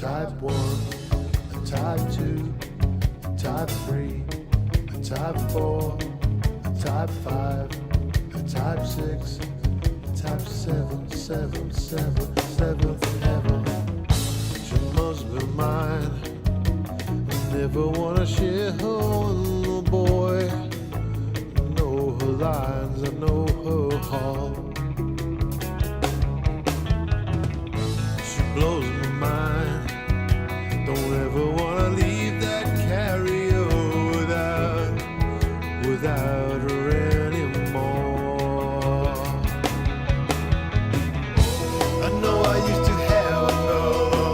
type 1, a type 2, a type 3, a type 4, a type 5, a type 6, a type 7, 7, 7, 7th heaven. She must be mine. I never wanna share her with no boy. I know her lines, I know her heart. She blows my mind. Don't ever wanna leave that carrier without her anymore. I know I used to have another,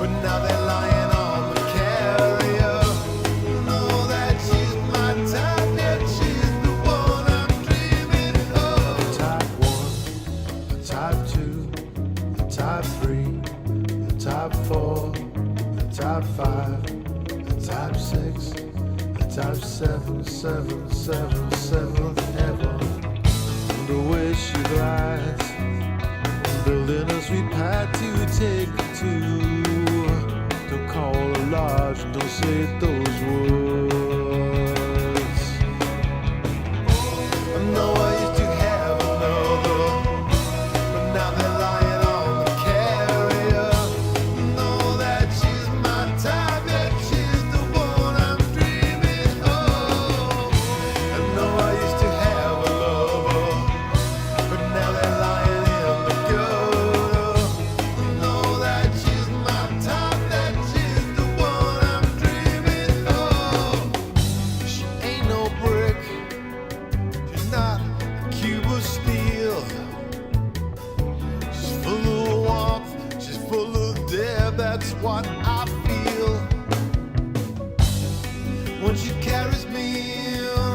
but now they're lying on the carrier. Know that she's my type, that she's the one I'm dreaming of. Type 1, a type 2, a type 3, a type 4, a type 5, a type 6, a type 7, 7, 7, 7th heaven. And the way she glides, building a sweet pie to take you to. Don't call her large, don't say those words. I know I used to have another, but now they're lying on the carrier. Know that she's my type, that she's the one I'm dreaming of. I know I used to have a lover, but now they're lying in the gutter. Know that she's my type, that she's the one I'm dreaming of. She ain't no brick, she's not a cube of steel. She's full of warmth, she's full of depth, that's what I feel. When she carries me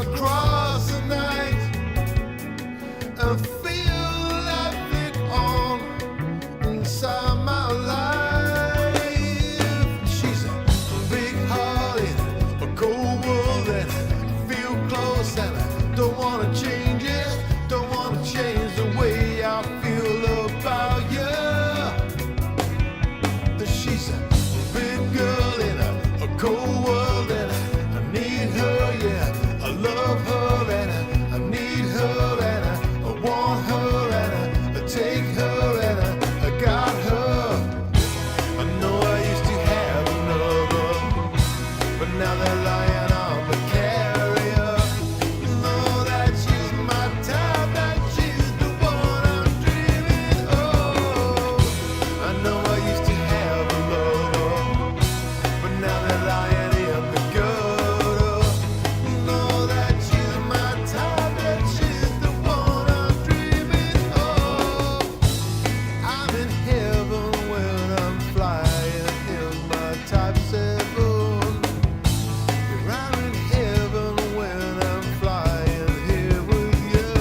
across the night, I feel like it on inside my life. She's a big heart in a cold world, and I feel close, and I don't wanna change it, don't wanna change the way I feel about you. She's a big girl in a cold world, and I need her, yeah, I love her, and I need her, and I want her, and I take her, and I got her. I know I used to have another, but now they're lying on the carrier. Know that she's my type, that she's the one I'm dreaming of. I know I used to have a lover, but now they're lying in the gutter. Know that she's my type, that she's the one I'm dreaming of. I'm in heaven when I'm flying in my type 7. Yeah, I'm in heaven when I'm flying here with you.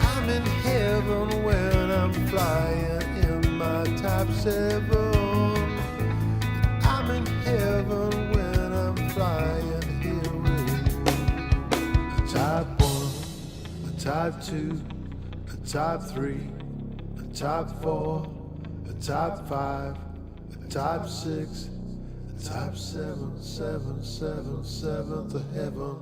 I'm in heaven when I'm flying in my type 7. I'm in heaven when I'm flying here with you. A type 1, a type 2, a type 3, a type 4, a type 5, a type 6, a type 7, 7, 7, 7th heaven.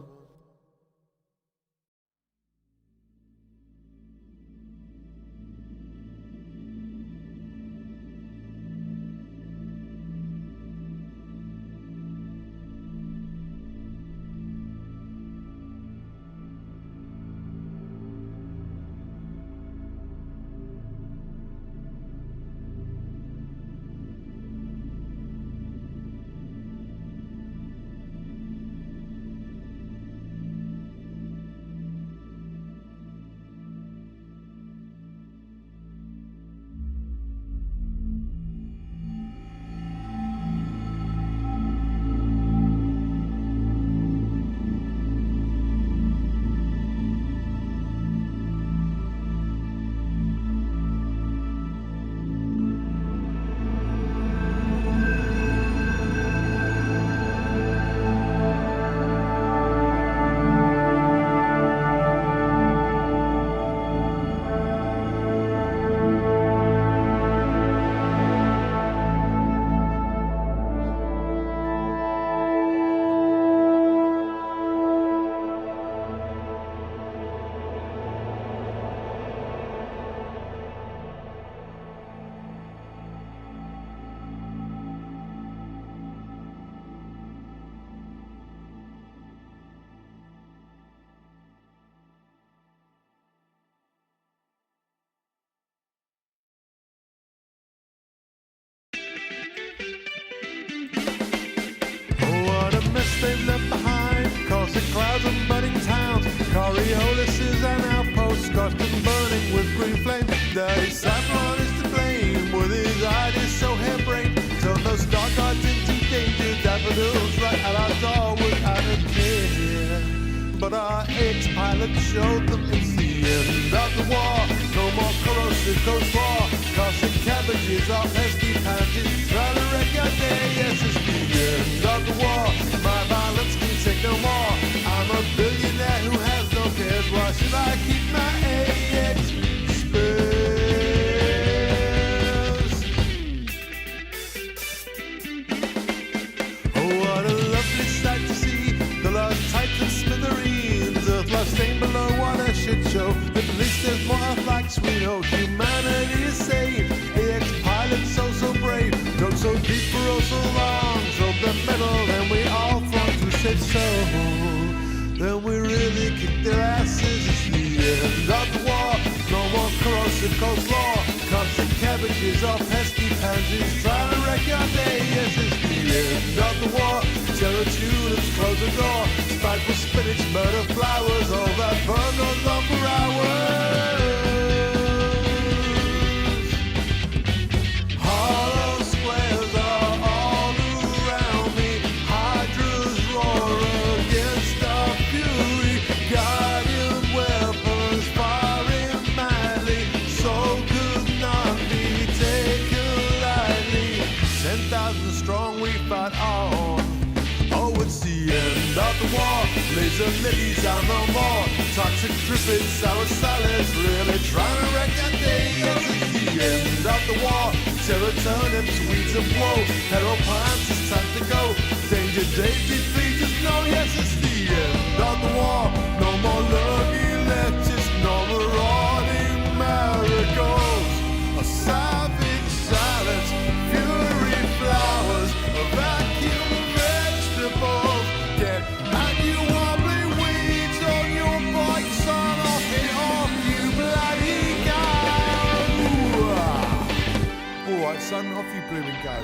they've left behind, causing clouds and burning towns. Coriolis is an outpost, scorched and burning with green flame. The Cyclone is to blame, with his ideas so harebrained. Turn those dark arts into danger, daffodils right at our door without a care. But our ex-pilot showed them it's the end of the war. No more corrosive coleslaw, causing cabbages or pesky pansies. Trying to wreck your day, yes, it's the end of the war. My violence can take no more. I'm a billionaire who has no cares. Why should I keep my AX spares? Oh, what a lovely sight to see. The lost Titan smithereens, Earth lost stained below, what a shit show. At least there's more Earth-likes we know. Humanity is saved. AX pilot so brave, dug so deep for oh so long. Drove the metal and we all thought we said so. Then we really kicked their asses. It's the end of the war. No more corrosive coleslaw, constant cabbages or pesky pansies. Trying to wreck your day, yes, it's the end of the war. Terror tulips, close the door. Spiteful spinach, murder flowers, all that burn goes on for hours. Hollow squares are all around me. Hydras roar against our fury. Guardian weapons firing madly. So could not be taken lightly. 10,000 strong we fight on. Oh, it's the end of the war. Laser lilies are no more. Toxic trippids, sour salads, really trying to wreck that day. Yes, it's the end of the war. Terror turnips, weeds of woe. Hero plants, it's time to go. Danger daisy, please just know. Yes, it's the end of the war. No more lurgy lettuce, no marauding marigolds. A savage silence, fury flowers, a vacuum vegetables. Get back, you wobbly weeds on your bike, son. Off it off, you bloody go. Alright, son, off you blooming go.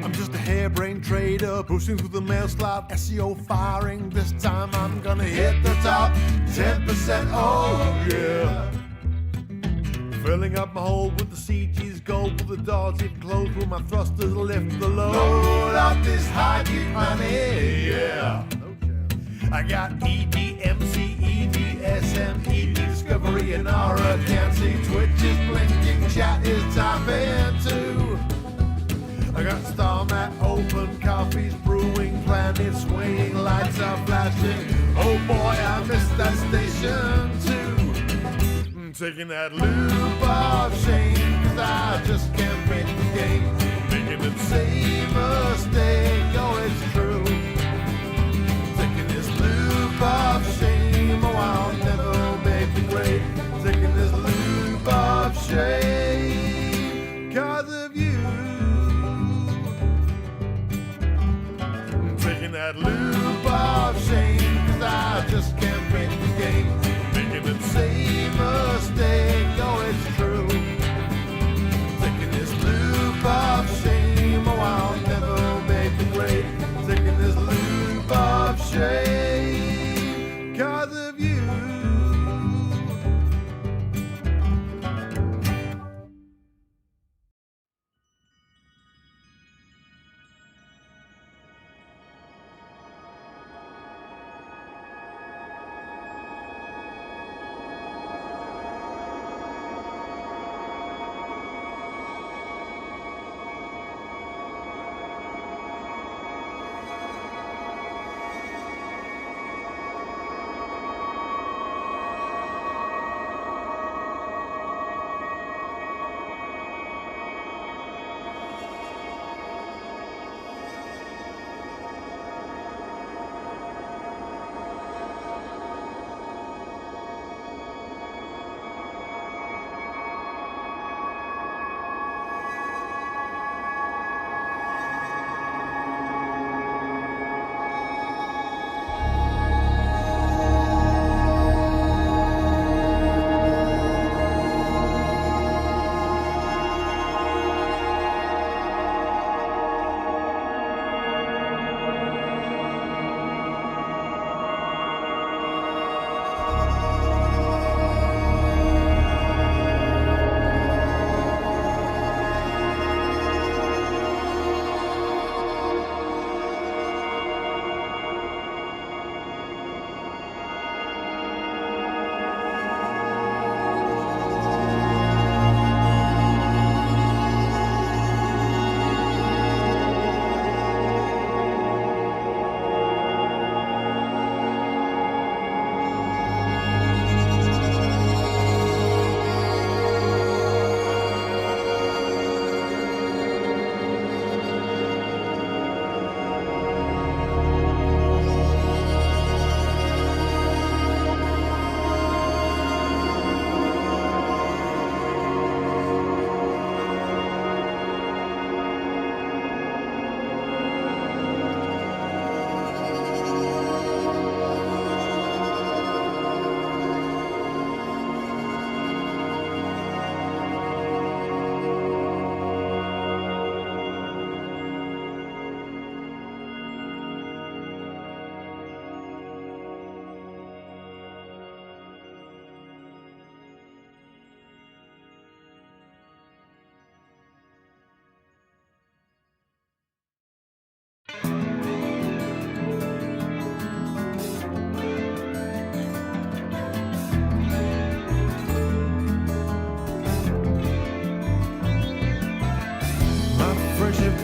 I'm just a harebrained trader pushing through the mail slot, SEO firing. This time I'm gonna hit the top 10%. Oh yeah. Filling up my hold with the CG's gold, with the doors even closed, with my thrusters lift the load. Load up this high deep money, yeah. I got EDMC, EDSM, ED Discovery, and Aura. Can't see Twitch is blinking, chat is tapping too. I got Star Mat open, coffee's brewing, planets swinging, lights are flashing. Oh boy, I missed that. addiction to taking that loop of shame, 'cause I just can't break the game, making the same mistake, oh it's true. Taking this loop of shame, oh I'll never make the grade. Taking this loop of shame, 'cause of you. Taking that loop of shame, 'cause I just can't break the game, making the same mistake, oh it's true. Taking this loop of shame, oh I'll never make the grade. Taking this loop of shame, 'cause of you.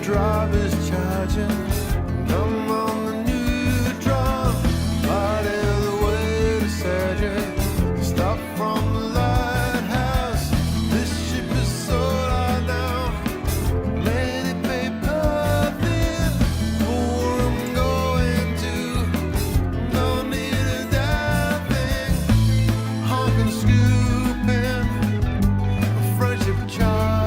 Drive is charging, I'm on the new drum. What is the way to surgery? Stop from the lighthouse. This ship is sold out now. Let it pay perfect for where I'm going to. No need a damn thing. Honking, scooping, friendship charging.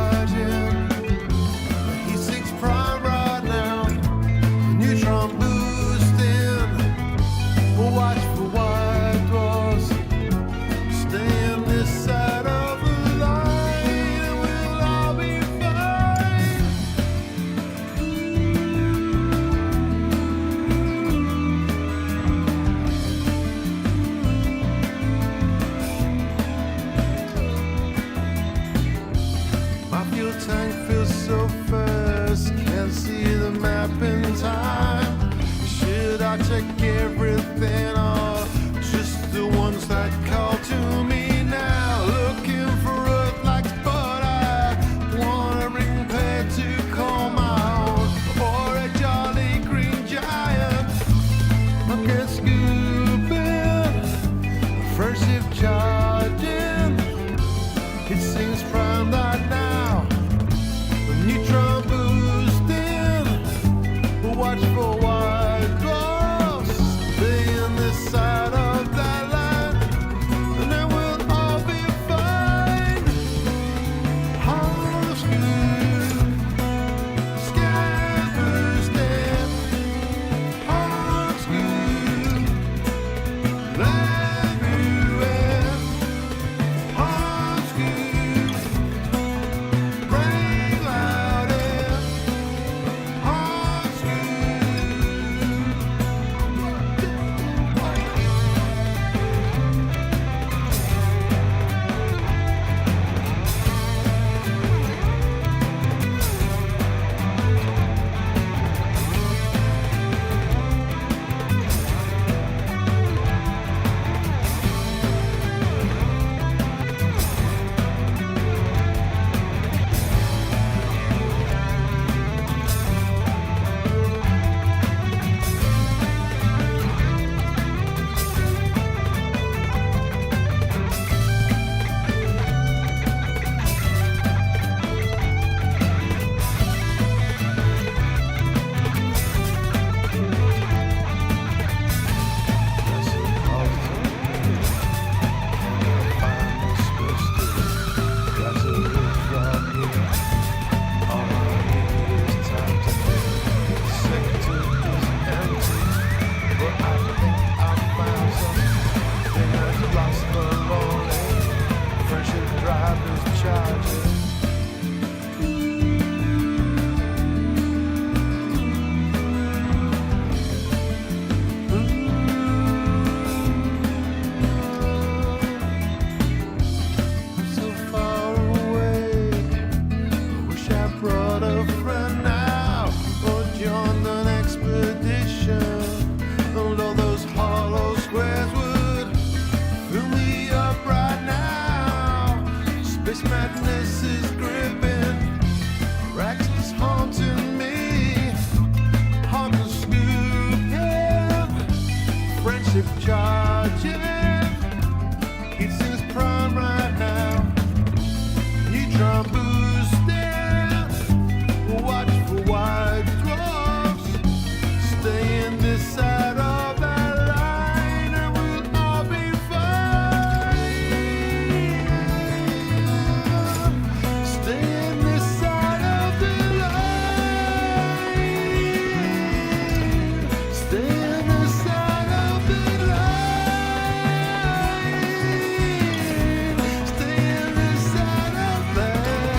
Check everything off, just the ones that call to me now. Looking for earth-like, but I want a ring pair to call my own, or a jolly green giant. Look at scooping, first massive charge, yeah. It's in its prime right now. Neutron boosting, watch for white dwarfs. Stay in this side of that line and we'll all be fine. Stay in this side of the line. Stay in this side of the line. Stay in this side of that line.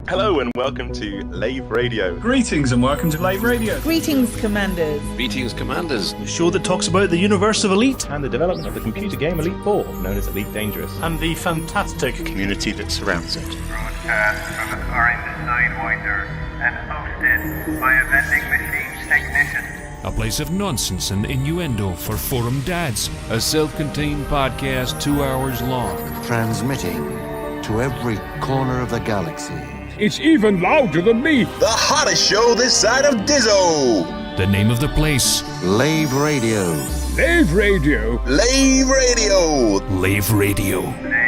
Hello and welcome to Lave Radio. Greetings and welcome to Lave Radio. Greetings, Commanders. Greetings, Commanders. The show that talks about the universe of Elite And the development of the computer game Elite 4, known as Elite Dangerous. and the fantastic community that surrounds it. Broadcast from the current Sidewinder and hosted by a vending machines technician. A place of nonsense and innuendo for forum dads. A self-contained podcast 2 hours long. Transmitting to every corner of the galaxy. It's even louder than me. The hottest show this side of Dizzo. The name of the place. Lave Radio. Lave Radio. Lave Radio. Lave Radio. Lave Radio.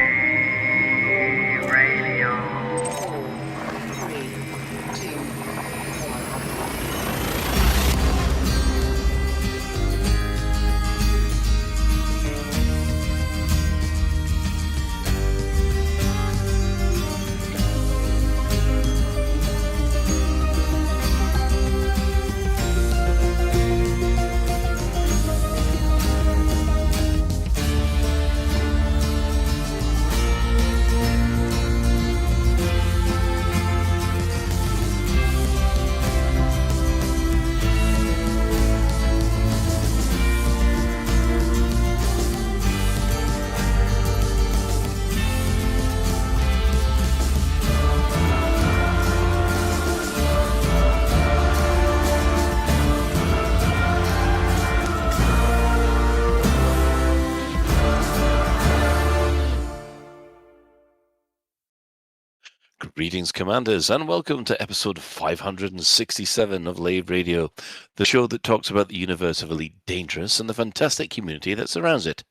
Greetings, Commanders, and welcome to episode 567 of Lave Radio, the show that talks about the universe of Elite Dangerous and the fantastic community that surrounds it.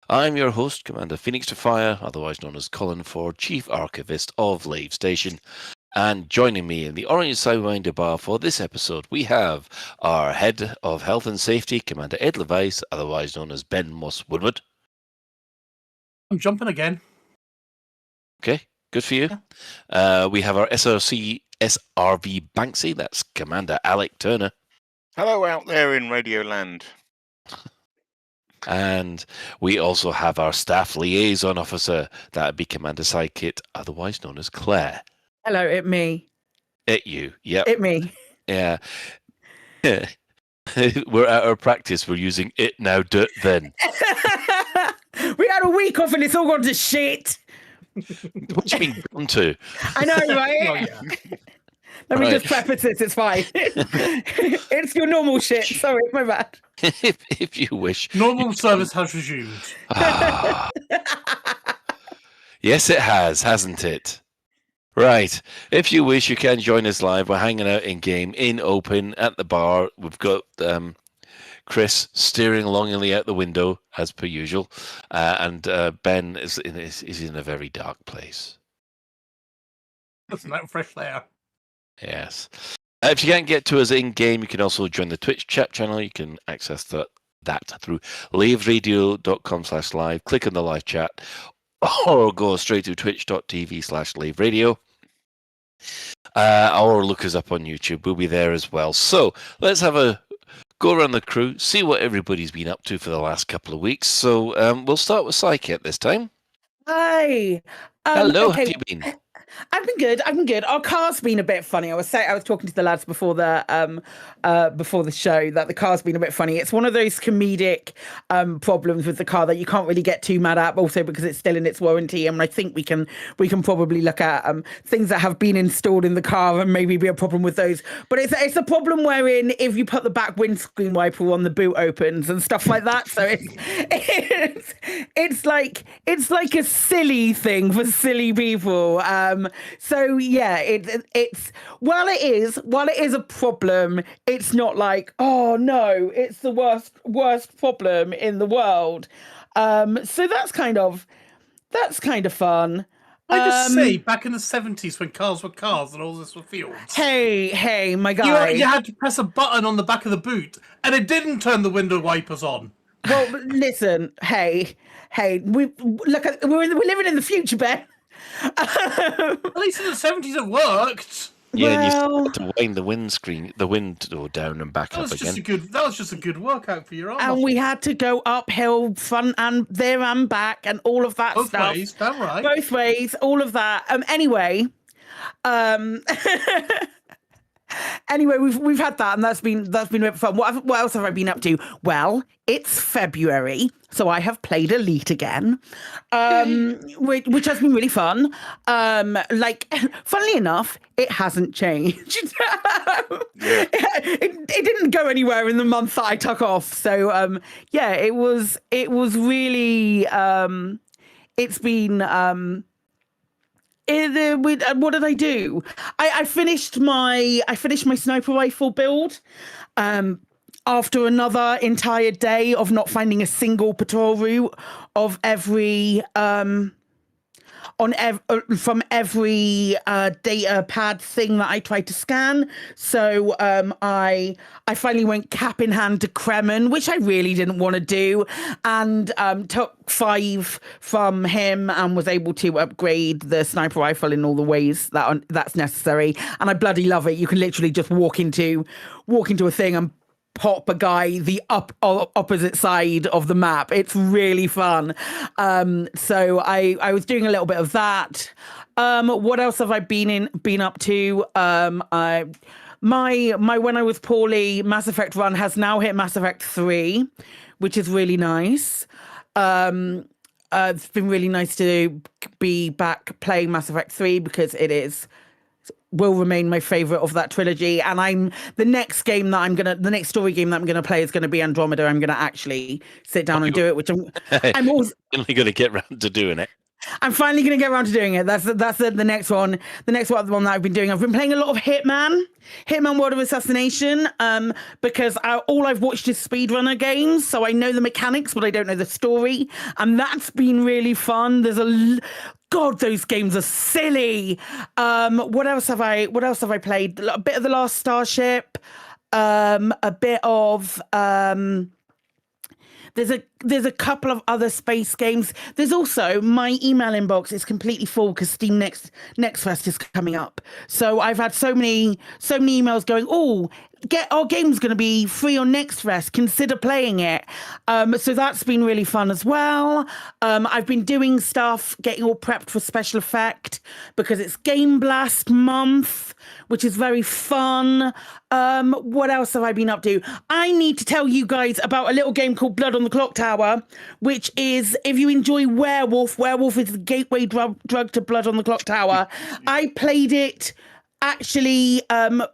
I'm your host, Commander Phoenix to Fire, otherwise known as Colin Ford, Chief Archivist of Lave Station. And joining me in the Orange Sidewinder Bar for this episode, we have our Head of Health and Safety, Commander Ed Levice, otherwise known as Ben Moss Woodward. I'm jumping again. Okay. Good for you. Yeah. We have our SRV Banksy. That's Commander Alec Turner. Hello out there in Radioland. And we also have our Staff Liaison Officer. That'd be Commander Sidekit, otherwise known as Claire. Hello, it me. It you. Yep. It me. Yeah. We're at our practice. We're using it now, then. We had a week off and it's all gone to shit. What do you mean gone to? I know, right? Oh, yeah. Let me just preface this. It's fine. It's your normal shit. Sorry, my bad. if you wish. Normal service has resumed. Yes, it has, hasn't it? Right. If you wish, you can join us live. We're hanging out in game, in open, at the bar. We've got Chris steering longingly out the window, as per usual, and Ben is in a very dark place. That's not fresh there. Yes. If you can't get to us in game, you can also join the Twitch chat channel. You can access that through laveradio.com/live. Click on the live chat, or go straight to twitch.tv/laveradio. Or look us up on YouTube. We'll be there as well. So let's have a go around the crew, see what everybody's been up to for the last couple of weeks. So we'll start with Psyche this time. Hi. Hello, okay. how have you been? I've been good. Our car's been a bit funny. I was talking to the lads before the show that the car's been a bit funny. It's one of those comedic problems with the car that you can't really get too mad at, also because it's still in its warranty. And I think we can probably look at things that have been installed in the car and maybe be a problem with those. But it's a problem wherein if you put the back windscreen wiper on, the boot opens and stuff like that. So it's like a silly thing for silly people. So yeah, it's while it is a problem, it's not like, oh no, it's the worst problem in the world. So that's kind of fun. I just say, back in the 70s when cars were cars and all this were fields. Hey, my guy. You had to press a button on the back of the boot and it didn't turn the window wipers on. Well, listen, hey, we're living in the future, Ben. At least in the 70s it worked. Yeah, and you had to wind the window down and back up again. That was just a good workout for your arm. And we had to go uphill, front and there and back, and all of that Both stuff. Both ways, damn right. Both ways, all of that. Anyway, anyway, we've had that, and that's been a bit fun. What else have I been up to? Well, it's February, so I have played Elite again, which has been really fun. Funnily enough, it hasn't changed. It didn't go anywhere in the month that I took off. So it was really. It's been. What did I do? I finished my sniper rifle build. After another entire day of not finding a single patrol route of every from every data pad thing that I tried to scan. So I finally went cap in hand to Kremen, which I really didn't want to do, and took 5 from him and was able to upgrade the sniper rifle in all the ways that's necessary. And I bloody love it. You can literally just walk into a thing and pop a guy the opposite side of the map. It's really fun. So I was doing a little bit of that. What else have I been up to? My when I was poorly Mass Effect run has now hit Mass Effect 3, which is really nice. It's been really nice to be back playing Mass Effect 3 because will remain my favorite of that trilogy. And the next story game that I'm gonna play is gonna be Andromeda. I'm gonna actually sit down and do it, which I'm always finally gonna get round to doing it. I'm finally going to get around to doing it. That's the next one. The next one that I've been doing. I've been playing a lot of Hitman World of Assassination, because all I've watched is speedrunner games, so I know the mechanics, but I don't know the story, and that's been really fun. God, those games are silly. What else have I played? A bit of The Last Starship. A bit of. There's a couple of other space games. There's also my email inbox is completely full because Steam Next Fest is coming up. So I've had so many emails going, our game's going to be free on Next Fest. Consider playing it. So that's been really fun as well. I've been doing stuff, getting all prepped for Special Effect because it's Game Blast month, which is very fun. What else have I been up to? I need to tell you guys about a little game called Blood on the Clock Tower, which is, if you enjoy Werewolf is the gateway drug to Blood on the Clock Tower. I played it actually. I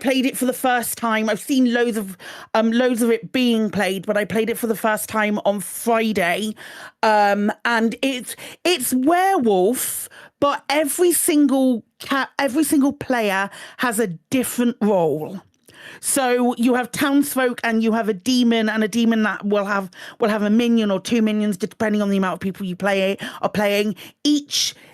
played it for the first time. I've seen loads of it being played, but I played it for the first time on Friday. And it's Werewolf, but every single player has a different role. So you have townsfolk and you have a demon, and a demon that will have a minion or 2 minions, depending on the amount of people you are playing.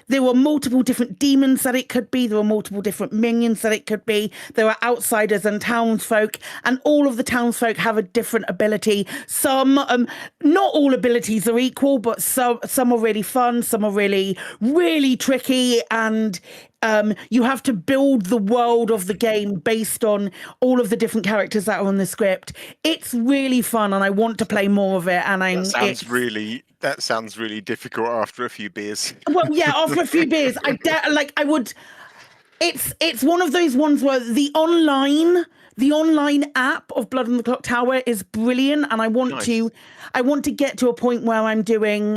There were multiple different demons that it could be. There were multiple different minions that it could be. There were outsiders and townsfolk, and all of the townsfolk have a different ability. Some, not all abilities are equal, but some are really fun. Some are really, really tricky, and you have to build the world of the game based on all of the different characters that are on the script. It's really fun, and I want to play more of it. And that sounds really difficult after a few beers. Well, yeah, after a few beers, I would. It's one of those ones where the online app of Blood on the Clock Tower is brilliant, and I want to get to a point where I'm doing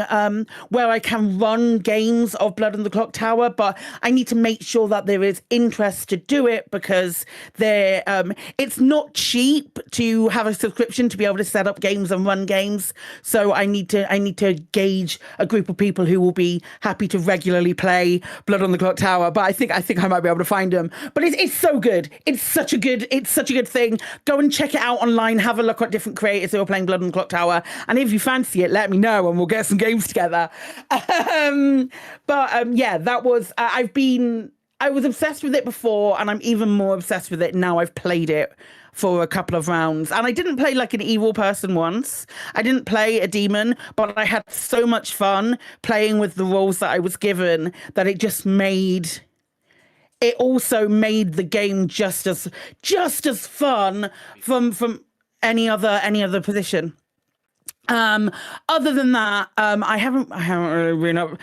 where I can run games of Blood on the Clock Tower, but I need to make sure that there is interest to do it, because it's not cheap to have a subscription to be able to set up games and run games. So I need to gauge a group of people who will be happy to regularly play Blood on the Clock Tower. But I think I might be able to find them. But it's so good. It's such a good thing. Go and check it out online. Have a look at different creators who are playing Blood on the Clock Tower. And if you fancy it, let me know and we'll get some games together. That was, I was obsessed with it before, and I'm even more obsessed with it now. I've played it for a couple of rounds, and I didn't play like an evil person once. I didn't play a demon, but I had so much fun playing with the roles that I was given that it also made the game just as fun from any other position. Other than that, I haven't really been up.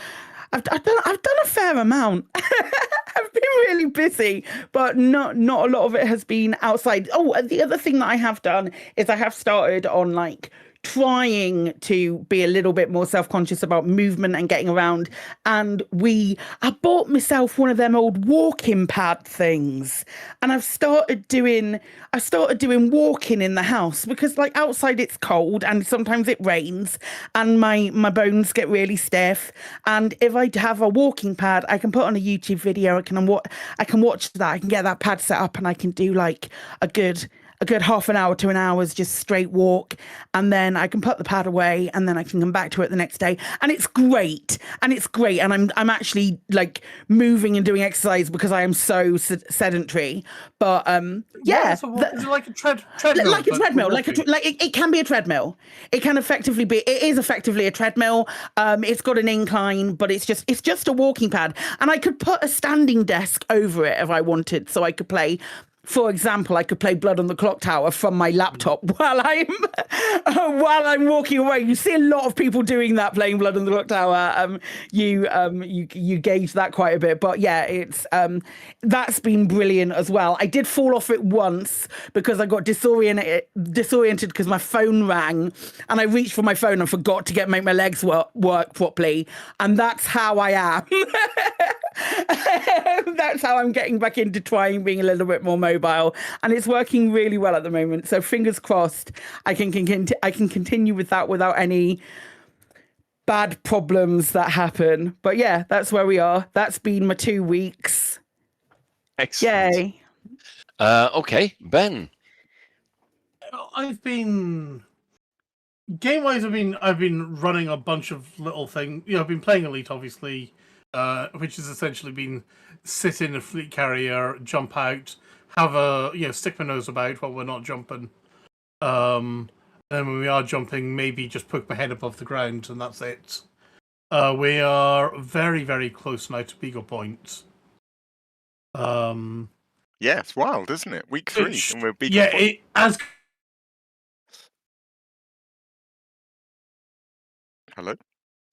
I've done a fair amount. I've been really busy, but not a lot of it has been outside. Oh, the other thing that I have done is I have started on like trying to be a little bit more self-conscious about movement and getting around. And I bought myself one of them old walking pad things, and I've started doing walking in the house because like outside it's cold and sometimes it rains and my bones get really stiff. And if I have a walking pad, I can put on a YouTube video. I can watch that. I can get that pad set up and I can do like a good half an hour to an hour's just straight walk, and then I can put the pad away and then I can come back to it the next day, and it's great. And I'm actually like moving and doing exercise because I am so sedentary. But so is it like a treadmill? Like a treadmill, it can be a treadmill. It can effectively be. It is effectively a treadmill. It's got an incline, but it's just a walking pad, and I could put a standing desk over it if I wanted, so I could play. For example, I could play Blood on the Clock Tower from my laptop while I'm walking away. You see a lot of people doing that, playing Blood on the Clock Tower. You gauge that quite a bit, but yeah, it's that's been brilliant as well. I did fall off it once because I got disoriented because my phone rang, and I reached for my phone and forgot to make my legs work properly, and that's how I am. That's how I'm getting back into trying being a little bit more mobile, and it's working really well at the moment. So fingers crossed, I can continue with that without any bad problems that happen. But yeah, that's where we are. That's been my 2 weeks. Excellent. Yay. Okay, Ben. I've been game-wise. I've been running a bunch of little things. I've been playing Elite, obviously. Which has essentially been sit in a fleet carrier, jump out, have stick my nose about while we're not jumping. And when we are jumping, maybe just poke my head above the ground, and that's it. We are very, very close now to Beagle Point. Yeah, it's wild, isn't it? Week 3, and we're Beagle Point. It as. Hello.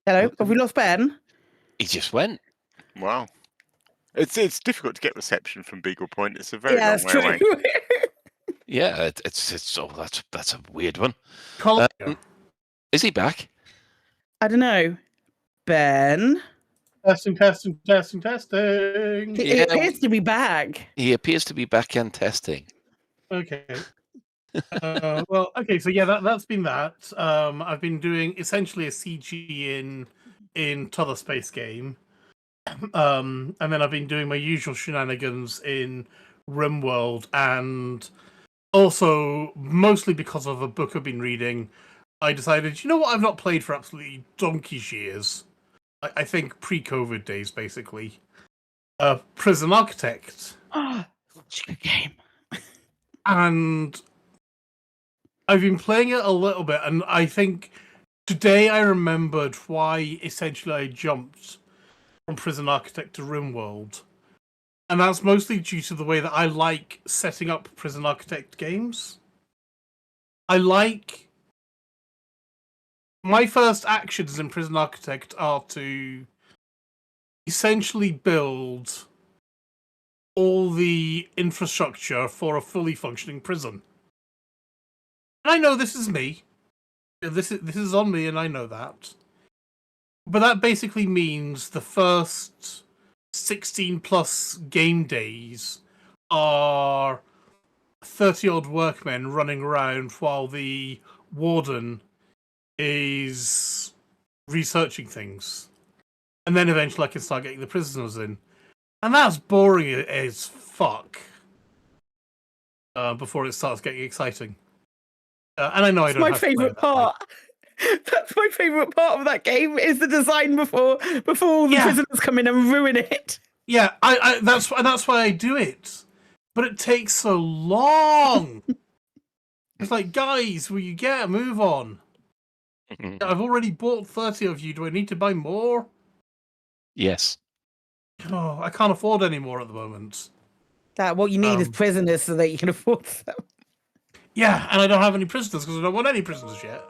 Have we lost Ben? He just went. Wow. It's difficult to get reception from Beagle Point. It's a very long way away. Yeah, it's that's a weird one. Is he back? I don't know. Ben? Testing. He appears to be back. He appears to be back and testing. Okay. Well, okay, so yeah, that's been that. I've been doing essentially a CG in T'other Space game. And then I've been doing my usual shenanigans in RimWorld, and also mostly because of a book I've been reading, I decided, you know what, I've not played for absolutely donkey's years. I think pre-COVID days, basically. Prison Architect. Oh, such a good game. And I've been playing it a little bit, and I think today I remembered why essentially I jumped from Prison Architect to RimWorld. And that's mostly due to the way that I like setting up Prison Architect games. My first actions in Prison Architect are to essentially build all the infrastructure for a fully functioning prison. And I know this is me. This is on me, and I know that. But that basically means the first 16 plus game days are 30-odd workmen running around while the warden is researching things. And then eventually I can start getting the prisoners in. And that's boring as fuck. Before it starts getting exciting. And I know I don't have to play it that way. That's my favourite part of that game, is the design before all the prisoners come in and ruin it. Yeah, that's why I do it. But it takes so long. It's like, guys, will you get a move on? I've already bought 30 of you. Do I need to buy more? Yes. Oh, I can't afford any more at the moment. What you need is prisoners so that you can afford them. Yeah, and I don't have any prisoners because I don't want any prisoners yet.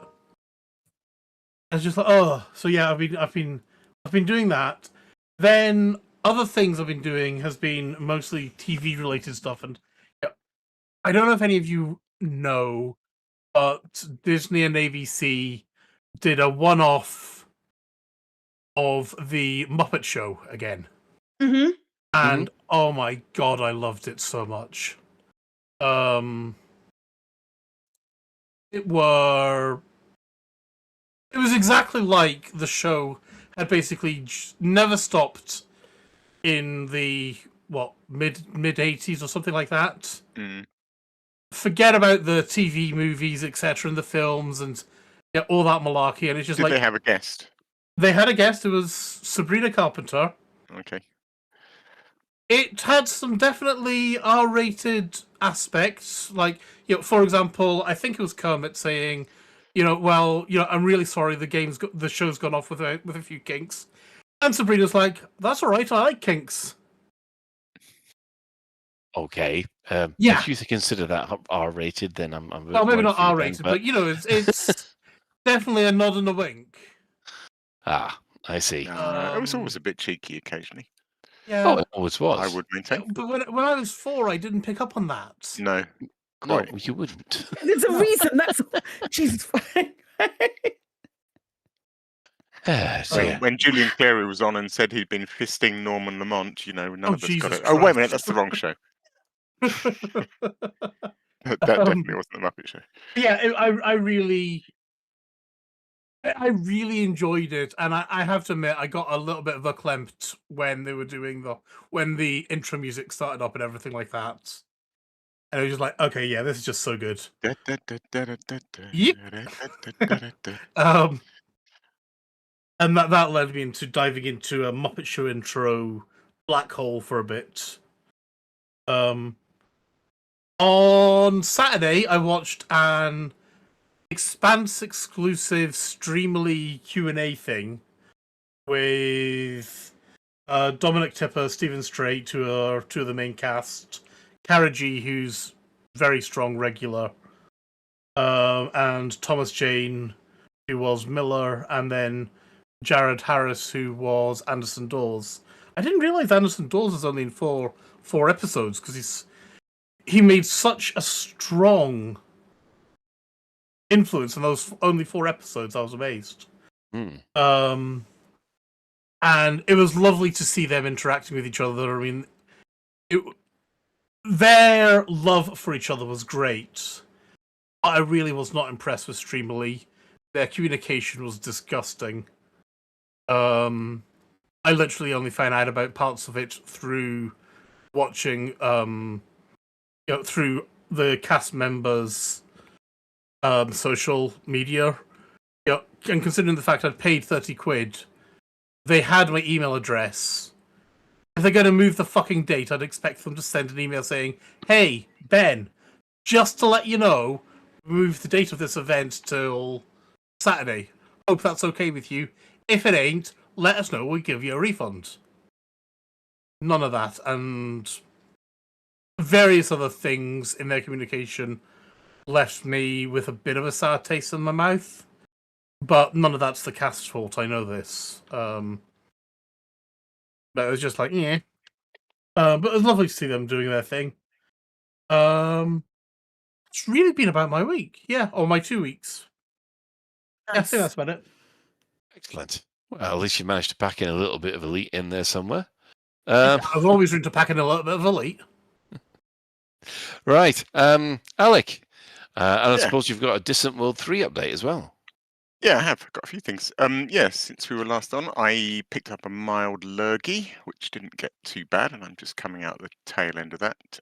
I was just like, oh, so yeah, I've been doing that, Then other things I've been doing has been mostly TV related stuff, and I don't know if any of you know, but Disney and ABC did a one-off of the Muppet Show again. Mm-hmm. And oh my god, I loved it so much. It was exactly like the show had basically never stopped in the mid 80s or something like that. Forget about the TV movies, etc., and the films and all that malarkey. And it's just Did they have a guest? They had a guest. It was Sabrina Carpenter. Okay. It had some definitely R-rated aspects, like for example, I think it was Kermit saying, I'm really sorry, the show's gone off with a few kinks, and Sabrina's like, that's all right, I like kinks. Okay. Yeah. If you consider that R-rated, then I'm well, maybe not R-rated, but it's definitely a nod and a wink. Ah, I see. It was always a bit cheeky occasionally. Yeah. Oh, it always was. I would maintain. But when I was 4, I didn't pick up on that. No. No, you wouldn't. There's a reason. That's Jesus. When Julian Clary was on and said he'd been fisting Norman Lamont, none of us got Jesus it. Oh, wait a Christ. minute, that's the wrong show. That definitely wasn't the Muppet Show. Yeah, I really enjoyed it, and I have to admit, I got a little bit of verklempt when they were doing when the intro music started up and everything like that. And I was just like, okay, yeah, this is just so good. Yep. And that led me into diving into a Muppet Show intro black hole for a bit. On Saturday, I watched an Expanse exclusive Streamily Q&A thing with Dominic Tipper, Stephen Strait, who are two of the main cast, Cara G, who's very strong regular, and Thomas Jane, who was Miller, and then Jared Harris, who was Anderson Dawes. I didn't realize Anderson Dawes was only in four episodes, because he made such a strong influence in those only 4 episodes. I was amazed. And it was lovely to see them interacting with each other. I mean, their love for each other was great. I really was not impressed with Streamily. Their communication was disgusting. I literally only found out about parts of it through watching, through the cast members' social media. And considering the fact I'd paid 30 quid, they had my email address. If they're going to move the fucking date, I'd expect them to send an email saying, hey, Ben, just to let you know, move the date of this event till Saturday. Hope that's okay with you. If it ain't, let us know, we'll give you a refund. None of that, and various other things in their communication left me with a bit of a sour taste in my mouth. But none of that's the cast's fault, I know this. But it was just like, yeah. But it was lovely to see them doing their thing. It's really been about my week. Yeah, or my 2 weeks. Yeah, I think that's about it. Excellent. Well, at least you managed to pack in a little bit of Elite in there somewhere. I've always room to pack in a little bit of Elite. Right. Alec, and I suppose you've got a Distant World 3 update as well. Yeah, I have. I've got a few things. Since we were last on, I picked up a mild lurgy, which didn't get too bad, and I'm just coming out the tail end of that.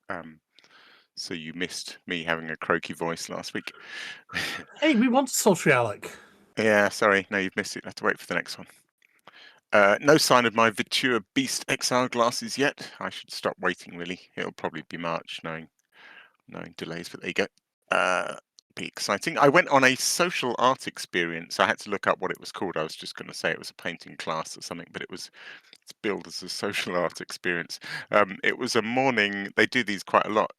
So you missed me having a croaky voice last week. Hey, we want sultry Alec. Yeah, sorry. No, you've missed it. I have to wait for the next one. No sign of my Vitura Beast XR glasses yet. I should stop waiting, really. It'll probably be March, knowing delays, but there you go. Be exciting. I went on a social art experience. I had to look up what it was called. I was just going to say it was a painting class or something, but it's billed as a social art experience. It was a morning. They do these quite a lot.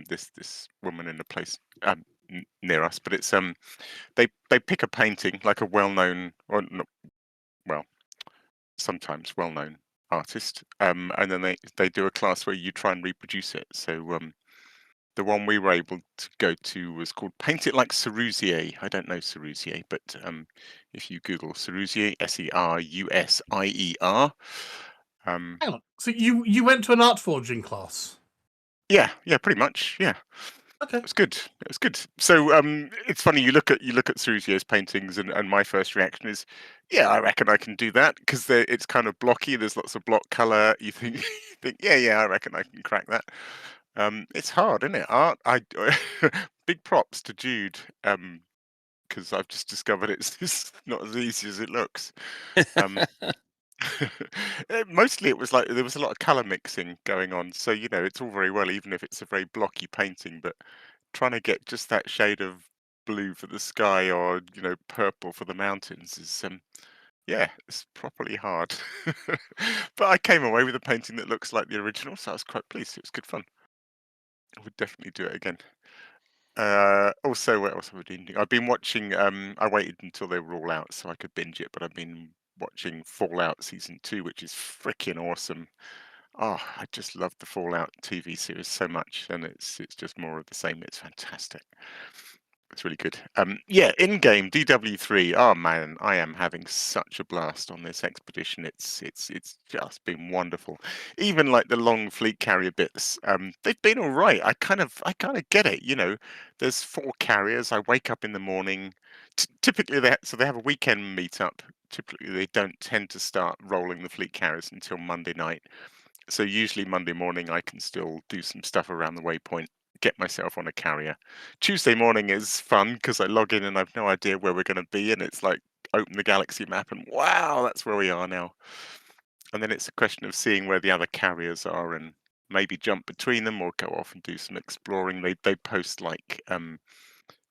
This woman in a place near us, but it's they pick a painting, like a well-known, or not, well, sometimes well-known artist, and then they do a class where you try and reproduce it. So the one we were able to go to was called Paint It Like Serusier. I don't know Serusier, but if you Google Serusier, Serusier. Hang on. So you went to an art forging class? Yeah, pretty much. Yeah. Okay. It was good. It was good. So it's funny. You look at Cerusier's paintings, and my first reaction is, yeah, I reckon I can do that because it's kind of blocky. There's lots of block color. You think, yeah, I reckon I can crack that. It's hard, isn't it? Art. Big props to Jude, because I've just discovered it's not as easy as it looks. Mostly it was like there was a lot of color mixing going on, so it's all very well, even if it's a very blocky painting, but trying to get just that shade of blue for the sky or purple for the mountains is yeah, it's properly hard. But I came away with a painting that looks like the original, so I was quite pleased. It was good fun. I would definitely do it again. Also, what else have I been doing? I've been watching. I waited until they were all out so I could binge it, but I've been watching Fallout Season 2, which is freaking awesome. Oh, I just love the Fallout TV series so much, and it's just more of the same. It's fantastic. It's really good. Yeah, in-game DW3. Oh man, I am having such a blast on this expedition. It's just been wonderful. Even like the long fleet carrier bits, they've been all right. I kind of get it. There's 4 carriers. I wake up in the morning. Typically, they have a weekend meetup. Typically, they don't tend to start rolling the fleet carriers until Monday night. So usually Monday morning, I can still do some stuff around the waypoint, get myself on a carrier. Tuesday morning is fun because I log in and I've no idea where we're going to be, and it's like open the galaxy map and wow, that's where we are now. And then it's a question of seeing where the other carriers are and maybe jump between them or go off and do some exploring. They post like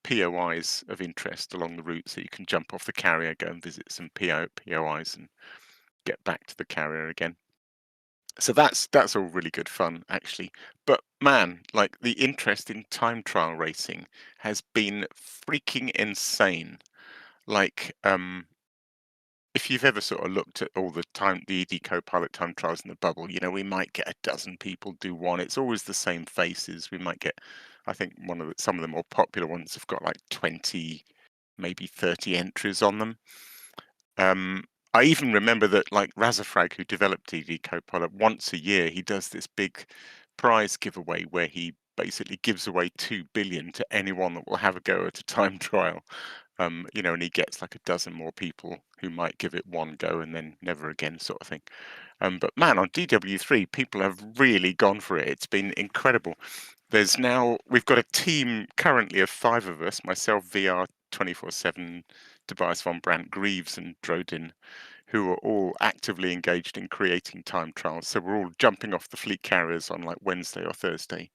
POIs of interest along the route, so you can jump off the carrier, go and visit some POIs and get back to the carrier again. So that's all really good fun, actually. But man, like the interest in time trial racing has been freaking insane. Like, if you've ever sort of looked at all the ED Copilot time trials in the bubble, we might get a dozen people do one. It's always the same faces. We might get, I think some of the more popular ones have got like 20, maybe 30 entries on them. I even remember that like Razafrag, who developed ED Copilot, once a year he does this big prize giveaway where he basically gives away 2 billion to anyone that will have a go at a time trial. And he gets like a dozen more people who might give it one go and then never again, sort of thing. But man, on DW3, people have really gone for it. It's been incredible. We've got a team currently of 5 of us, myself, VR 24/7, Tobias von Brandt, Greaves, and Drodin, who are all actively engaged in creating time trials. So we're all jumping off the fleet carriers on like Wednesday or Thursday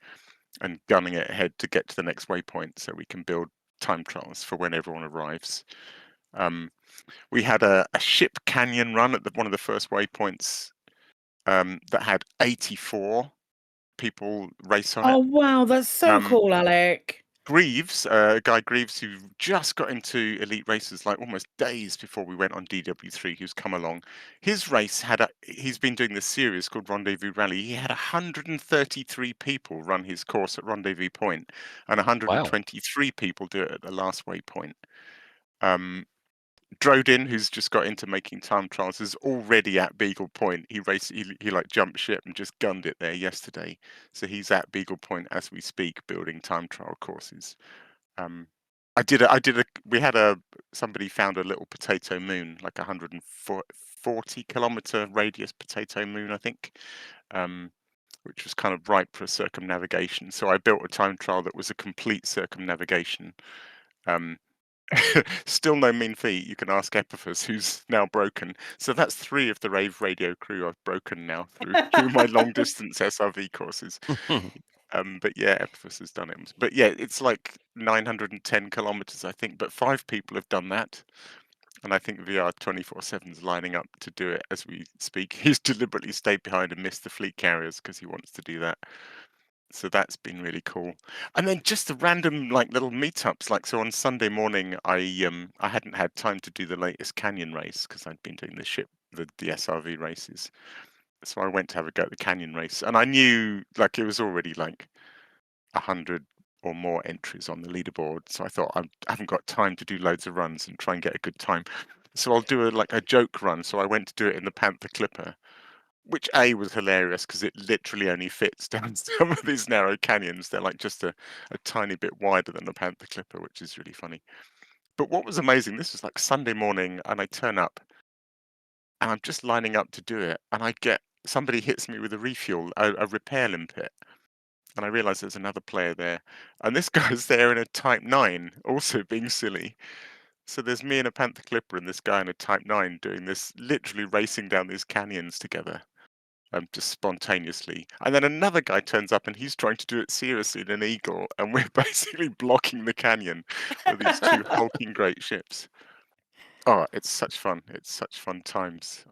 and gunning it ahead to get to the next waypoint so we can build time trials for when everyone arrives. We had a ship canyon run at one of the first waypoints that had 84 people race on it. Oh wow, that's so cool, Alec. Greaves, Guy Greaves, who just got into elite races like almost days before we went on DW3, who's come along. His race he's been doing this series called Rendezvous Rally. He had 133 people run his course at Rendezvous Point and 123 people do it at the last waypoint. Drodin, who's just got into making time trials, is already at Beagle Point. He like jumped ship and just gunned it there yesterday. So he's at Beagle Point as we speak, building time trial courses. Somebody found a little potato moon, like 140 kilometer radius potato moon, I think, which was kind of ripe for a circumnavigation. So I built a time trial that was a complete circumnavigation. Still no mean feat. You can ask Epiphas, who's now broken. So that's 3 of the Rave Radio crew I've broken now through my long distance SRV courses. But yeah, Epiphas has done it. But yeah, it's like 910 kilometers, I think. But 5 people have done that. And I think VR 24/7 is lining up to do it as we speak. He's deliberately stayed behind and missed the fleet carriers because he wants to do that. So that's been really cool. And then just the random like little meetups. Like so on Sunday morning, I hadn't had time to do the latest canyon race because I'd been doing the SRV races. So I went to have a go at the canyon race, and I knew like it was already like 100 or more entries on the leaderboard. So I thought I haven't got time to do loads of runs and try and get a good time. So I'll do a joke run. So I went to do it in the Panther Clipper, which was hilarious because it literally only fits down some of these narrow canyons. They're like just a tiny bit wider than the Panther Clipper, which is really funny. But what was amazing, this was like Sunday morning, and I turn up and I'm just lining up to do it, and somebody hits me with a refuel, a repair limpet. And I realise there's another player there. And this guy's there in a Type 9, also being silly. So there's me in a Panther Clipper and this guy in a Type 9 doing this, literally racing down these canyons together, just spontaneously. And then another guy turns up and he's trying to do it seriously in an Eagle. And we're basically blocking the canyon with these two hulking great ships. Oh, it's such fun. It's such fun times.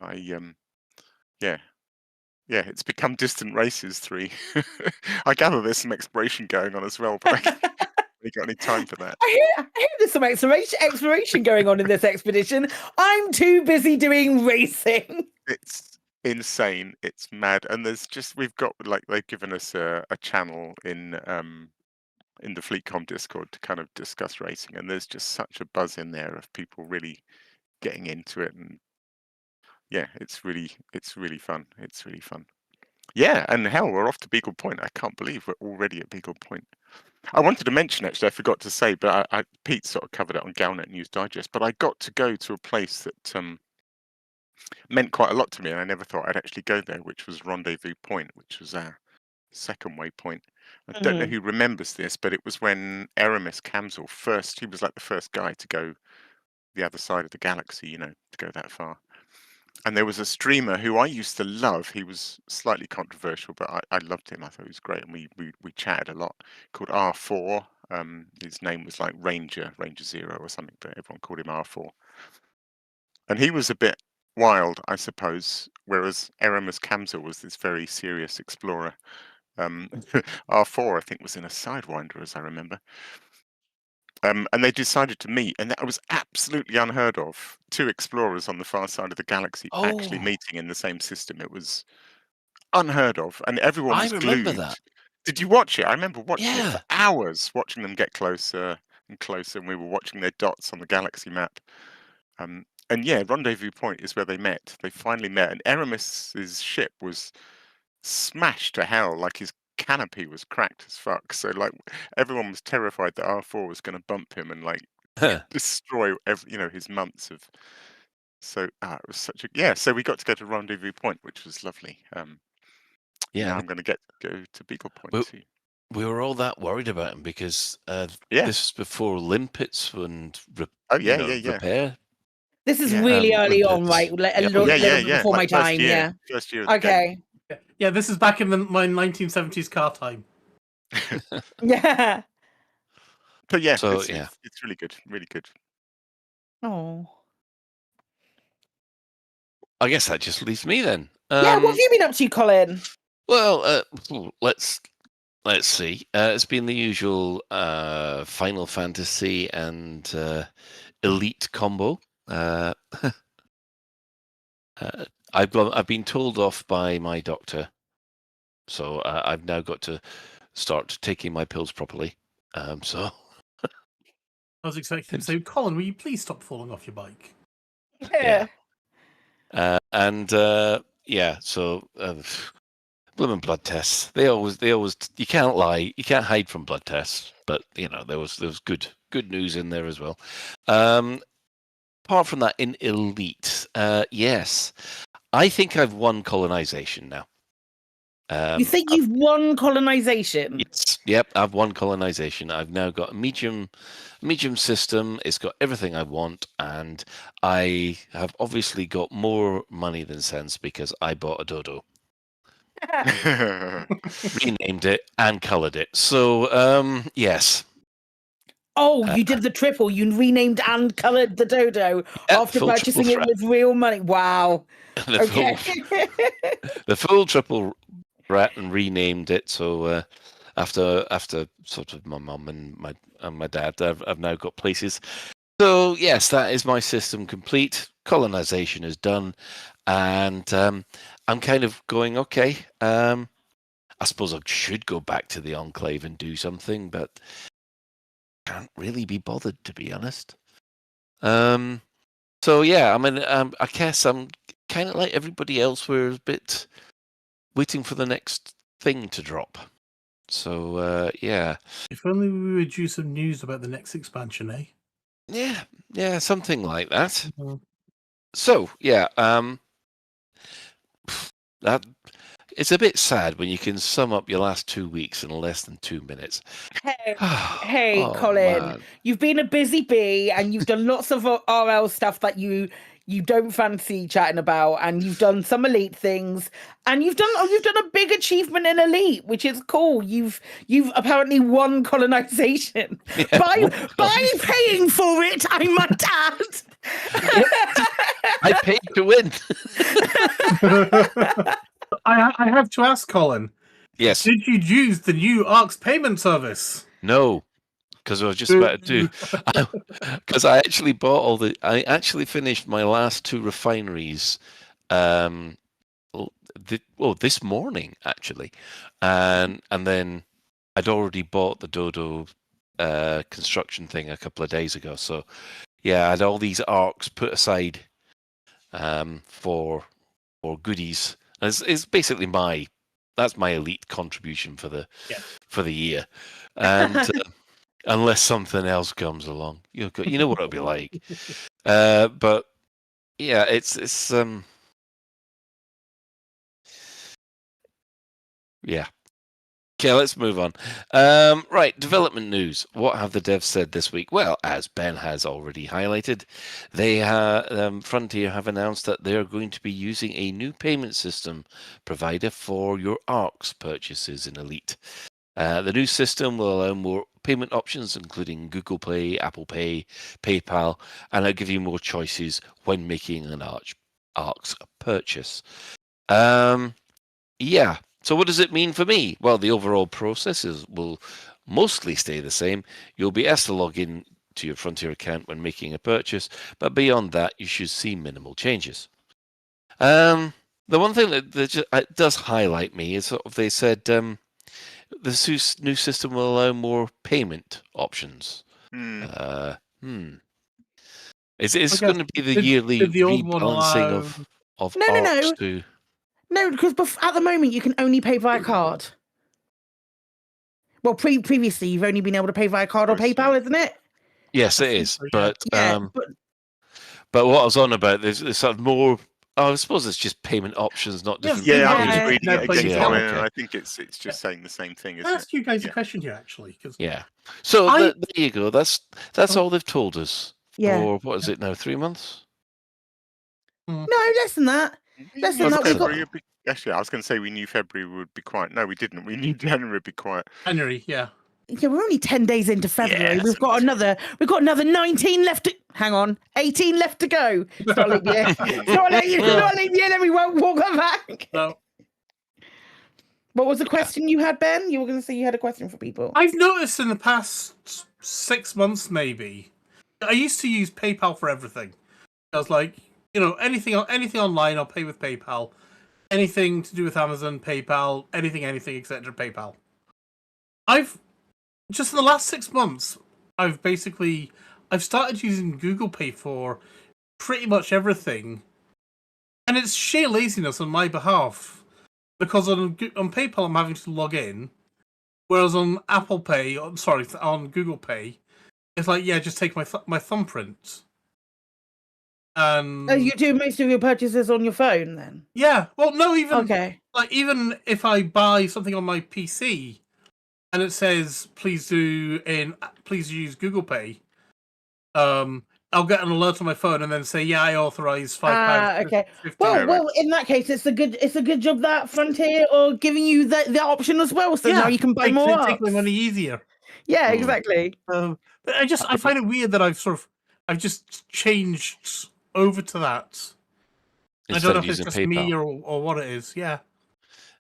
Yeah, it's become Distant Races 3. I gather there's some exploration going on as well, but I haven't really got any time for that. I hear there's some exploration going on in this expedition. I'm too busy doing racing. It's insane. It's mad. And we've got they've given us a channel in the FleetCom Discord to kind of discuss racing, and there's just such a buzz in there of people really getting into it, and yeah, it's really fun. It's really fun. Yeah, and hell, we're off to Beagle Point. I can't believe we're already at Beagle Point. I wanted to mention, actually, I forgot to say, but Pete sort of covered it on Galnet News Digest, but I got to go to a place that meant quite a lot to me, and I never thought I'd actually go there, which was Rendezvous Point, which was our second waypoint. I don't know who remembers this, but it was when Aramis Kamsel he was like the first guy to go the other side of the galaxy, to go that far. And there was a streamer who I used to love. He was slightly controversial, but I loved him. I thought he was great, and we chatted a lot. Called R4. His name was like Ranger Zero or something, but everyone called him R4. And he was a bit wild, I suppose, whereas Aramis Kamsel was this very serious explorer. R4, I think, was in a Sidewinder, as I remember. And they decided to meet, and that was absolutely unheard of. Two explorers on the far side of the galaxy actually meeting in the same system. It was unheard of, and everyone was glued. I remember that. Did you watch it? I remember watching it for hours, watching them get closer and closer, and we were watching their dots on the galaxy map. And yeah, Rendezvous Point is where they met. They finally met, and Aramis's ship was smashed to hell, like his canopy was cracked as fuck. So like everyone was terrified that R4 was going to bump him and like destroy his months of. So it was such a So we got to go to Rendezvous Point, which was lovely. Now I'm going to go to Beagle Point too. We were all that worried about him because this was before limpets and repair. This is really early on, right? A little before my time. First year of the game. Yeah, this is back in my 1970s car time. Yeah. But yeah, so, it's really good. Really good. Oh. I guess that just leaves me then. What have you been up to, Colin? Well, let's see. It's been the usual Final Fantasy and Elite combo. I've been told off by my doctor, so I've now got to start taking my pills properly. So I was expecting to say, Colin, will you please stop falling off your bike? Yeah. So blooming blood tests. They always. You can't lie. You can't hide from blood tests. But there was good news in there as well. Apart from that, in Elite, yes. I think I've won colonization now. You think you've won colonization? Yes. Yep, I've won colonization. I've now got a medium system. It's got everything I want, and I have obviously got more money than sense because I bought a dodo. Renamed it and colored it. So, yes. Oh, you did the triple. You renamed and coloured the dodo after purchasing it with real money. Wow. The full triple rat and renamed it. So after sort of my mum and my dad, I've now got places. So yes, that is my system complete. Colonization is done, and I'm kind of going, okay, I suppose I should go back to the Enclave and do something, but can't really be bothered, to be honest. So yeah, I mean, I guess I'm kind of like everybody else. We're a bit waiting for the next thing to drop. So yeah. If only we would do some news about the next expansion, eh? Yeah, something like that. Mm-hmm. So yeah, that it's a bit sad when you can sum up your last 2 weeks in less than 2 minutes. Hey, Oh, Colin, man. you've been a busy bee and you've done lots of RL stuff that you don't fancy chatting about, and you've done some Elite things, and you've done a big achievement in Elite, which is cool. You've apparently won colonization by paying for it, I might add. I paid to win. I have to ask, Colin. Yes. Did you use the new ARX payment service? No, because I was just about to. Because I actually bought I actually finished my last 2 refineries. This morning actually, and then I'd already bought the Dodo construction thing a couple of days ago. So yeah, I had all these ARCs put aside for goodies. And it's basically that's my Elite contribution for the year, and unless something else comes along, you know what it'll be like. But yeah, it's yeah. Okay, let's move on. Right, development news. What have the devs said this week? Well, as Ben has already highlighted, they Frontier have announced that they are going to be using a new payment system provider for your ARX purchases in Elite. The new system will allow more payment options, including Google Pay, Apple Pay, PayPal, and it'll give you more choices when making an ARX purchase. Yeah. So what does it mean for me? Well, the overall processes will mostly stay the same. You'll be asked to log in to your Frontier account when making a purchase, but beyond that, you should see minimal changes. The one thing that does highlight me is sort of they said the new system will allow more payment options. It's going to be the yearly rebalancing of ARX to... No, because at the moment you can only pay via card. Well, previously you've only been able to pay via card or PayPal, isn't it? Yes, it is. But what I was on about is sort of more. Oh, I suppose it's just payment options, not different. Yeah, I'm just reading it again, Colin, okay. and I think it's just saying the same thing. Isn't I asked you guys a question here, actually. Yeah. So there you go. That's all they've told us. Yeah. For what is it now? 3 months? No, less than that. Less than that. Actually, I was going to say we knew February would be quiet. No, we didn't. We knew January would be quiet. January, yeah. Yeah, we're only 10 days into February. We've got another 19 left. 18 left to go. It's not leap year. Not leap year. Then we won't walk back. No. What was the question you had, Ben? You were going to say you had a question for people. I've noticed in the past 6 months, maybe. I used to use PayPal for everything. I was like, anything online, I'll pay with PayPal. Anything to do with Amazon, PayPal. Anything, etc. PayPal. I've just in the last 6 months, I've started using Google Pay for pretty much everything, and it's sheer laziness on my behalf because on PayPal I'm having to log in, whereas on Apple Pay, on Google Pay, it's like just take my thumbprint. You do most of your purchases on your phone then? Yeah. Well, no, even if I buy something on my PC and it says please use Google Pay, I'll get an alert on my phone and then say I authorize £5. Okay. Well, in that case, it's a good job that Frontier are giving you the option as well, so now you can buy more. Take my money easier. Yeah, exactly. But I find it weird that I've just changed over to that. I don't know if it's just PayPal. Me or what it is. Yeah.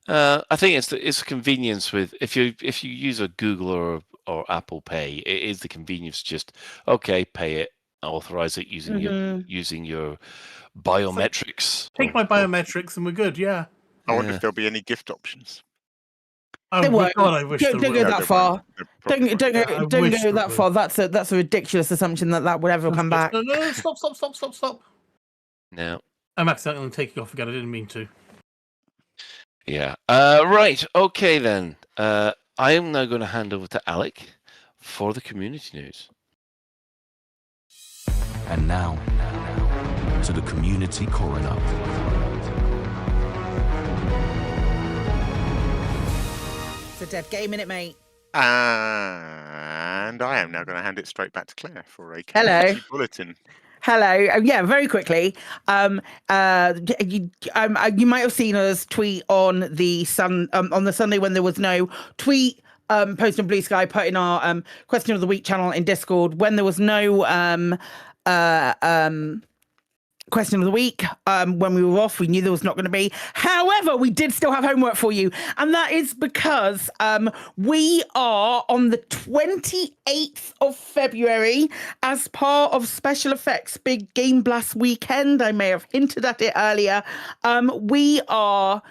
I think it's convenience with if you use a Google or Apple Pay, it is the convenience. Just pay it, authorize it using your biometrics. Take my biometrics and we're good. Yeah. I wonder if there'll be any gift options. Oh, won't. God, I wish Don't there go were. that far. Don't go wish there that were. far. That's a ridiculous assumption that would ever come back. No, stop. No. I'm accidentally taking off again. I didn't mean to. Yeah. Right. Okay, then. I am now going to hand over to Alec for the community news. And now to the community coroner. It's a dead game, innit, mate? And I am now going to hand it straight back to Claire for a Hello. community bulletin. Hello. Yeah, very quickly. You might have seen us tweet on the Sunday when there was no tweet. Post on Blue Sky, put in our question of the week channel in Discord when there was no question of the week. When we were off, we knew there was not going to be. However, we did still have homework for you, and that is because we are on the 28th of February as part of Special Effects Big Game Blast weekend. I may have hinted at it earlier. We are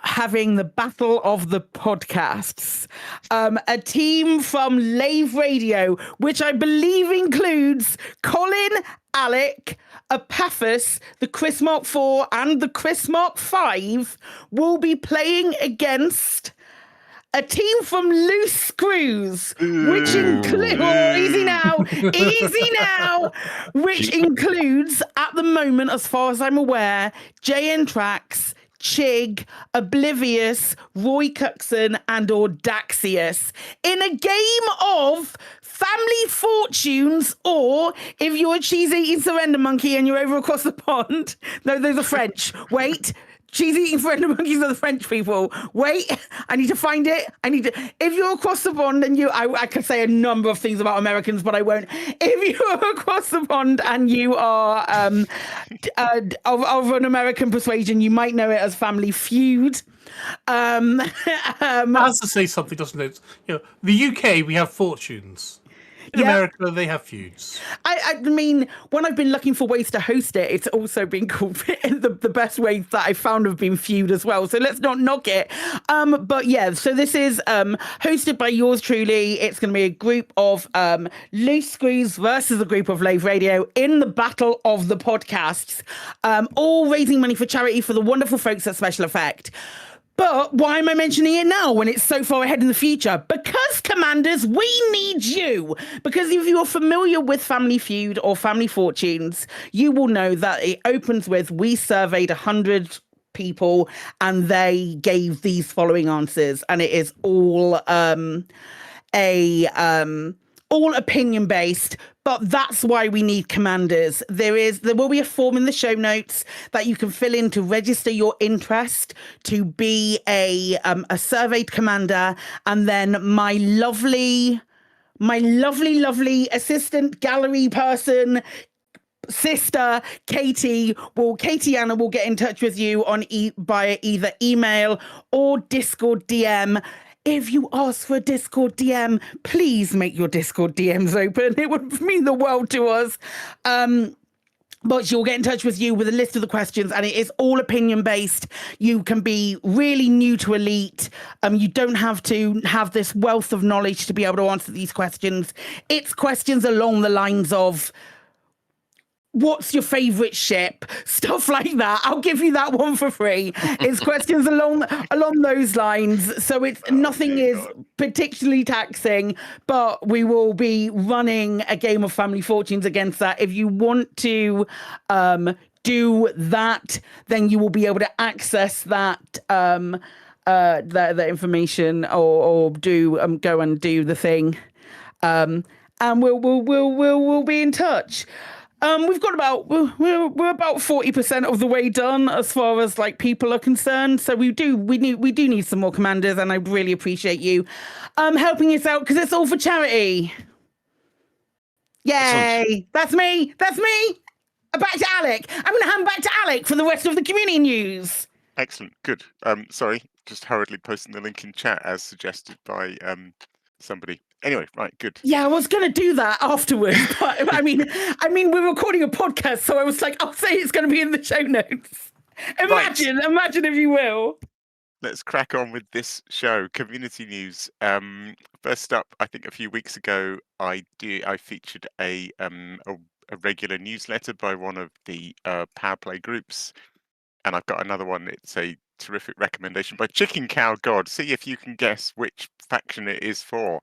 having the Battle of the Podcasts. A team from Lave Radio, which I believe includes Colin, Alec, Epaphras, the Chris Mark 4 and the Chris Mark 5 will be playing against a team from Loose Screws, which includes easy now, which includes at the moment, as far as I'm aware, JN Trax, Chig, Oblivious, Roy Cuxon, and Audaxius in a game of Family Fortunes, or if you're a cheese-eating surrender monkey and you're over across the pond. No, those are French. Wait. Cheese-eating surrender monkeys are the French people. Wait, I need to find it. If you're across the pond and I could say a number of things about Americans, but I won't. If you're across the pond and you are of an American persuasion, you might know it as Family Feud. Has to say something, doesn't it? The UK, we have fortunes. In America, they have feuds. I mean, when I've been looking for ways to host it, it's also been called the best ways that I found have been feud as well. So let's not knock it. But yeah, so this is hosted by yours truly. It's going to be a group of Loose Screws versus a group of Lave Radio in the Battle of the Podcasts, all raising money for charity for the wonderful folks at Special Effect. But why am I mentioning it now when it's so far ahead in the future? Because, Commanders, we need you. Because if you're familiar with Family Feud or Family Fortunes, you will know that it opens with, we surveyed 100 people and they gave these following answers. And it is all all opinion-based, but that's why we need Commanders. There will be a form in the show notes that you can fill in to register your interest to be a surveyed commander, and then my lovely assistant gallery person, sister Katie Anna will get in touch with you on via either email or Discord DM. If you ask for a Discord DM, please make your Discord DMs open. It would mean the world to us. But she'll get in touch with you with a list of the questions, and it is all opinion-based. You can be really new to Elite. You don't have to have this wealth of knowledge to be able to answer these questions. It's questions along the lines of, what's your favorite ship? Stuff like that. I'll give you that one for free. It's questions along those lines. So it's nothing is particularly taxing, but we will be running a game of Family Fortunes against that. If you want to do that, then you will be able to access that the information or do go and do the thing. And we'll be in touch. We've got we're about 40% of the way done as far as like people are concerned. So we do need some more commanders, and I really appreciate you helping us out because it's all for charity. Yay! That's me. Back to Alec. I'm going to hand back to Alec for the rest of the community news. Excellent. Good. Sorry, just hurriedly posting the link in chat as suggested by somebody. Anyway, right, good. Yeah, I was going to do that afterwards, but I mean, we're recording a podcast, so I was like, I'll say it's going to be in the show notes. Imagine if you will. Let's crack on with this show. Community news. First up, I think a few weeks ago, I featured a regular newsletter by one of the Power Play groups, and I've got another one. It's a terrific recommendation by Chicken Cow God. See if you can guess which faction it is for.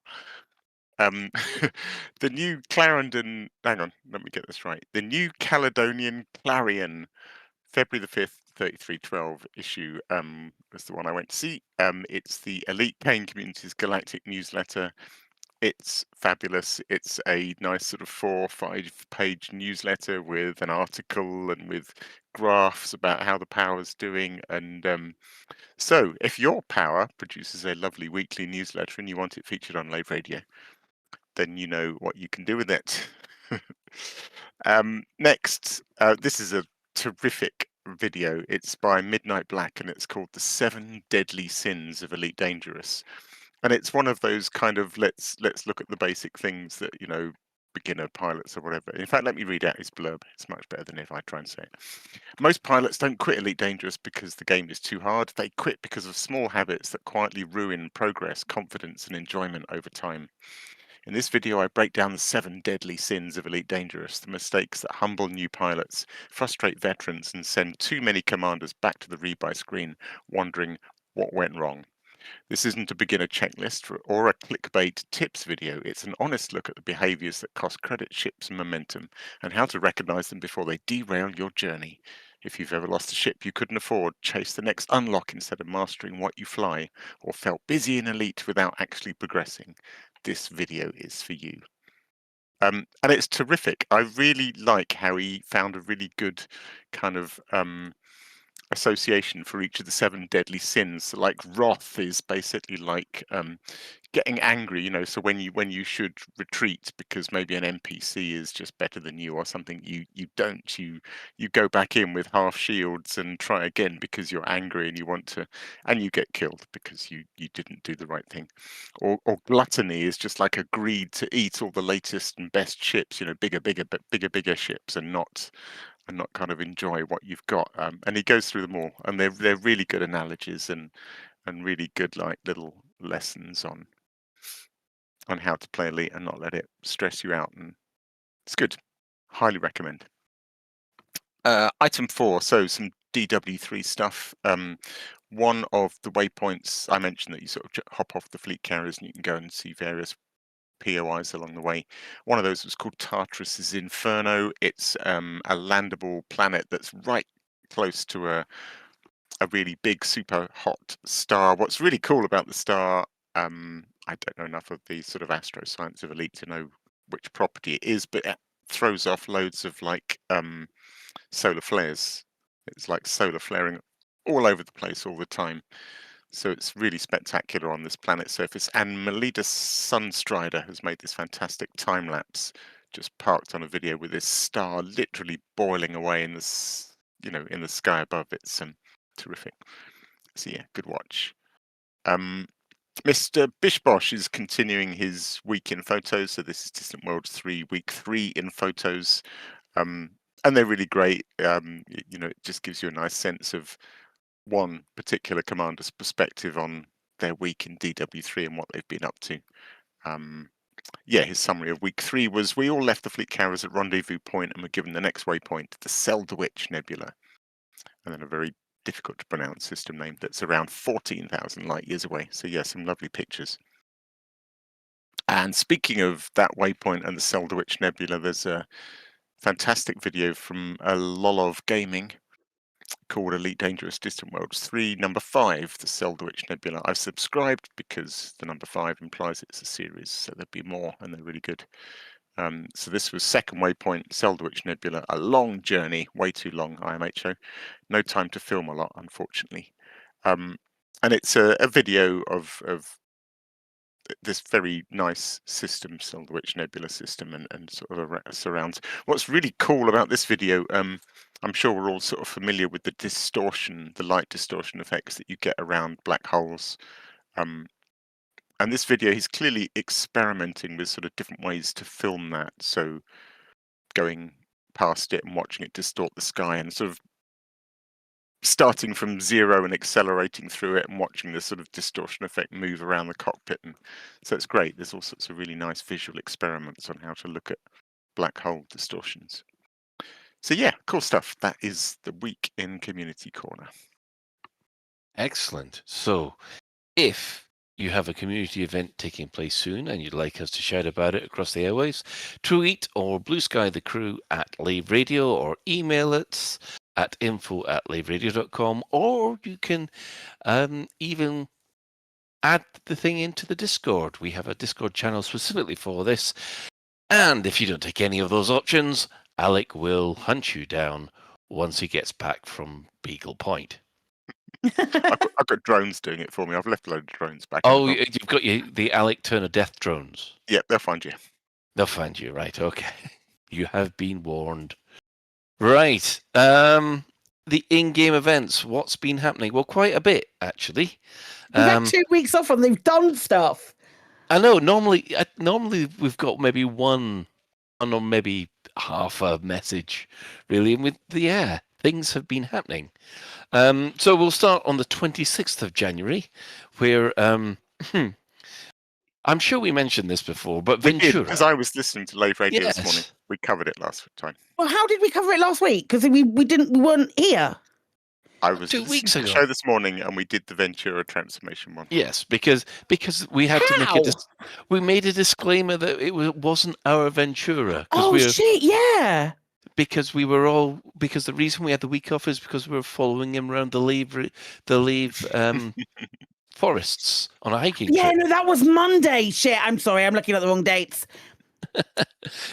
The new Clarendon. Hang on, let me get this right. The New Caledonian Clarion, February the 5th, 3312 issue was the one I went to see. It's the Elite Pain Community's galactic newsletter. It's fabulous. It's a nice sort of 4 or 5 page newsletter with an article and with graphs about how the power's doing. And so if your power produces a lovely weekly newsletter and you want it featured on Lave Radio, then you know what you can do with it. Next, this is a terrific video. It's by Midnight Black and it's called The 7 Deadly Sins of Elite Dangerous. And it's one of those kind of let's look at the basic things that, beginner pilots or whatever. In fact, let me read out his blurb. It's much better than if I try and say it. Most pilots don't quit Elite Dangerous because the game is too hard. They quit because of small habits that quietly ruin progress, confidence, and enjoyment over time. In this video, I break down the 7 deadly sins of Elite Dangerous, the mistakes that humble new pilots, frustrate veterans, and send too many commanders back to the rebuy screen, wondering what went wrong. This isn't a beginner checklist or a clickbait tips video. It's an honest look at the behaviors that cost credit ships and momentum, and how to recognize them before they derail your journey. If you've ever lost a ship you couldn't afford, chased the next unlock instead of mastering what you fly, or felt busy in Elite without actually progressing, this video is for you. And it's terrific. I really like how he found a really good kind of association for each of the 7 deadly sins. So like wrath is basically like getting angry, so when you should retreat because maybe an NPC is just better than you or something, you go back in with half shields and try again because you're angry and you want to, and you get killed because you didn't do the right thing. Or gluttony is just like a greed to eat all the latest and best ships, bigger ships, and not kind of enjoy what you've got. And he goes through them all, and they're really good analogies and really good like little lessons on how to play Elite and not let it stress you out. And it's good. Highly recommend. Item 4, so some DW3 stuff. One of the waypoints I mentioned that you sort of hop off the fleet carriers and you can go and see various POIs along the way. One of those was called Tartarus's Inferno. It's a landable planet that's right close to a really big, super hot star. What's really cool about the star, I don't know enough of the sort of astroscience of Elite to know which property it is, but it throws off loads of like solar flares. It's like solar flaring all over the place all the time. So it's really spectacular on this planet's surface. And Melida Sunstrider has made this fantastic time lapse, just parked on a video with this star literally boiling away in the in the sky above. It's terrific. So yeah, good watch. Mr. Bishbosh is continuing his week in photos. So this is Distant Worlds 3, week 3 in photos. And they're really great. It just gives you a nice sense of one particular commander's perspective on their week in DW3 and what they've been up to. His summary of week 3 was: we all left the fleet carriers at Rendezvous Point and were given the next waypoint, the Seldwich Nebula, and then a very difficult to pronounce system name that's around 14,000 light years away. So yeah, some lovely pictures. And speaking of that waypoint and the Seldwich Nebula, there's a fantastic video from a Lolov Gaming called Elite Dangerous Distant Worlds 3, number 5, the Seldwich Nebula. I've subscribed because the number 5 implies it's a series, so there'll be more, and they're really good. So this was second waypoint, Seldwich Nebula, a long journey, way too long, IMHO. No time to film a lot, unfortunately. And it's a video of this very nice system, Seldwich Nebula system, and sort of surrounds. What's really cool about this video, I'm sure we're all sort of familiar with the distortion, the light distortion effects that you get around black holes. And this video, he's clearly experimenting with sort of different ways to film that. So going past it and watching it distort the sky and sort of starting from zero and accelerating through it and watching the sort of distortion effect move around the cockpit. And so it's great. There's all sorts of really nice visual experiments on how to look at black hole distortions. So yeah, cool stuff. That is the week in Community Corner. Excellent. So if you have a community event taking place soon and you'd like us to shout about it across the airwaves, tweet or blue sky the crew at Lave Radio or email it at info@laveradio.com, or you can even add the thing into the Discord. We have a Discord channel specifically for this. And if you don't take any of those options, Alec will hunt you down once he gets back from Beagle Point. I've got drones doing it for me. I've left a load of drones back. Oh, you've got the Alec Turner death drones. Yeah, they'll find you. They'll find you, right? Okay. You have been warned. Right. The in-game events. What's been happening? Well, quite a bit, actually. We've had 2 weeks off and they've done stuff. I know. Normally we've got maybe one or maybe half a message, really. And things have been happening. So we'll start on the 26th of January, where I'm sure we mentioned this before, but Ventura. Because I was listening to Lave Radio this morning. We covered it last time. Well, how did we cover it last week? Because we weren't here. I was 2 weeks listening to ago. the show this morning, and we did the Ventura transformation one. Yes, because we had to make we made a disclaimer that it wasn't our Ventura. Oh shit! Yeah. Because the reason we had the week off is because we were following him around the Lave forests on a hiking trip. Yeah, no, that was Monday. Shit, I'm sorry, I'm looking at the wrong dates.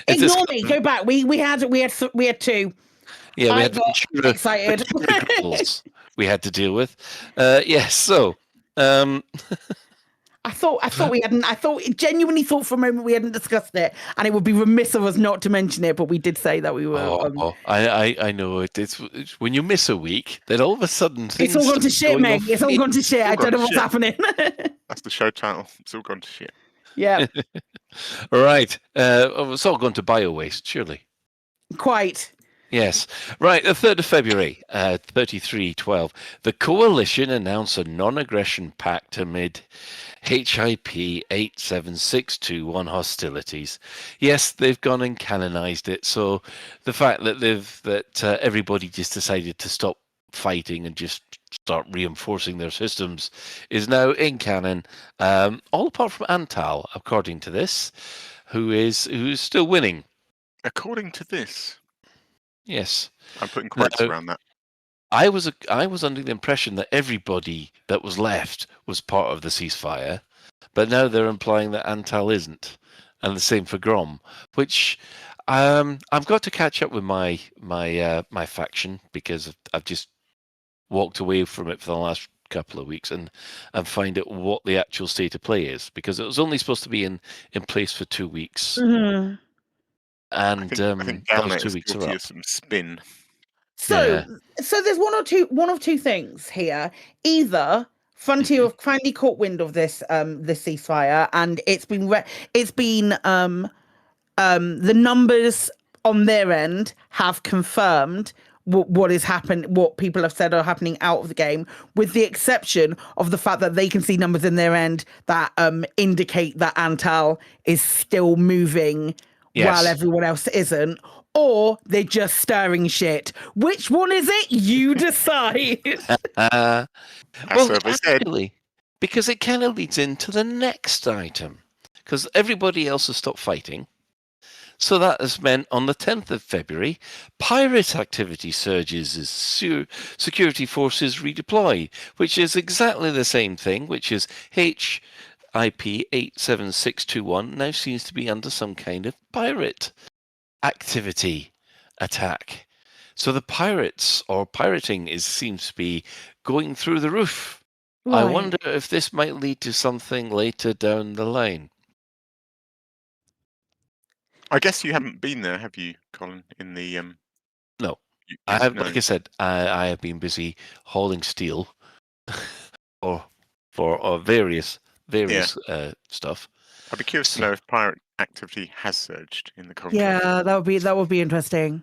Ignore me. Go back. We had two. Yeah, we had Ventura excited. we had to deal with. Yes, so. I genuinely thought for a moment we hadn't discussed it, and it would be remiss of us not to mention it. But we did say that we were. I know it. It's when you miss a week, then all of a sudden things. It's all gone to shit, mate. It's all gone to shit. I don't know what's happening. That's the show title. It's all gone to shit. Yeah. All right. It's all gone to bio waste, surely. Quite. Yes. Right, the 3rd of February, 3312. The Coalition announced a non-aggression pact amid HIP 87621 hostilities. Yes, they've gone and canonized it. So the fact that everybody just decided to stop fighting and just start reinforcing their systems is now in canon. All apart from Antal, according to this, who's still winning. According to this. Yes. I'm putting quotes around that. I was under the impression that everybody that was left was part of the ceasefire, but now they're implying that Antal isn't, and the same for Grom. Which I've got to catch up with my faction because I've just walked away from it for the last couple of weeks and find out what the actual state of play is, because it was only supposed to be in place for 2 weeks. Mm-hmm. And I think those 2 weeks guilty are up. of some spin. So there's one of two things here. Either Frontier have finally caught wind of this ceasefire, and it's been the numbers on their end have confirmed what is happening, what people have said are happening out of the game, with the exception of the fact that they can see numbers in their end that indicate that Antal is still moving while everyone else isn't, or they're just stirring shit. Which one is it? You decide. Well, actually, because it kind of leads into the next item, because everybody else has stopped fighting. So that has meant on the 10th of February, pirate activity surges as security forces redeploy, which is exactly the same thing, which is HIP 87621 now seems to be under some kind of pirate activity attack. So the pirates or pirating seems to be going through the roof. Right. I wonder if this might lead to something later down the line. I guess you haven't been there, have you, Colin? In the no, I have. Like I said, I have been busy hauling steel, for various stuff. I'd be curious to know if pirate activity has surged in the conflict. Yeah, that would be interesting.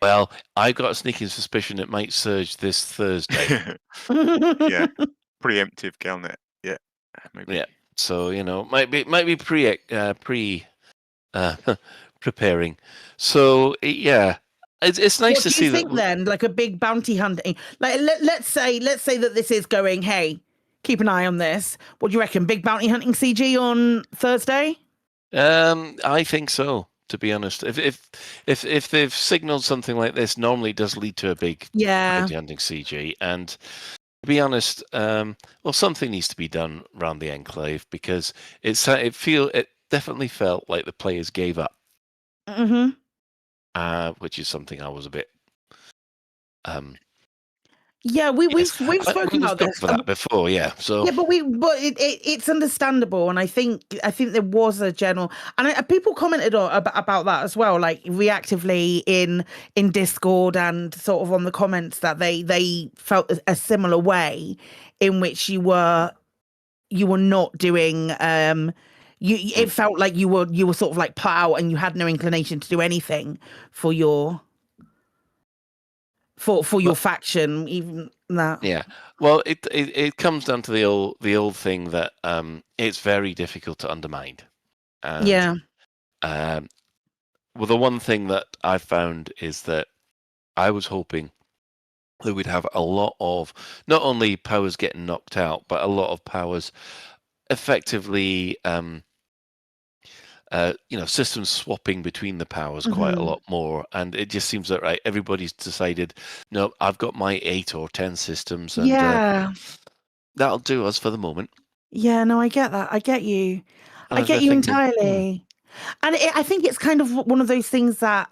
Well, I got a sneaking suspicion it might surge this Thursday. Yeah, preemptive Galnet. Yeah, maybe. Yeah, so might be preparing. So yeah, it's nice What to do see you think that. then? Like a big bounty hunting. Like let's say that this is going. Hey, keep an eye on this. What do you reckon? Big bounty hunting CG on Thursday? I think so. To be honest, if they've signaled something like this, normally it does lead to a big bounty hunting CG. And to be honest, well, something needs to be done around the Enclave because it definitely felt like the players gave up. Mm-hmm. Which is something I was a bit. Yeah, we've spoken about this for that before, yeah. So yeah, but it's understandable, and I think there was a general, and people commented about that as well, like reactively in Discord and sort of on the comments that they felt a similar way in which you were not doing it felt like you were sort of like put out and you had no inclination to do anything for your your faction, even that. Yeah, well, it comes down to the old thing that it's very difficult to undermine. And, yeah. Well, the one thing that I found is that I was hoping that we'd have a lot of not only powers getting knocked out, but a lot of powers effectively, systems swapping between the powers quite a lot more. And it just seems that everybody's decided, no, I've got my 8 or 10 systems, and that'll do us for the moment. Yeah, no, I get that. I get you. I get you entirely. And I think it's kind of one of those things that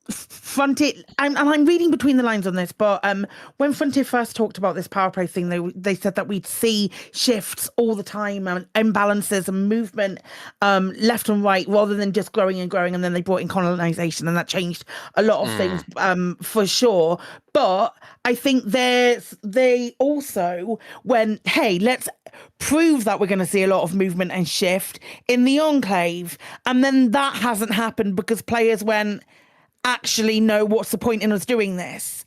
Frontier, and I'm reading between the lines on this, but when Frontier first talked about this power play thing, they said that we'd see shifts all the time, imbalances and movement left and right, rather than just growing and growing. And then they brought in colonization, and that changed a lot of things for sure. But I think they also went, hey, let's prove that we're going to see a lot of movement and shift in the Enclave, and then that hasn't happened because players went, actually, no, what's the point in us doing this?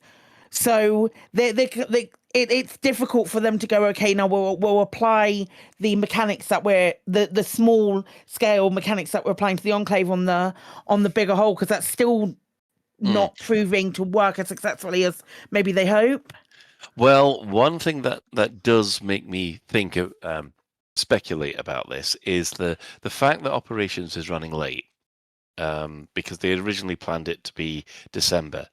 So it's difficult for them to go, okay, now we'll apply the mechanics that we're the small scale mechanics that we're applying to the Enclave on the bigger whole, because that's still not proving to work as successfully as maybe they hope. Well, one thing that does make me think of speculate about this is the fact that operations is running late. Because they originally planned it to be December.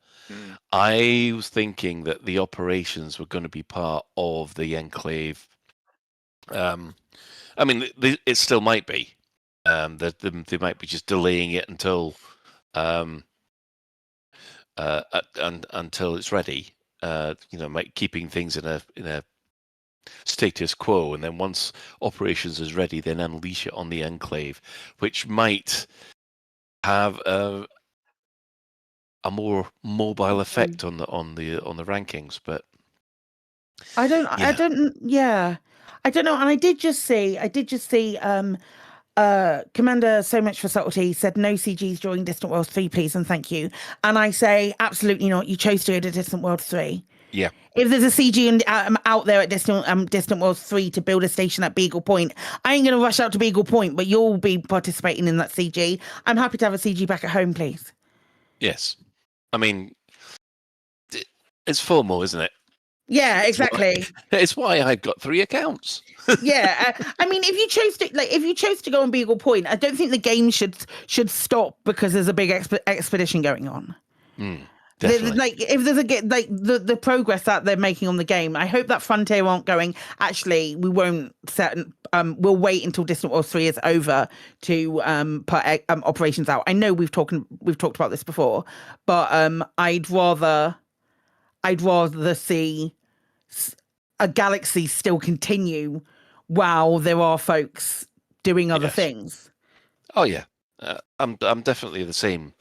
I was thinking that the operations were going to be part of the Enclave. I mean, it still might be. They might be just delaying it until until it's ready. Keeping things in a status quo, and then once operations is ready, then unleash it on the Enclave, which might have a more mobile effect on the rankings, but I don't know. And I did just see Commander So Much for Subtlety said no CGs during Distant Worlds 3, please and thank you. And I say absolutely not. You chose to go to Distant Worlds 3. Yeah. If there's a CG out there at Distant Worlds 3 to build a station at Beagle Point, I ain't going to rush out to Beagle Point, but you'll be participating in that CG. I'm happy to have a CG back at home, please. Yes. I mean, it's FOMO, isn't it? Yeah, exactly. It's why I've got 3 accounts. Yeah, I mean, if you chose to go on Beagle Point, I don't think the game should stop because there's a big expedition going on. If there's the progress that they're making on the game, I hope that Frontier aren't going, actually, we won't we'll wait until Distant Worlds 3 is over to put operations out. I know we've talked about this before, but I'd rather see a galaxy still continue while there are folks doing other things. Oh yeah, I'm definitely the same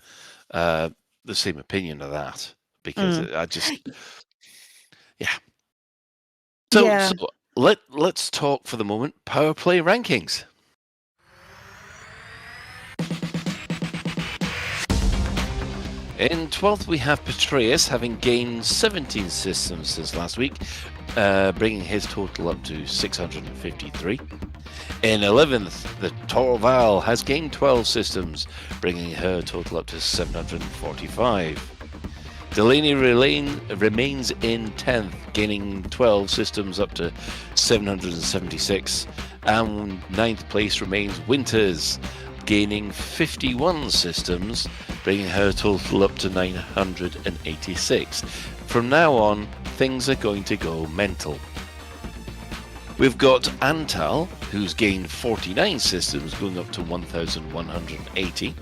opinion of that, because I just So let's talk for the moment power play rankings. In 12th, we have Petraeus, having gained 17 systems since last week, bringing his total up to 653. In 11th, the Torval has gained 12 systems, bringing her total up to 745. Delaney remains in 10th, gaining 12 systems up to 776. And 9th place remains Winters, gaining 51 systems, bringing her total up to 986. From now on, things are going to go mental. We've got Antal, who's gained 49 systems, going up to 1,180.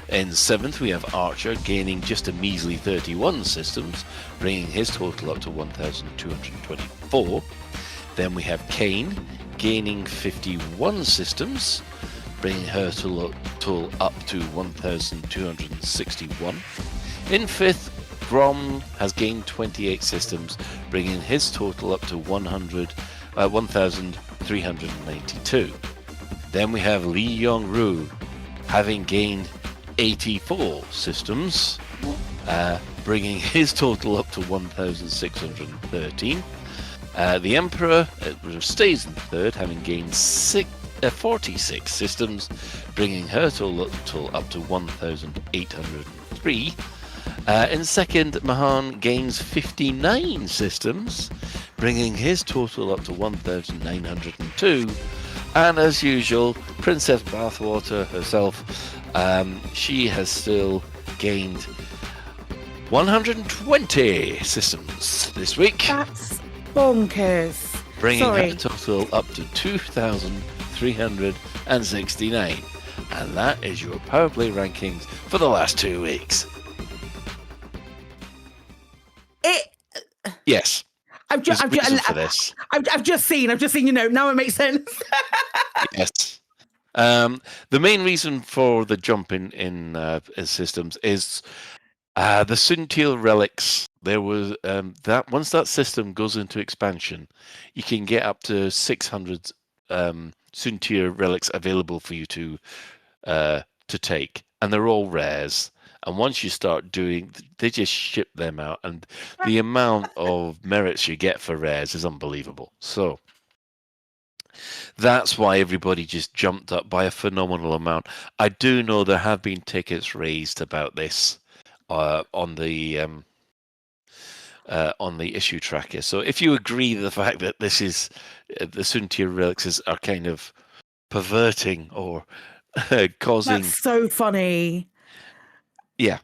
In 7th, we have Archer, gaining just a measly 31 systems, bringing his total up to 1,224. Then we have Kane, gaining 51 systems, bringing her total up to 1,261. In 5th, Grom has gained 28 systems, bringing his total up to 1,392. Then we have Lee Yong-ru, having gained 84 systems, bringing his total up to 1,613. The Emperor stays in 3rd, having gained 46 systems, bringing her total up to 1,803. In 2nd, Mahan gains 59 systems, bringing his total up to 1,902. And as usual, Princess Bathwater herself, she has still gained 120 systems this week. That's bonkers. Bringing her total up to 2,369. And that is your Power Play rankings for the last 2 weeks. Yes. I've just seen, now it makes sense. Yes. The main reason for the jump in systems is the Suntil relics. There was that once that system goes into expansion, you can get up to 600 Suntil relics available for you to take, and they're all rares. And once you start doing, they just ship them out, and the amount of merits you get for rares is unbelievable. So that's why everybody just jumped up by a phenomenal amount. I do know there have been tickets raised about this on the issue tracker. So if you agree with the fact that this is the Suntir relics are kind of perverting or causing, That's so funny. Yeah.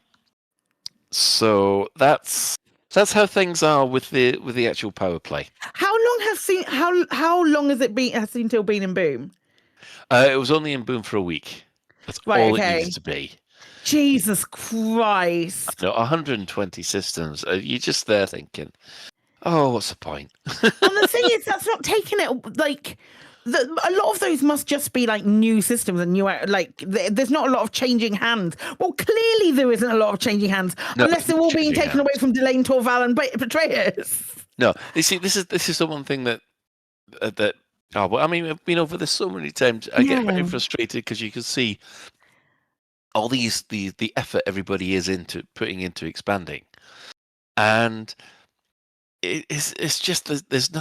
So that's how things are with the actual Power Play. How long has Suntil been in Boom? It was only in Boom for a week. That's all it needed to be. Jesus Christ. No, 120 systems. You're just there thinking, oh, what's the point? And the thing is, that's not taking it like. A lot of those must just be like new systems and new, there's not a lot of changing hands. Well, clearly there isn't a lot of changing hands unless they're all being taken away from Delane, Torval, and Petraeus. No, you see, this is the one thing that. Oh, well, I mean, I've been over this so many times. I get very frustrated because you can see all the effort everybody is putting into expanding, and it's just there's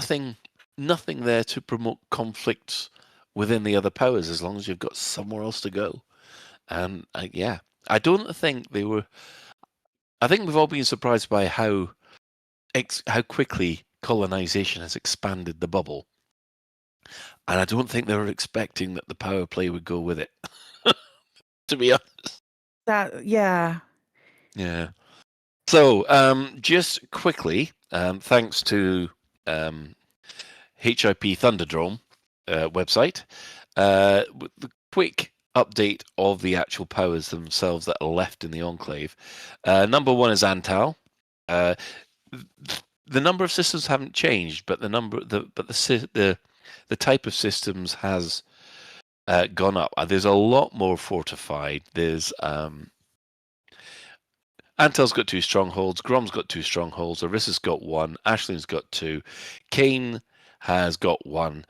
nothing there to promote conflict within the other powers as long as you've got somewhere else to go. And I don't think they were. I think we've all been surprised by how quickly colonization has expanded the bubble, and I don't think they were expecting that the Power Play would go with it. To be honest. Yeah. So just quickly, thanks to HIP Thunderdrome website, the quick update of the actual powers themselves that are left in the Enclave. Number 1 is Antal. The number of systems haven't changed, but the type of systems has gone up. There's a lot more fortified. There's Antal's got 2 strongholds. Grom's got 2 strongholds. Arissa's got 1. Ashlyn's got 2. Kane has got 1.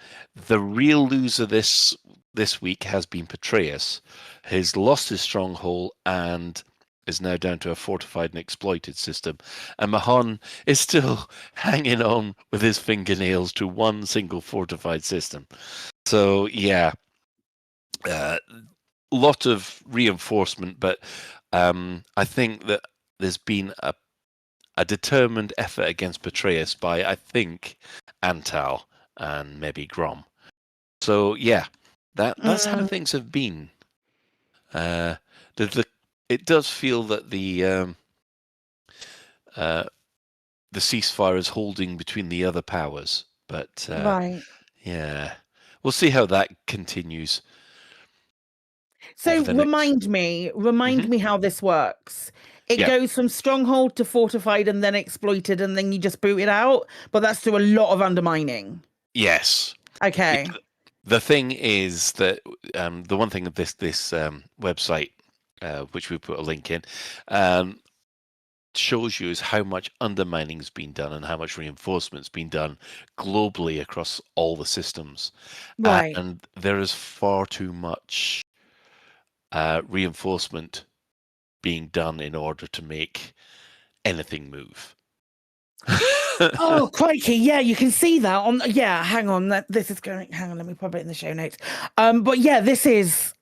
The real loser this week has been Petraeus. He's lost his stronghold and is now down to a fortified and exploited system, and Mahon is still hanging on with his fingernails to one single fortified system. So yeah, lot of reinforcement, but I think that there's been a determined effort against Betrayus by, I think, Antal and maybe Grom. So yeah, that's how things have been. It does feel that the ceasefire is holding between the other powers, but Right. yeah, we'll see how that continues. So the next- remind me how this works. It Yeah. goes from stronghold to fortified and then exploited, and then you just boot it out. But that's through a lot of undermining. Yes. Okay. The thing is that the one thing of this website, which we put a link in, shows you is how much undermining's been done and how much reinforcement's been done globally across all the systems. Right. And there is far too much reinforcement being done in order to make anything move. Oh, crikey. Yeah, you can see that on. Yeah, hang on. This is going. Hang on, let me pop it in the show notes. But yeah, this is.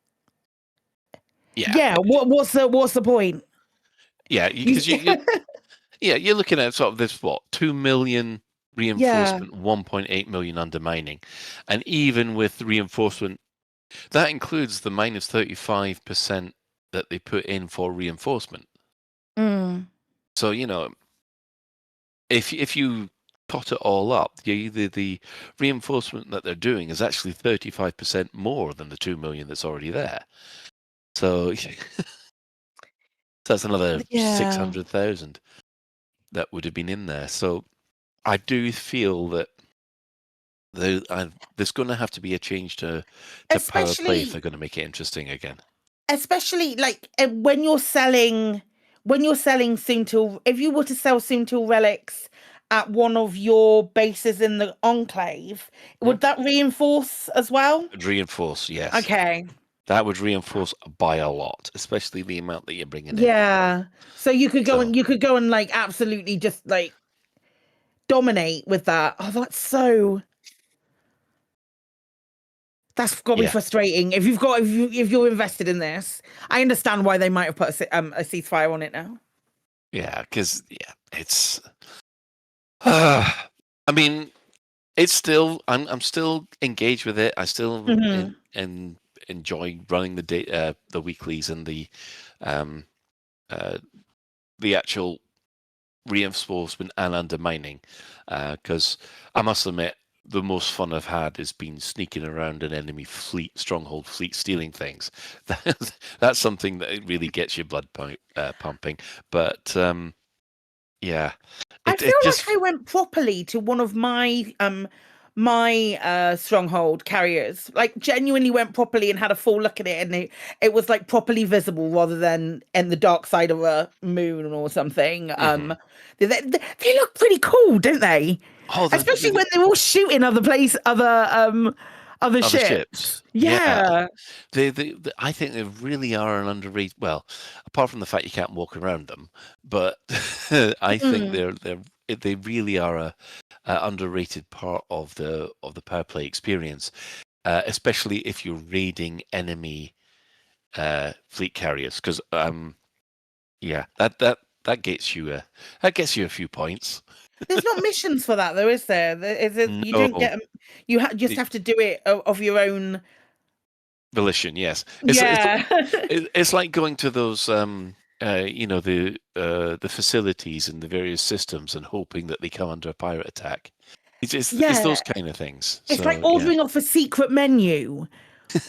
Yeah. Yeah. What's the point? Yeah, because you're looking at sort of this 2 million reinforcement, 1.8 million undermining, and even with reinforcement, that includes the minus 35% that they put in for reinforcement. So if you tot it all up, the reinforcement that they're doing is actually 35% more than the 2 million that's already there. So that's another 600,000 that would have been in there. So I do feel that there's going to have to be a change to power play if they're going to make it interesting again. Especially like when you're selling Soontil, if you were to sell Soontil relics at one of your bases in the Enclave, would that reinforce as well? It would reinforce, yes. Okay. That would reinforce by a lot, especially the amount that you're bringing in. Yeah. So you could go and like absolutely just like dominate with that. Oh, that's got to be frustrating. If you're invested in this, I understand why they might have put a ceasefire on it now. Yeah, because it's. I mean, it's still. I'm still engaged with it. I still enjoy running the weeklies and the actual reinforcement and undermining. Because I must admit, the most fun I've had has been sneaking around an enemy stronghold fleet, stealing things. That's something that really gets your blood pumping. But yeah, I feel like I went properly to one of my stronghold carriers. Like genuinely went properly and had a full look at it, and it was like properly visible rather than in the dark side of a moon or something. They look pretty cool, don't they? Especially when they're all shooting other ships. Yeah. I think they really are an underrated. Well, apart from the fact you can't walk around them, but I think they really are a underrated part of the power play experience, especially if you're raiding enemy fleet carriers. Because that gets you a few points. There's not missions for that, though, is there? You don't get them. You just have to do it of your own volition. Yes. It's like going to those, the facilities and the various systems and hoping that they come under a pirate attack. It's those kind of things. It's like ordering off a secret menu.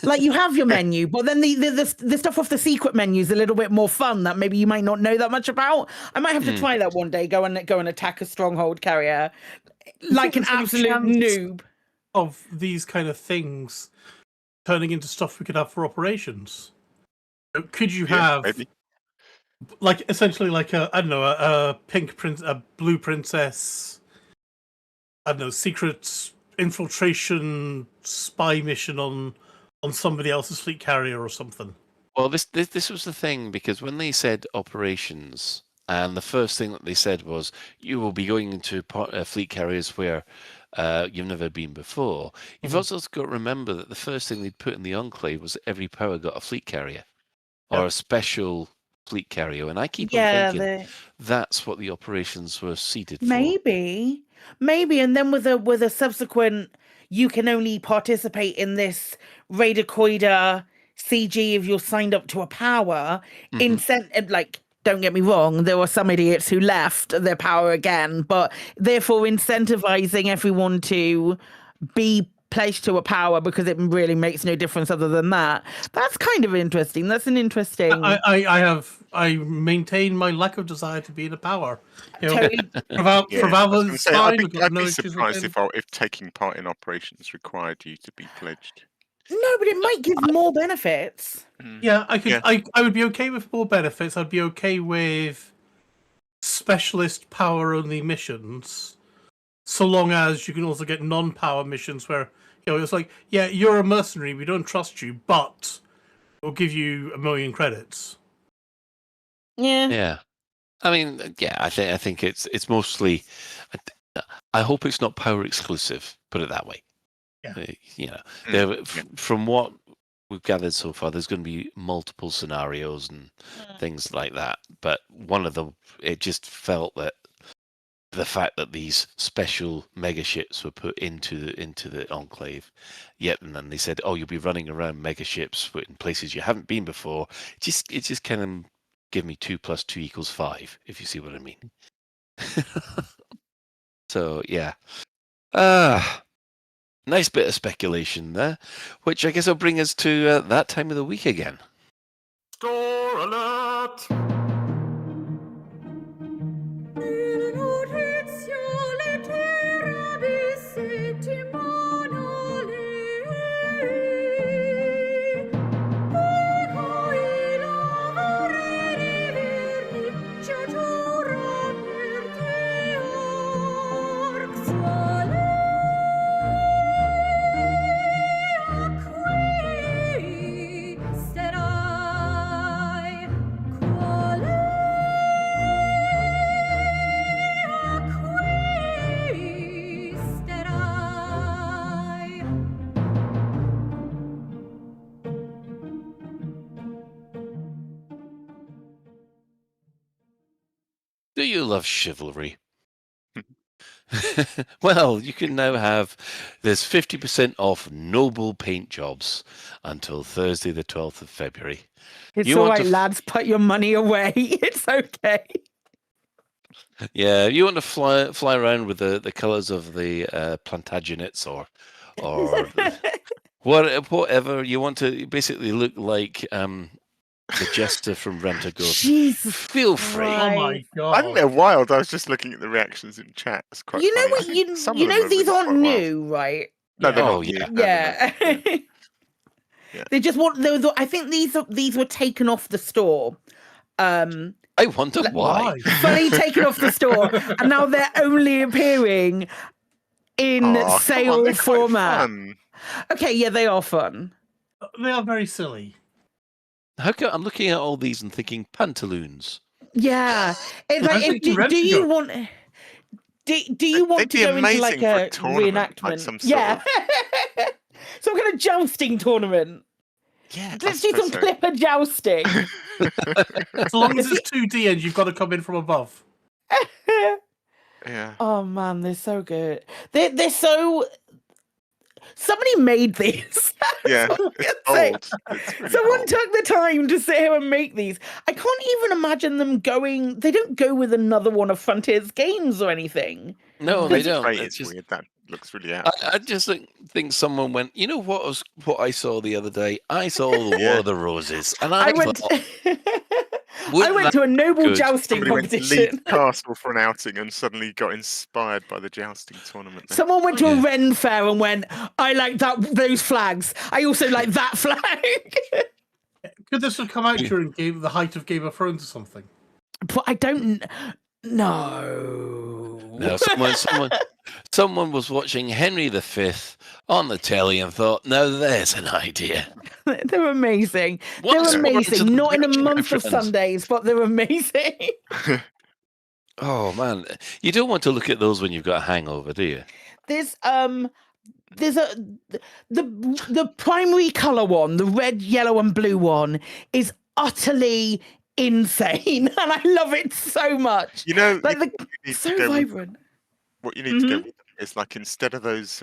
Like you have your menu, but then the stuff off the secret menu is a little bit more fun that maybe you might not know that much about. I might have to try that one day. Go and attack a stronghold carrier like an absolute noob. Of these kind of things turning into stuff we could have for operations. Could you have like essentially like a pink prince, a blue princess, I don't know, secret infiltration spy mission on somebody else's fleet carrier or something? Well, this was the thing, because when they said operations, and the first thing that they said was you will be going into fleet carriers where you've never been before. You've also got to remember that the first thing they'd put in the Enclave was that every power got a fleet carrier or a special fleet carrier, and I keep on thinking that's what the operations were seated for. Maybe, and then with a subsequent, you can only participate in this Raider CG if you're signed up to a power. Like, don't get me wrong, there were some idiots who left their power again, but therefore incentivizing everyone to be placed to a power because it really makes no difference other than that. That's kind of interesting. That's an interesting. I maintain my lack of desire to be in a power. You know, Valve's fine. I'd be surprised if taking part in operations required you to be pledged. No, but it might give more benefits. Yeah, I would be okay with more benefits. I'd be okay with specialist power only missions, so long as you can also get non-power missions where, you know, it's like, yeah, you're a mercenary, we don't trust you, but we'll give you 1 million credits. Yeah. I mean, yeah, I think it's mostly. I hope it's not power exclusive. Put it that way. Yeah. From what we've gathered so far, there's going to be multiple scenarios and things like that. But it just felt that the fact that these special mega ships were put into the Enclave, and then they said, "Oh, you'll be running around mega ships in places you haven't been before." It just kind of give me 2 + 2 = 5, if you see what I mean. So yeah. Nice bit of speculation there, which I guess will bring us to that time of the week again. Store alert! Do you love chivalry? Well, you can now have there's 50% off noble paint jobs until Thursday, the 12th of February. It's all right, lads. Put your money away. It's okay. Yeah, you want to fly around with the colours of the Plantagenets or whatever. You want to basically look like the jester from Rent-A-Ghost. Jesus, feel free. Oh my god! I think they're wild. I was just looking at the reactions in chat. It's quite. You know funny. what? You know these aren't new, right? No, they're not. Yeah. They just want. I think these were taken off the store. I wonder why. Fully taken off the store, and now they're only appearing in sale format. Okay, yeah, they are fun. They are very silly. How come I'm looking at all these and thinking pantaloons? Yeah, it's like, do you want? Do you want to go into like a reenactment? Like yeah, some kind of jousting tournament. Yeah, let's do some clipper jousting. As long as it's 2D and you've got to come in from above. Yeah. Oh man, they're so good. They're so. Somebody made these. Yeah, it's someone took the time to sit here and make these. I can't even imagine them going. They don't go with another one of Frontier's games or anything. No, they don't. It's just weird. That looks really out. I just think someone went. You know what I saw the other day? I saw the War of the Roses, and I went. I went to a noble jousting competition. Went to Leeds Castle for an outing and suddenly got inspired by the jousting tournament. There. Someone went to a Ren fair and went, I like those flags. I also like that flag. Could this have come out during the height of Game of Thrones or something? But I don't know. No, someone was watching Henry V on the telly and thought, now there's an idea. They're amazing. What's They're more amazing. to the Not in a bridge, my month of friends? Sundays, but they're amazing. Oh man, you don't want to look at those when you've got a hangover, do you? There's the primary color one, the red, yellow, and blue one, is utterly insane, and I love it so much. You know, like you need so to go with- vibrant. what you need to go with is like instead of those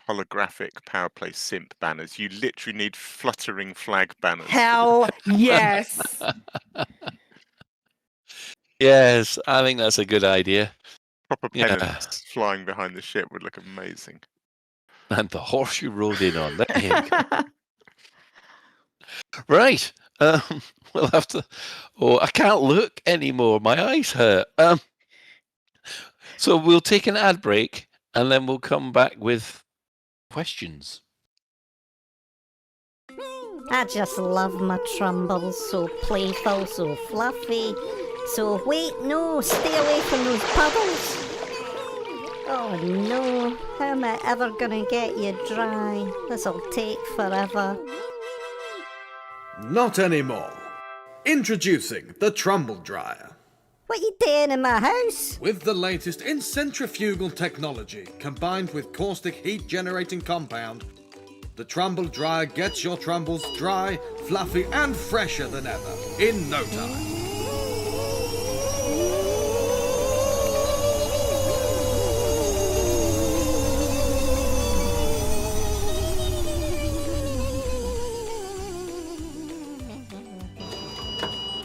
holographic power play simp banners, you literally need fluttering flag banners. Hell yes. Yes, I think that's a good idea. Proper Yeah. pennants flying behind the ship would look amazing. And the horse you rode in on. There you go. Right. We'll have to. Oh, I can't look anymore. My eyes hurt. So we'll take an ad break and then we'll come back with questions. I just love my Trumbles, so playful, so fluffy. So wait, no, stay away from those puddles. Oh no, how am I ever gonna get you dry? This'll take forever. Not anymore. Introducing the Trumble Dryer. What you doing in my house? With the latest in centrifugal technology, combined with caustic heat generating compound, the Trumble Dryer gets your Trumbles dry, fluffy and fresher than ever in no time.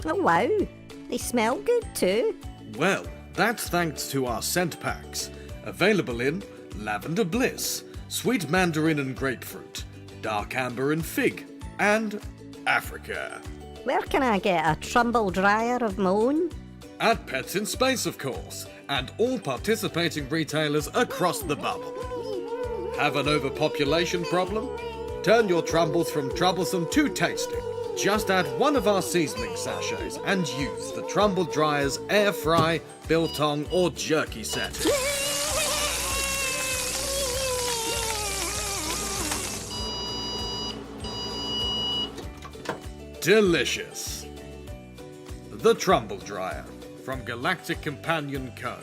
Oh wow, they smell good too. Well, that's thanks to our scent packs, available in Lavender Bliss, Sweet Mandarin and Grapefruit, Dark Amber and Fig, and Africa. Where can I get a Trumble dryer of my own? At Pets in Space, of course, and all participating retailers across the bubble. Have an overpopulation problem? Turn your Trumbles from troublesome to tasty. Just add one of our seasoning sachets and use the Trumble Dryer's air fry, biltong or jerky set. Delicious. The Trumble Dryer from Galactic Companion Co.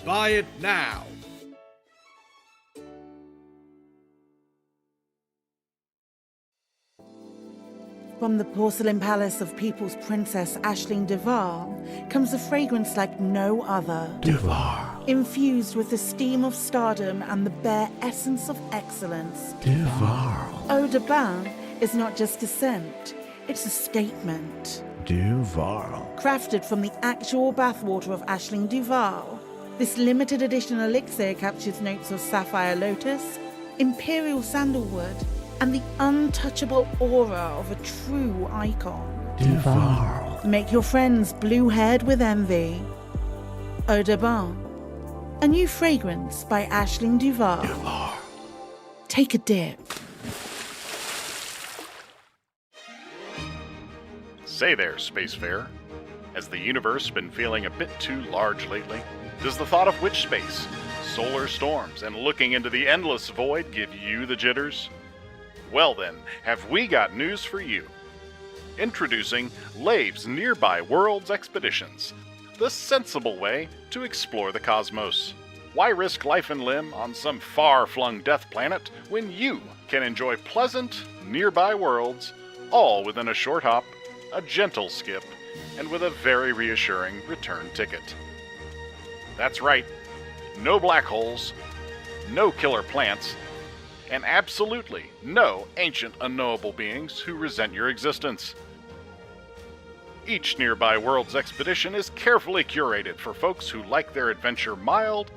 Buy it now. From the porcelain palace of People's Princess Aisling Duval comes a fragrance like no other. Duval. Infused with the steam of stardom and the bare essence of excellence. Duval. Eau de Bain is not just a scent, it's a statement. Duval. Crafted from the actual bathwater of Aisling Duval, this limited edition elixir captures notes of sapphire lotus, imperial sandalwood, and the untouchable aura of a true icon. Duval. Make your friends blue-haired with envy. Eau de Bain, a new fragrance by Aisling Duval. Duval. Take a dip. Say there, Spacefarer. Has the universe been feeling a bit too large lately? Does the thought of witch space, solar storms, and looking into the endless void give you the jitters? Well then, have we got news for you. Introducing Lave's Nearby Worlds Expeditions, the sensible way to explore the cosmos. Why risk life and limb on some far-flung death planet when you can enjoy pleasant, nearby worlds, all within a short hop, a gentle skip, and with a very reassuring return ticket? That's right, no black holes, no killer plants, and absolutely no ancient unknowable beings who resent your existence. Each Nearby Worlds expedition is carefully curated for folks who like their adventure mild,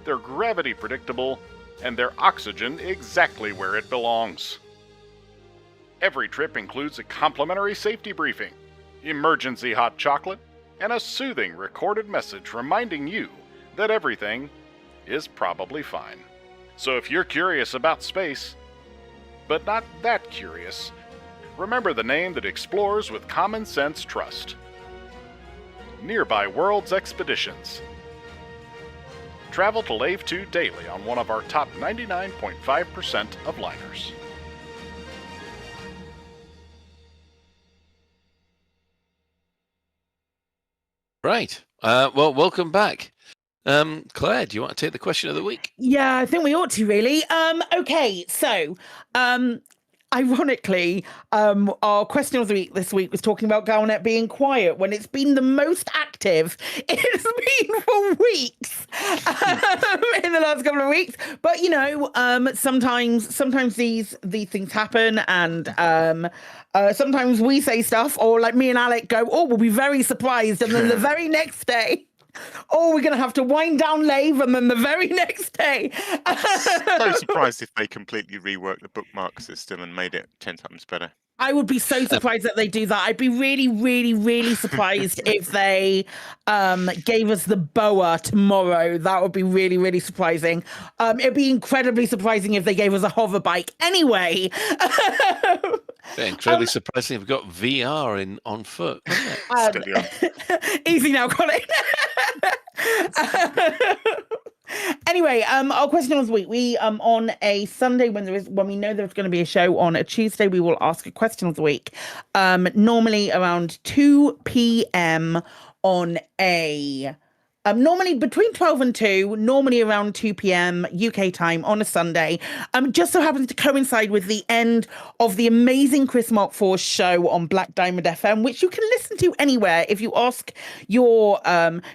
their gravity predictable, and their oxygen exactly where it belongs. Every trip includes a complimentary safety briefing, emergency hot chocolate, and a soothing recorded message reminding you that everything is probably fine. So if you're curious about space, but not that curious, remember the name that explores with common sense trust. Nearby Worlds Expeditions. Travel to Lave 2 daily on one of our top 99.5% of liners. Right. Well, welcome back. Claire, do you want to take the question of the week? Yeah, I think we ought to really. Okay, so ironically, our question of the week this week was talking about Galnet being quiet when it's been the most active it's been for weeks in the last couple of weeks. But sometimes these things happen, and sometimes we say stuff, or like me and Alec go, "Oh, we'll be very surprised," and then the very next day, "Oh, we're going to have to wind down Lave," and then the very next day. So surprised if they completely reworked the bookmark system and made it 10 times better. I would be so surprised that they do that. I'd be really, really, really surprised if they gave us the boa tomorrow. That would be really, really surprising. It'd be incredibly surprising if they gave us a hover bike. Anyway. Incredibly surprising if we've got VR on foot. Easy now, Colin. Anyway, our question of the week. We on a Sunday when we know there's going to be a show, on a Tuesday we will ask a question of the week. Normally around 2 p.m. on a normally between 12 and 2, normally around 2 p.m. UK time on a Sunday. Just so happens to coincide with the end of the amazing Chris Mark IV show on Black Diamond FM, which you can listen to anywhere. If you ask your,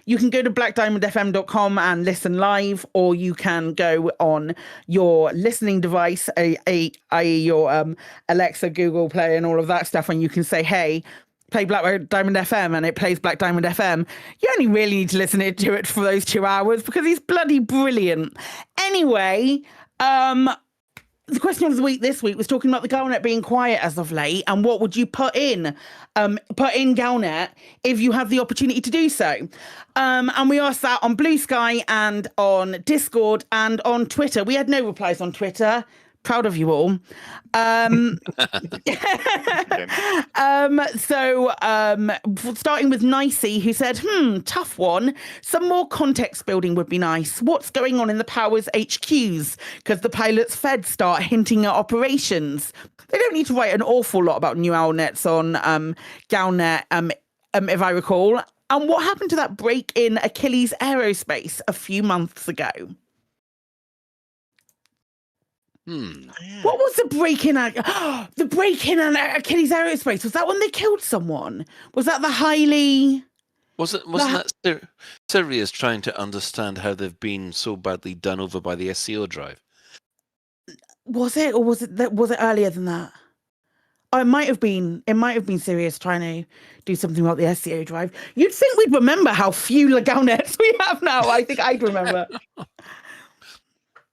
you can go to blackdiamondfm.com and listen live, or you can go on your listening device, i.e. your Alexa, Google Play, and all of that stuff, and you can say, "Hey, play Black Diamond FM," and it plays Black Diamond FM. You only really need to listen to it for those 2 hours because he's bloody brilliant. Anyway, the question of the week this week was talking about the Galnet being quiet as of late, and what would you put in Galnet if you have the opportunity to do so. And we asked that on Blue Sky and on Discord and on Twitter. We had no replies on Twitter. Proud of you all. Starting with Nicey, who said, tough one. Some more context building would be nice. What's going on in the Powers HQs? Because the pilots' feds start hinting at operations. They don't need to write an awful lot about new Owlnets on Galnet, if I recall. And what happened to that break in Achilles Aerospace a few months ago? What was the break-in? The break-in on Achilles Aerospace, was that when they killed someone? Was that the highly? Wasn't that Sirius trying to understand how they've been so badly done over by the SCO drive? Was it, or was it earlier than that? Oh, it might have been Sirius trying to do something about the SCO drive. You'd think we'd remember how few Galnets we have now. I think I'd remember.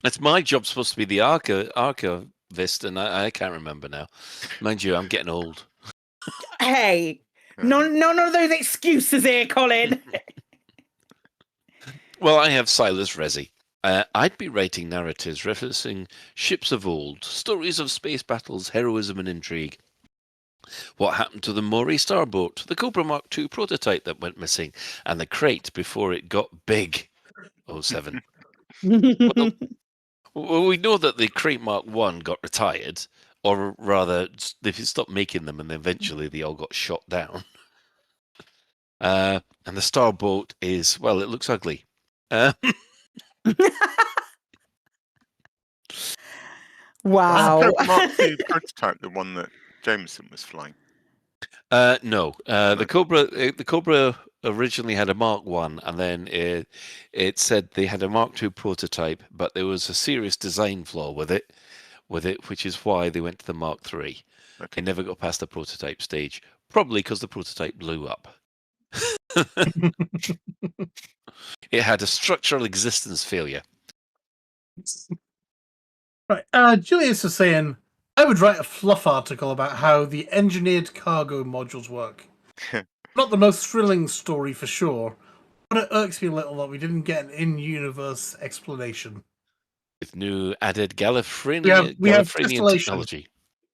That's my job, supposed to be the archivist, and I can't remember now. Mind you, I'm getting old. Hey, none of those excuses here, Colin. Well, I have Silas Resi. I'd be writing narratives referencing ships of old, stories of space battles, heroism and intrigue. What happened to the Maury starboat, the Cobra Mark II prototype that went missing, and the crate before it got big? 07. Well, we know that the Crate Mark 1 got retired, or rather, they stopped making them, and eventually they all got shot down. And the starboat is, well, it looks ugly. Wow. Was Mark II prototype the one that Jameson was flying? No. The Cobra originally had a Mark 1, and then it said they had a Mark II prototype, but there was a serious design flaw with it, which is why they went to the Mark 3. Okay. They never got past the prototype stage, probably because the prototype blew up. It had a structural existence failure. Right. Julius is saying, I would write a fluff article about how the engineered cargo modules work. Not the most thrilling story for sure, but it irks me a little that we didn't get an in-universe explanation. With new added Gallifreyan technology.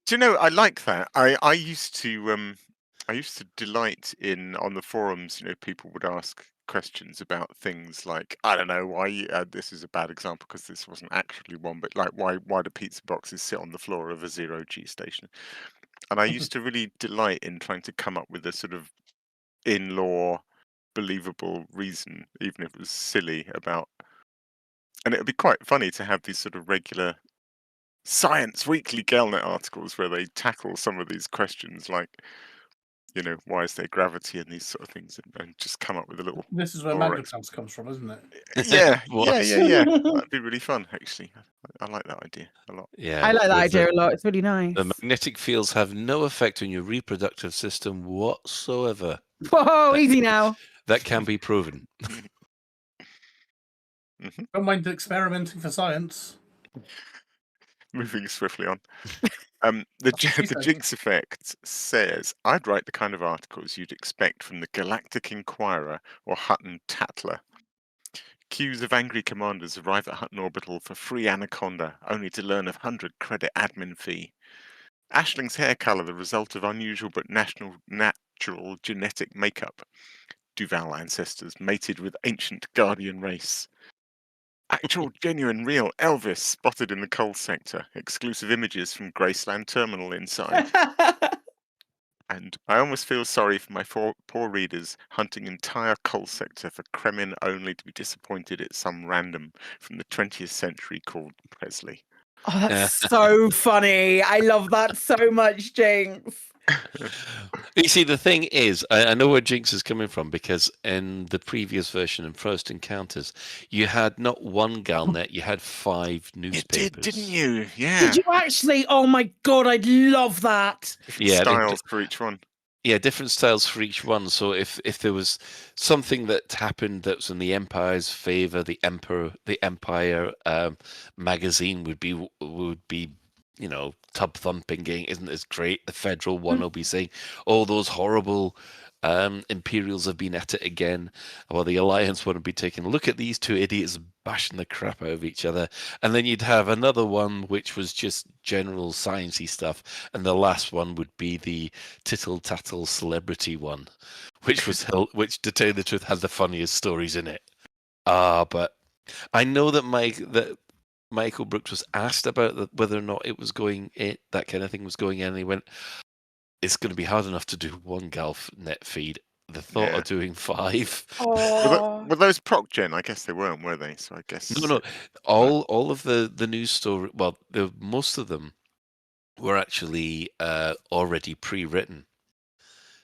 Do you know, I like that. I used to delight in, on the forums, people would ask questions about things like, I don't know why this is a bad example because this wasn't actually one, but like why do pizza boxes sit on the floor of a 0G station? And I used to really delight in trying to come up with a sort of in-law believable reason, even if it was silly, about. And it would be quite funny to have these sort of regular Science Weekly Galnet articles where they tackle some of these questions, like, why is there gravity and these sort of things, and just come up with a little. This is where magnetons comes from, isn't it? Yeah. That'd be really fun, actually. I like that idea a lot. Yeah, I like that idea a lot. It's really nice. The magnetic fields have no effect on your reproductive system whatsoever. Whoa, easy now. That can be proven. Don't mind experimenting for science. Moving swiftly on. The Jinx Effect says, I'd write the kind of articles you'd expect from the Galactic Inquirer or Hutton Tatler. Queues of angry commanders arrive at Hutton Orbital for free Anaconda, only to learn of 100 credit admin fee. Ashling's hair colour the result of unusual but natural genetic makeup. Duval ancestors mated with ancient guardian race. Actual, genuine, real Elvis spotted in the coal sector. Exclusive images from Graceland Terminal inside. And I almost feel sorry for my poor readers hunting entire coal sector for Kremin only to be disappointed at some random from the 20th century called Presley. Oh, that's so funny. I love that so much, Jinx. You see, the thing is, I know where Jinx is coming from, because in the previous version in First Encounters, you had not one Galnet, you had 5 newspapers. You did, didn't you? Yeah. Did you actually? Oh my god, I'd love that. Styles for each one. Yeah, different styles for each one. So if there was something that happened that was in the Empire's favor, the Empire magazine would be tub thumping, going, isn't this great? The Federal one will be saying, oh, those horrible Imperials have been at it again. Well, the Alliance one would be taking a look at these 2 idiots bashing the crap out of each other. And then you'd have another one which was just general sciencey stuff. And the last one would be the tittle-tattle celebrity one, which to tell you the truth, had the funniest stories in it. But I know that Michael Brooks was asked about whether or not it was that kind of thing was going in, and he went, it's going to be hard enough to do one Galnet feed. The thought of doing 5. Were those proc gen? I guess they weren't, were they? So I guess No. All of the news story. Well, most of them were actually already pre-written.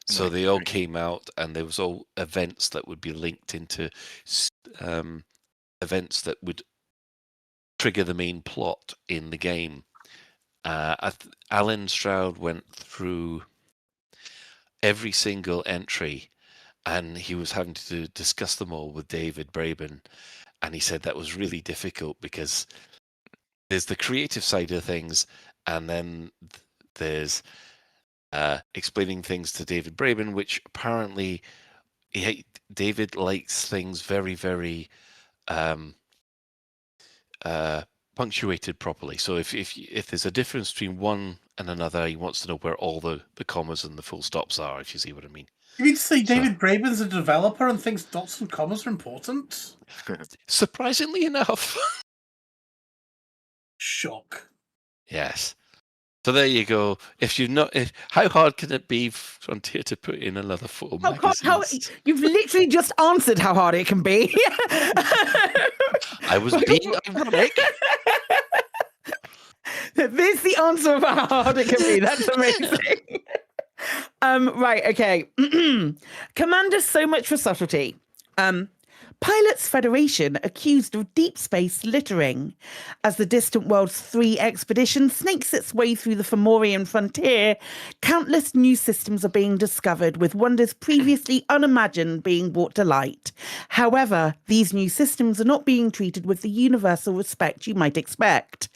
So they all came out, and there was all events that would be linked into events that would trigger the main plot in the game. Alan Stroud went through every single entry, and he was having to discuss them all with David Braben, and he said that was really difficult because there's the creative side of things, and then there's explaining things to David Braben, which apparently David likes things very, very punctuated properly. So if there's a difference between one and another, he wants to know where all the commas and the full stops are, if you see what I mean. You mean to say David Braben's a developer and thinks dots and commas are important? Surprisingly enough. Shock. Yes. So there you go. How hard can it be, Frontier, to put in another 4 magazines? You've literally just answered how hard it can be. I was being ironic. There's the answer of how hard it can be. That's amazing. Right, okay. Commander, so much for subtlety. Pilots Federation accused of deep space littering. As the Distant Worlds 3 expedition snakes its way through the Fomorian frontier, countless new systems are being discovered, with wonders previously unimagined being brought to light. However, these new systems are not being treated with the universal respect you might expect.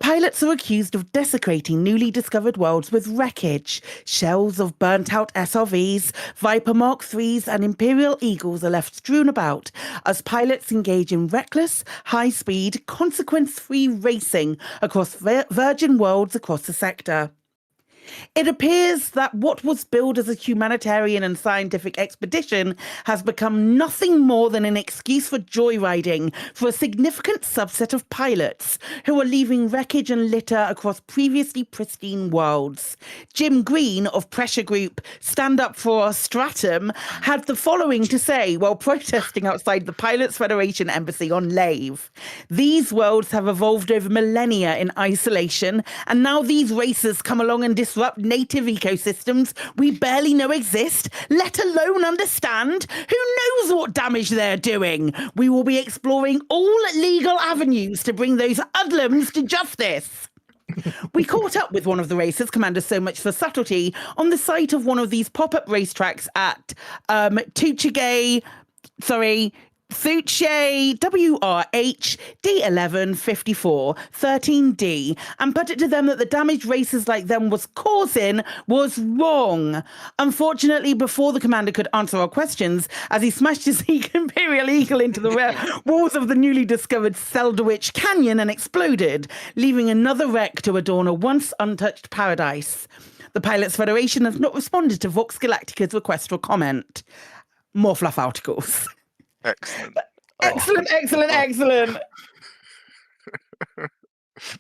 Pilots are accused of desecrating newly discovered worlds with wreckage. Shells of burnt-out SRVs, Viper Mark IIIs and Imperial Eagles are left strewn about as pilots engage in reckless, high-speed, consequence-free racing across virgin worlds across the sector. It appears that what was billed as a humanitarian and scientific expedition has become nothing more than an excuse for joyriding for a significant subset of pilots who are leaving wreckage and litter across previously pristine worlds. Jim Green of pressure group Stand Up for Stratum had the following to say while protesting outside the Pilots Federation embassy on Lave. These worlds have evolved over millennia in isolation, and now these races come along and disrupt native ecosystems we barely know exist, let alone understand. Who knows what damage they're doing? We will be exploring all legal avenues to bring those hoodlums to justice. We caught up with one of the racers, Commander So Much for Subtlety, on the site of one of these pop-up racetracks at Thuche WRH D1154 13D, and put it to them that the damage races like them was causing was wrong. Unfortunately, before the commander could answer our questions, as he smashed his Imperial Eagle into the walls of the newly discovered Seldowich Canyon and exploded, leaving another wreck to adorn a once untouched paradise. The Pilots Federation has not responded to Vox Galactica's request for comment. More fluff articles. Excellent. Excellent.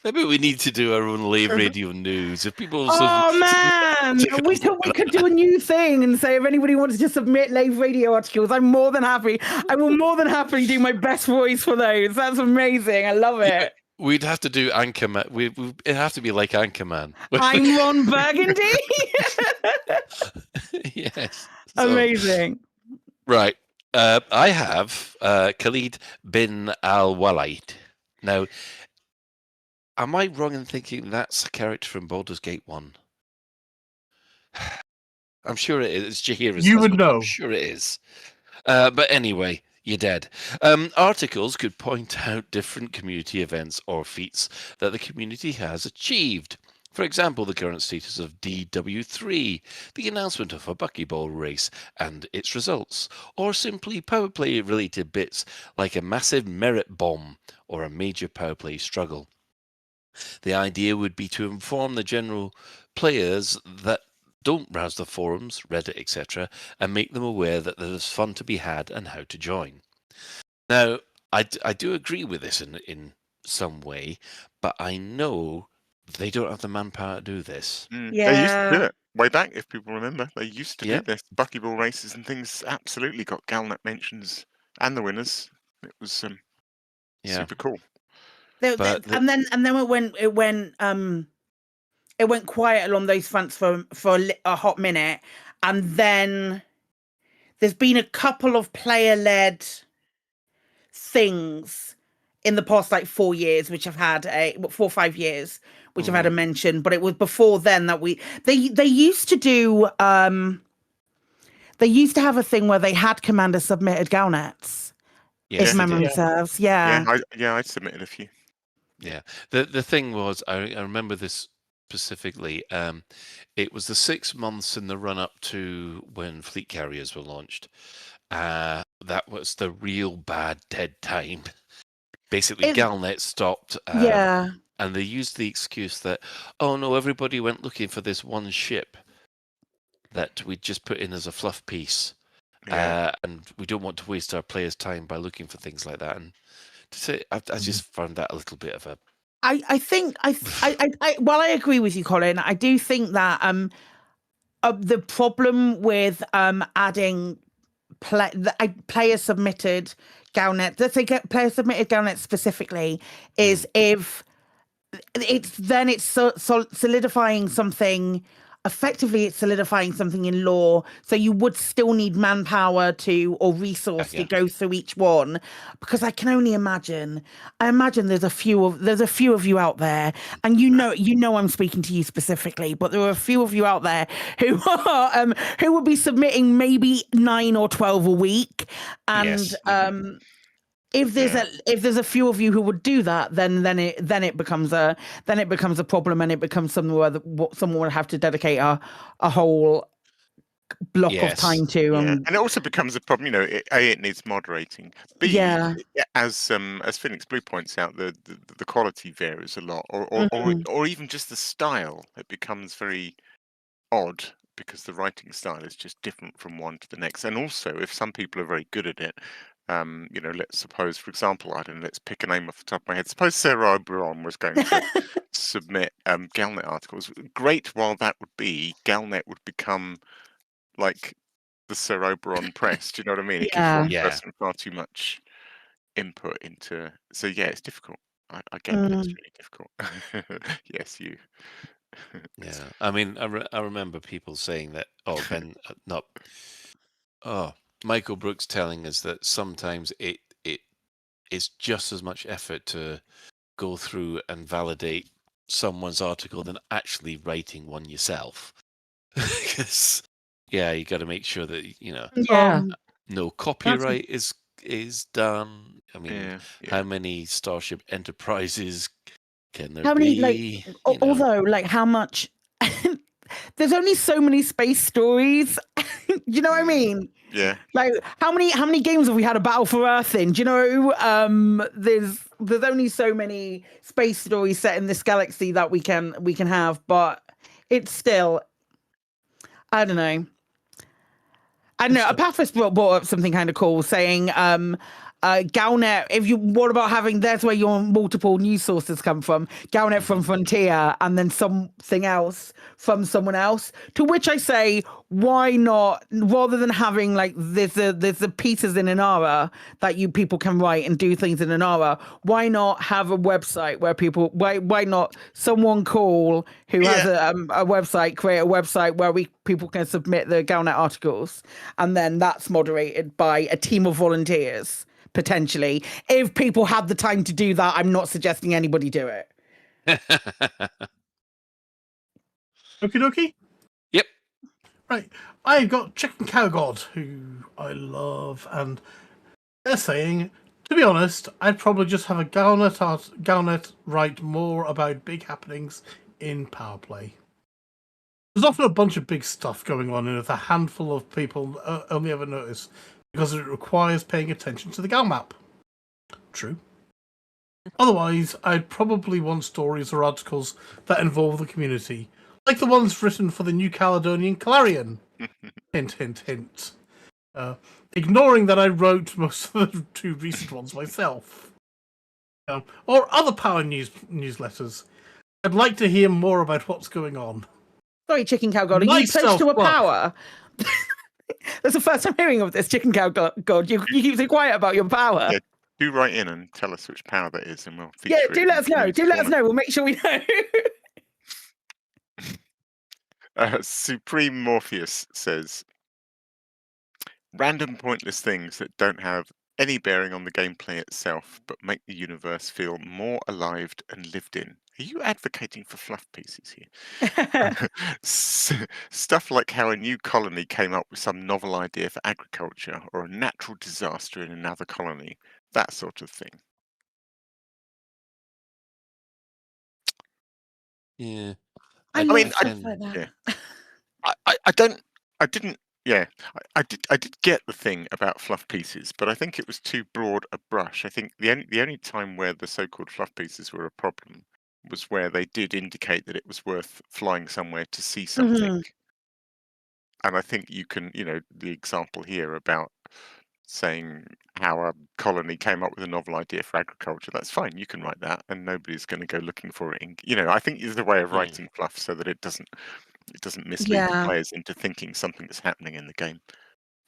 Maybe we need to do our own Lave Radio news. If people, man, we could do a new thing and say if anybody wants to submit Lave Radio articles, I'm more than happy. I will more than happily do my best voice for those. That's amazing. I love it. We'd have to do Anchorman. It'd have to be like Anchorman. I'm Ron Burgundy. Yes. Amazing. Right. I have Khalid bin al-Walid. Now, am I wrong in thinking that's a character from Baldur's Gate 1? I'm sure it is. It's Jaheira's You husband. would know. I'm sure it is. But anyway, you're dead. Articles could point out different community events or feats that the community has achieved. For example, the current status of DW3, the announcement of a buckyball race and its results, or simply power play related bits like a massive merit bomb or a major power play struggle. The idea would be to inform the general players that don't browse the forums, Reddit, etc., and make them aware that there's fun to be had and how to join. Now, I do agree with this in some way, but I know they don't have the manpower to do this. They used to do it way back, if people remember. They used to do this. Buckyball races and things absolutely got Galnet mentions and the winners. It was super cool. And then it went quiet along those fronts for a hot minute, and then there's been a couple of player-led things in the past 4 years, which have had 4 or 5 years, which have had a mention. But it was before then that they used to do they used to have a thing where they had commander submitted Galnets. Yes, if memory serves, I submitted a few. Yeah, the thing was, I remember this specifically. It was the 6 months in the run up to when fleet carriers were launched. That was the real bad dead time. Basically, Galnet stopped. And they used the excuse that, oh no, everybody went looking for this one ship that we just put in as a fluff piece. And we don't want to waste our players' time by looking for things like that. And to say, I just found that a little bit of a. I think while I agree with you, Colin, I do think that the problem with adding player submitted Galnet, let's say player submitted Galnet specifically, is if it's solidifying something. Effectively, it's solidifying something in law, so you would still need manpower or resource to go through each one. Because I can only imagine. I imagine there's a few of you out there, and you know I'm speaking to you specifically, but there are a few of you out there who are who will be submitting maybe 9 or 12 a week, and if there's a few of you who would do that, then it becomes a problem, and it becomes something where someone would have to dedicate a whole block of time to. And it also becomes a problem. You know, it needs moderating. B, as Phoenix Blue points out, the quality varies a lot, or even just the style. It becomes very odd because the writing style is just different from one to the next. And also, if some people are very good at it, let's suppose, for example, I don't know, let's pick a name off the top of my head. Suppose Sarah O'Brien was going to submit Galnet articles. Great while that would be, Galnet would become like the Sir Oberon press. Do you know what I mean? It gives one person far too much input into. So yeah, it's difficult. I get that it's really difficult. Yes, you. Yeah, I mean, I remember people saying that. Oh, Ben, not. Oh, Michael Brooks telling us that sometimes it is just as much effort to go through and validate someone's article than actually writing one yourself. Because you got to make sure that no copyright is done. I mean, how many Starship Enterprises can there How many, be? although, how much? There's only so many space stories. You know what I mean? Yeah. Like, how many games have we had a Battle for Earth in? Do you know? There's only so many space stories set in this galaxy that we can have, but it's still, I don't know. I don't know. Apathis brought up something kind of cool, saying, Galnet, what about having, there's where your multiple news sources come from. Galnet from Frontier and then something else from someone else. To which I say, why not, rather than having there's the pieces in Inara that people can write and do things in Inara, why not have a website where why not someone cool who has a website, create a website where people can submit the Galnet articles, and then that's moderated by a team of volunteers. Potentially, if people had the time to do that, I'm not suggesting anybody do it. Okie dokie. Yep. Right. I've got Chicken Cow God, who I love, and they're saying, to be honest, I'd probably just have a Galnet write more about big happenings in Power Play. There's often a bunch of big stuff going on, and if a handful of people only ever notice, because it requires paying attention to the Gal map. True. Otherwise, I'd probably want stories or articles that involve the community, like the ones written for the New Caledonian Clarion. Hint, hint, hint. Ignoring that I wrote most of the two recent ones myself. Or other Power newsletters. I'd like to hear more about what's going on. Sorry, Chicken Cow God, are you pledged to a power? That's the first time hearing of this, Chicken Cow God. You keep so quiet about your power. Yeah, do write in and tell us which power that is, and we'll feature it. Do let us know. Do let us know. We'll make sure we know. Supreme Morpheus says, random pointless things that don't have any bearing on the gameplay itself, but make the universe feel more alive and lived in. Are you advocating for fluff pieces here? Stuff like how a new colony came up with some novel idea for agriculture, or a natural disaster in another colony. That sort of thing. Yeah. I did get the thing about fluff pieces, but I think it was too broad a brush. I think the only time where the so-called fluff pieces were a problem was where they did indicate that it was worth flying somewhere to see something. And I think you can, the example here about saying how a colony came up with a novel idea for agriculture, that's fine. You can write that, and nobody's going to go looking for it. I think there's a way of writing fluff so that it doesn't mislead the players into thinking something that's happening in the game.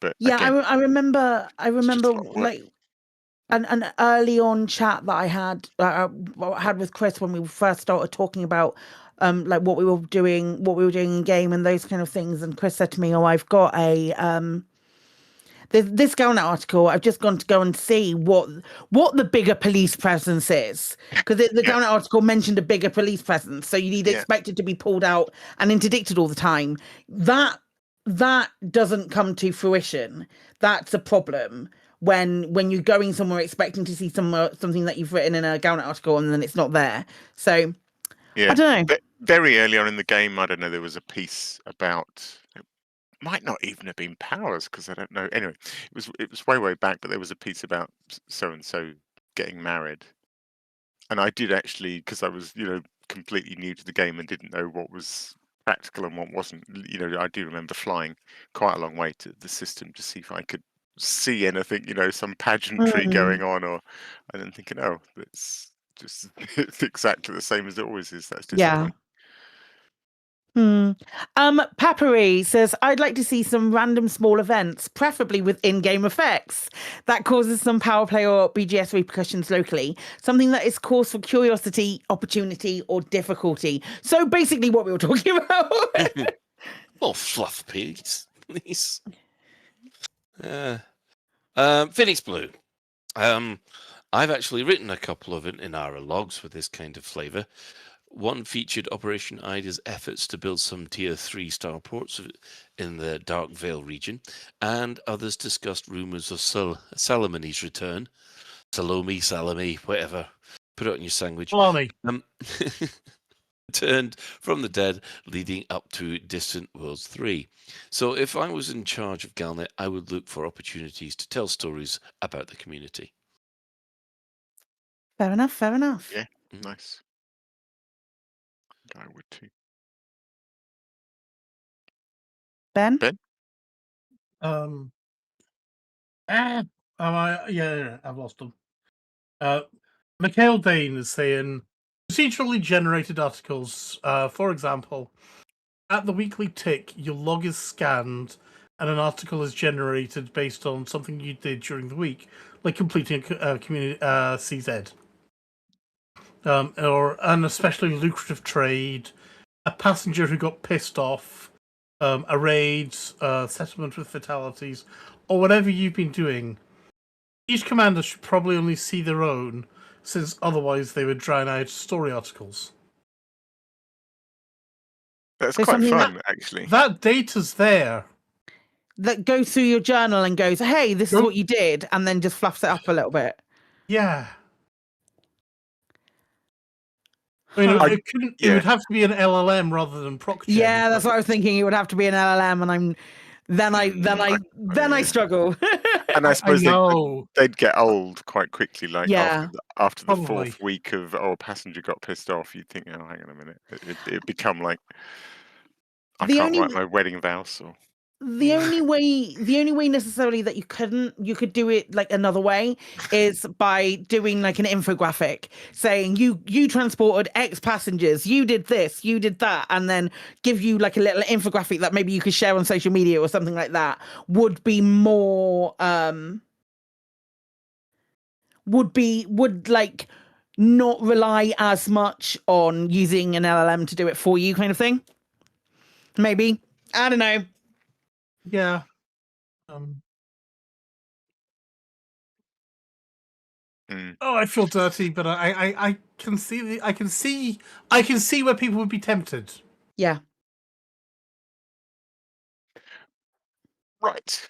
But again, I remember an early on chat that I had with Chris when we first started talking about what we were doing in game and those kind of things. And Chris said to me, "Oh, I've got a this Galnet article. I've just gone to go and see what the bigger police presence is, because the Galnet article mentioned a bigger police presence, so you'd expect it to be pulled out and interdicted all the time. That doesn't come to fruition. That's a problem." When you're going somewhere expecting to see something that you've written in a Galnet article and then it's not there. So, I don't know. Very early on in the game, I don't know, there was a piece about, it might not even have been powers, because I don't know. Anyway, it was way back, but there was a piece about so-and-so getting married. And I did actually, because I was, completely new to the game and didn't know what was practical and what wasn't. You know, I do remember flying quite a long way to the system to see if I could see anything, you know, some pageantry going on, or and then thinking, oh, it's just it's exactly the same as it always is. That's disappointing. Papari says, I'd like to see some random small events, preferably with in-game effects, that causes some power play or BGS repercussions locally. Something that is cause for curiosity, opportunity, or difficulty. So basically what we were talking about. Well, fluff pigs, please. Phoenix Blue. I've actually written a couple of it in our logs with this kind of flavour. One featured Operation Ida's efforts to build some Tier 3 starports in the Dark Vale region, and others discussed rumours of Salome's return. Salami, whatever. Put it on your sandwich. Salami. Turned from the dead, leading up to Distant Worlds 3. So if I was in charge of Galnet, I would look for opportunities to tell stories about the community. Fair enough. Yeah, nice. I would too. Ben? Yeah, I've lost them. Mikhail Dane is saying procedurally generated articles. For example, at the weekly tick, your log is scanned and an article is generated based on something you did during the week, like completing a community CZ. Or an especially lucrative trade, a passenger who got pissed off, a raid, settlement with fatalities, or whatever you've been doing. Each commander should probably only see their own, since otherwise they would drown out story articles. That's quite fun, actually. That data's there. That goes through your journal and goes, hey, this is what you did, and then just fluffs it up a little bit. Yeah. I mean, it would have to be an LLM rather than ProcGen. Yeah, that's what I was thinking. It would have to be an LLM, and then I struggle. And I suppose they'd get old quite quickly. Like after the fourth week of a passenger got pissed off, you'd think, oh, hang on a minute, it'd become like I can't write my wedding vows. Or the only way necessarily that you could do it like another way is by doing like an infographic saying you transported X passengers, you did this, you did that, and then give you like a little infographic that maybe you could share on social media or something like that. Would be more would like not rely as much on using an LLM to do it for you, kind of thing. Maybe, I don't know. Yeah. Oh, I feel dirty, but I can see I can see where people would be tempted. Yeah. Right.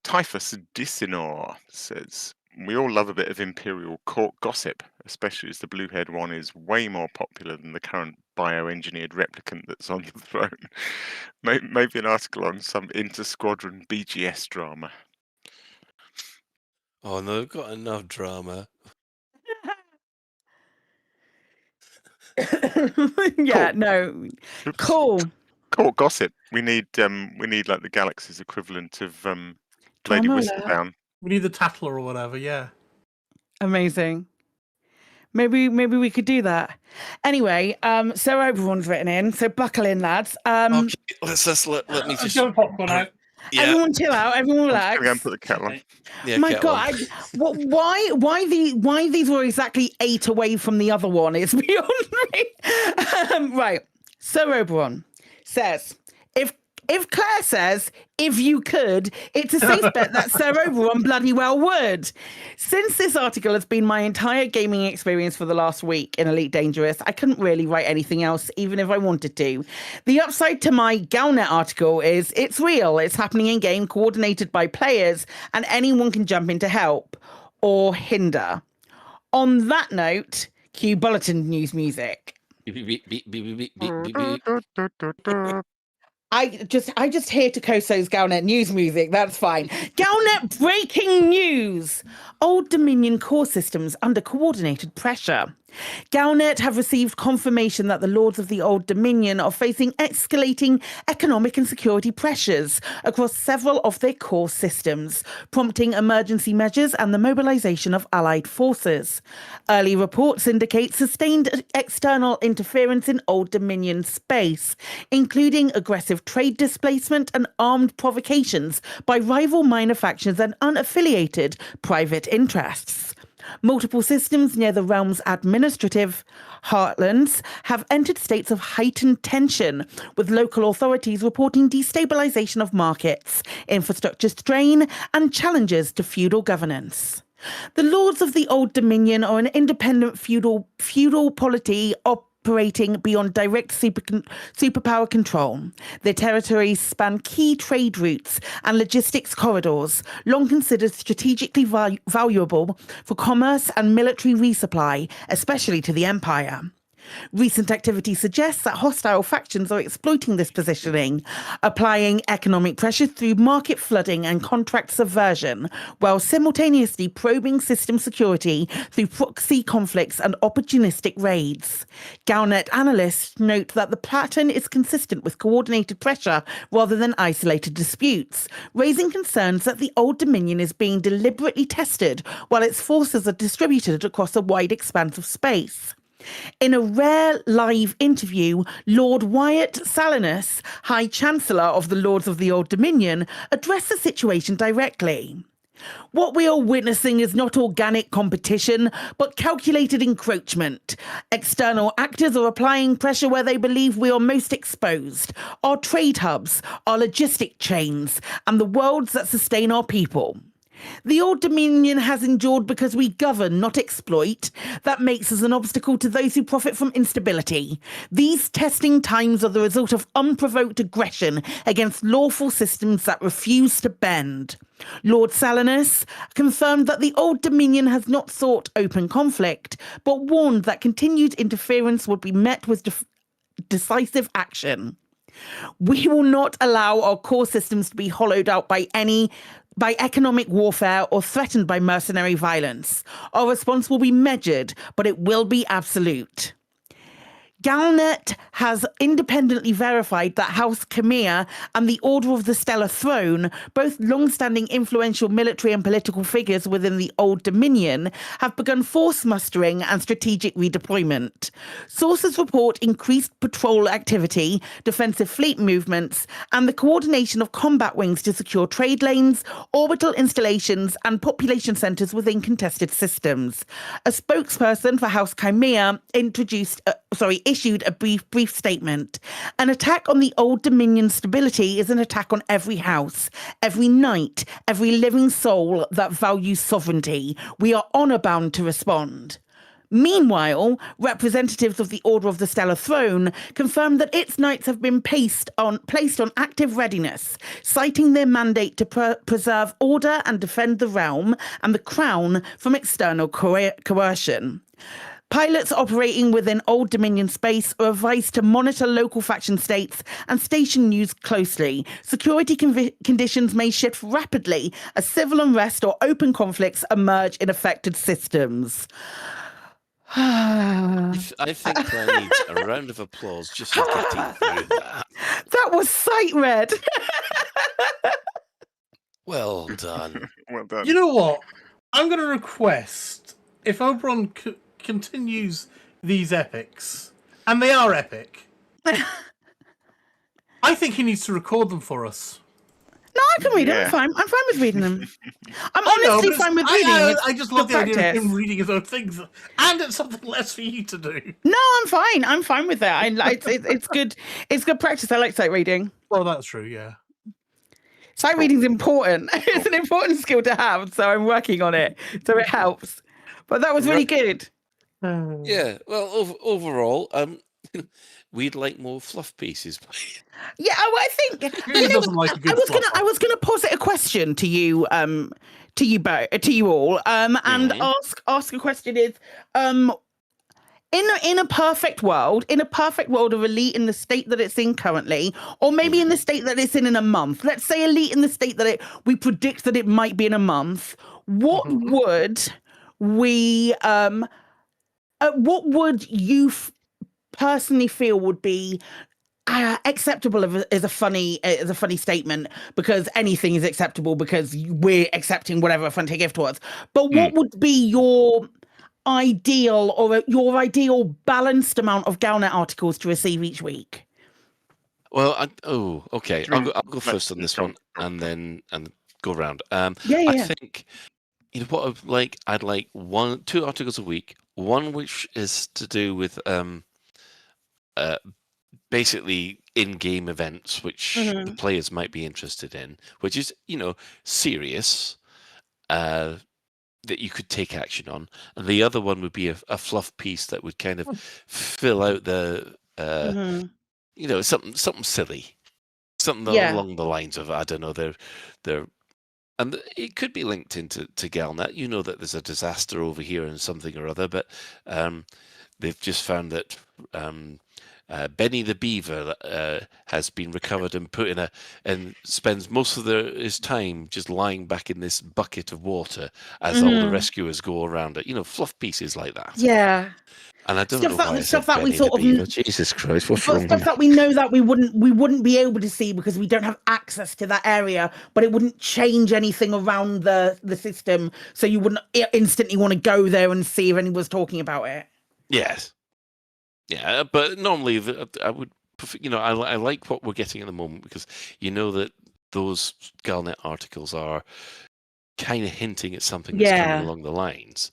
Typhus Disinor says, we all love a bit of Imperial court gossip, especially as the blue-haired one is way more popular than the current bioengineered replicant that's on the throne. Maybe an article on some inter-squadron BGS drama. Oh no, they've got enough drama. Yeah, no. Cool. Court gossip. We need like the galaxy's equivalent of Lady Whistledown. We need the Tattler or whatever, yeah. Amazing. Maybe we could do that. Anyway, so everyone's written in, so buckle in, lads. Okay, let me just popcorn out. Yeah. Everyone chill out, everyone relax. I'm going to put the kettle on. Yeah, My God, why these were exactly 8 away from the other one is beyond me. Right. So Oberon says, if Claire says, if you could, it's a safe bet that Sir Oberon bloody well would. Since this article has been my entire gaming experience for the last week in Elite Dangerous, I couldn't really write anything else, even if I wanted to. The upside to my Galnet article is it's real, it's happening in game, coordinated by players, and anyone can jump in to help or hinder. On that note, cue bulletin news music. I just hear Tokoso's Galnet news music. That's fine. Galnet breaking news. Old Dominion core systems under coordinated pressure. Galnet have received confirmation that the Lords of the Old Dominion are facing escalating economic and security pressures across several of their core systems, prompting emergency measures and the mobilization of allied forces. Early reports indicate sustained external interference in Old Dominion space, including aggressive trade displacement and armed provocations by rival minor factions and unaffiliated private interests. Multiple systems near the realm's administrative heartlands have entered states of heightened tension, with local authorities reporting destabilization of markets, infrastructure strain, and challenges to feudal governance. The Lords of the Old Dominion are an independent feudal polity operating beyond direct superpower control. Their territories span key trade routes and logistics corridors, long considered strategically valuable for commerce and military resupply, especially to the Empire. Recent activity suggests that hostile factions are exploiting this positioning, applying economic pressure through market flooding and contract subversion, while simultaneously probing system security through proxy conflicts and opportunistic raids. Galnet analysts note that the pattern is consistent with coordinated pressure rather than isolated disputes, raising concerns that the Old Dominion is being deliberately tested while its forces are distributed across a wide expanse of space. In a rare live interview, Lord Wyatt Salinus, High Chancellor of the Lords of the Old Dominion, addressed the situation directly. What we are witnessing is not organic competition, but calculated encroachment. External actors are applying pressure where they believe we are most exposed. Our trade hubs, our logistic chains, and the worlds that sustain our people. The Old Dominion has endured because we govern, not exploit. That makes us an obstacle to those who profit from instability. These testing times are the result of unprovoked aggression against lawful systems that refuse to bend. Lord Salinus confirmed that the Old Dominion has not sought open conflict, but warned that continued interference would be met with decisive action. We will not allow our core systems to be hollowed out by economic warfare or threatened by mercenary violence. Our response will be measured, but it will be absolute. Galnet has independently verified that House Khmer and the Order of the Stellar Throne, both long-standing influential military and political figures within the Old Dominion, have begun force mustering and strategic redeployment. Sources report increased patrol activity, defensive fleet movements, and the coordination of combat wings to secure trade lanes, orbital installations, and population centres within contested systems. A spokesperson for House Khmer issued a brief statement. An attack on the Old Dominion stability is an attack on every house, every knight, every living soul that values sovereignty. We are honour-bound to respond. Meanwhile, representatives of the Order of the Stellar Throne confirmed that its knights have been placed on active readiness, citing their mandate to preserve order and defend the realm and the crown from external coercion. Pilots operating within Old Dominion space are advised to monitor local faction states and station news closely. Security conditions may shift rapidly as civil unrest or open conflicts emerge in affected systems. I think I need a round of applause just for getting through that. That was sight read. Well done. Well done. You know what? I'm going to request, if Oberon continues these epics, and they are epic, I think he needs to record them for us. No, I can read them. I'm fine with reading them. I'm honestly fine with reading them. I just love the idea of him reading his own things, and it's something less for you to do. No, I'm fine. I'm fine with that. It's good. It's good practice. I like sight reading. Well, that's true. Yeah. Sight reading's important. It's an important skill to have, so I'm working on it. So it helps. But that was really good. Yeah. Well, overall, we'd like more fluff pieces. Yeah, I think I was gonna posit a question to you, to you all, and ask a question is, in a perfect world of Elite in the state that it's in currently, or maybe in the state that it's in a month. Let's say Elite in the state that we predict that it might be in a month. What would we What would you personally feel would be acceptable is a funny statement, because anything is acceptable because we're accepting whatever Frontier give to us. But what would be your ideal balanced amount of Galnet articles to receive each week? Well, okay. I'll go first on this one, and then go around. I think what I'd like 2 articles a week. One which is to do with basically in-game events which the players might be interested in, which is serious, that you could take action on, and the other one would be a fluff piece that would kind of fill out the something silly, something along the lines of, I don't know, they're and it could be linked into Galnet. You know that there's a disaster over here and something or other, but they've just found that Benny the Beaver has been recovered and put in and spends most of his time just lying back in this bucket of water as all the rescuers go around it. Fluff pieces like that. Yeah. And I don't know why I said that we Benny sort the of Beaver. Jesus Christ, what's wrong? Stuff that we know that we wouldn't be able to see because we don't have access to that area, but it wouldn't change anything around the system, so you wouldn't instantly want to go there and see if anyone's talking about it. Yes. Yeah, but normally I would, I like what we're getting at the moment, because that those Galnet articles are kind of hinting at something that's coming along the lines.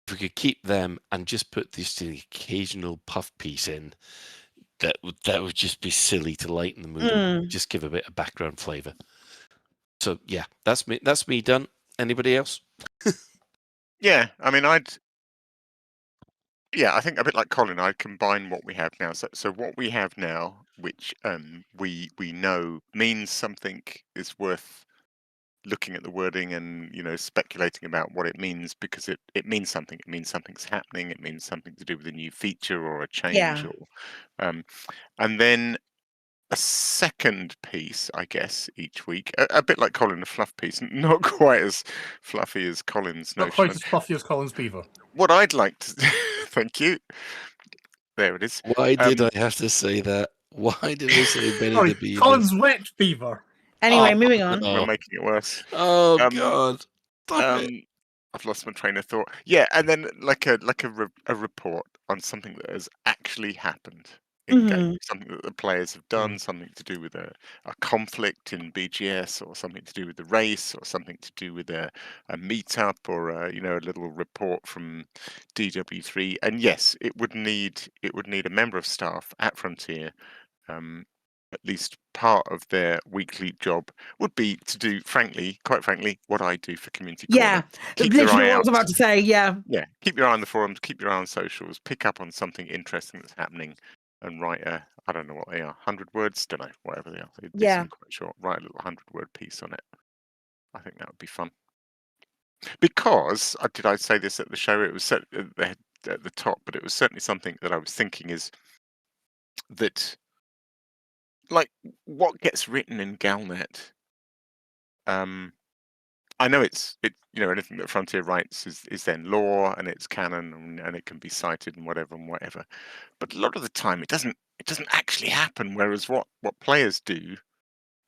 If we could keep them and just put this occasional puff piece in, that would just be silly to lighten the mood, and just give a bit of background flavour. So yeah, that's me. That's me done. Anybody else? Yeah, I mean, I think a bit like Colin, I'd combine what we have now. So what we have now, which we know means something, is worth looking at the wording and speculating about what it means, because it means something. It means something's happening. It means something to do with a new feature or a change, or and then a second piece, I guess, each week, a bit like Colin, a fluff piece, not quite as fluffy as Colin's notion. Not quite as fluffy as Colin's Beaver. What I'd like to thank you. There it is. Why did I have to say that? Why did I say Benny the Beaver? Colin's wet Beaver. Anyway, moving on. We're making it worse. Oh God! I've lost my train of thought. Yeah, and then like a report on something that has actually happened in game, something that the players have done, something to do with a conflict in BGS, or something to do with the race, or something to do with a meetup, or a little report from DW3. And yes, it would need a member of staff at Frontier. At least part of their weekly job would be to do, quite frankly, what I do for Community Corner. Yeah, keep your literally eye what I out. was about to say. Yeah, Keep your eye on the forums, keep your eye on socials, pick up on something interesting that's happening, and write I don't know what they are, 100 words, don't know, whatever they are. They seem quite short. Write a little 100-word piece on it. I think that would be fun. Because did I say this at the show? It was at the top, but it was certainly something that I was thinking is that, like, what gets written in Galnet, I know it's anything that Frontier writes is then law, and it's canon, and it can be cited and whatever. But a lot of the time it doesn't actually happen. Whereas what players do,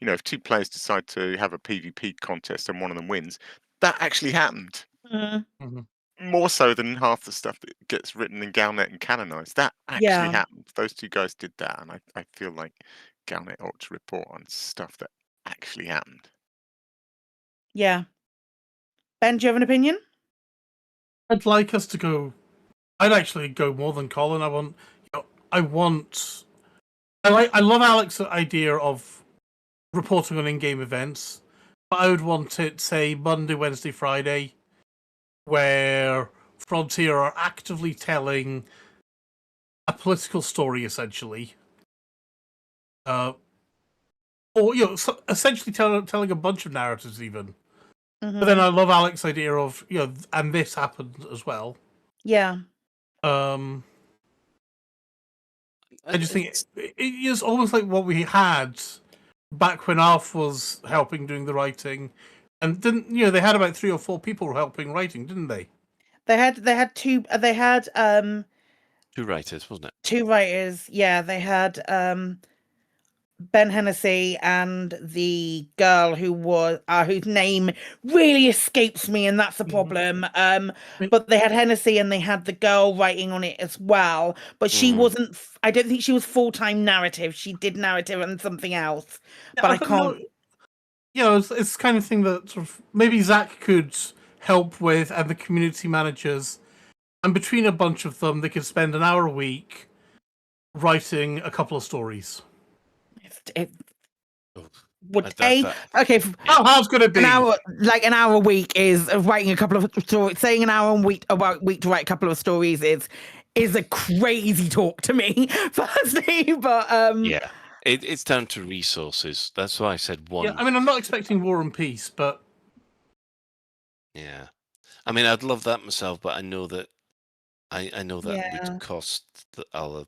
if 2 players decide to have a PvP contest and one of them wins, that actually happened. More so than half the stuff that gets written in Galnet and canonized. That actually happened. Those 2 guys did that, and I feel like Galnet ought to report on stuff that actually happened. Yeah. Ben, do you have an opinion? I'd like us to go. I'd actually go more than Colin. I love Alex's idea of reporting on in-game events, but I would want it, say, Monday, Wednesday, Friday, where Frontier are actively telling a political story, essentially. Or essentially telling a bunch of narratives, even. But then I love Alex's idea of and this happened as well. Yeah. I just think it is almost like what we had back when Alf was helping doing the writing, and they had about 3 or 4 people helping writing, didn't they? They had two. They had 2 writers, wasn't it? 2 writers. Yeah, they had Ben Hennessy and the girl who was whose name really escapes me, and that's the problem. But they had Hennessy and they had the girl writing on it as well. But she wasn't. I don't think she was full-time narrative. She did narrative and something else. Yeah, But I can't. It's kind of thing that sort of maybe Zach could help with, and the community managers, and between a bunch of them, they could spend an hour a week writing a couple of stories. Okay. How hard's going to be? An hour a week is writing a couple of stories. Saying an hour a week to write a couple of stories is a crazy talk to me. Firstly, but yeah, it's down to resources. That's why I said one. Yeah, I mean, I'm not expecting War and Peace, but yeah, I mean, I'd love that myself, but I know that would cost a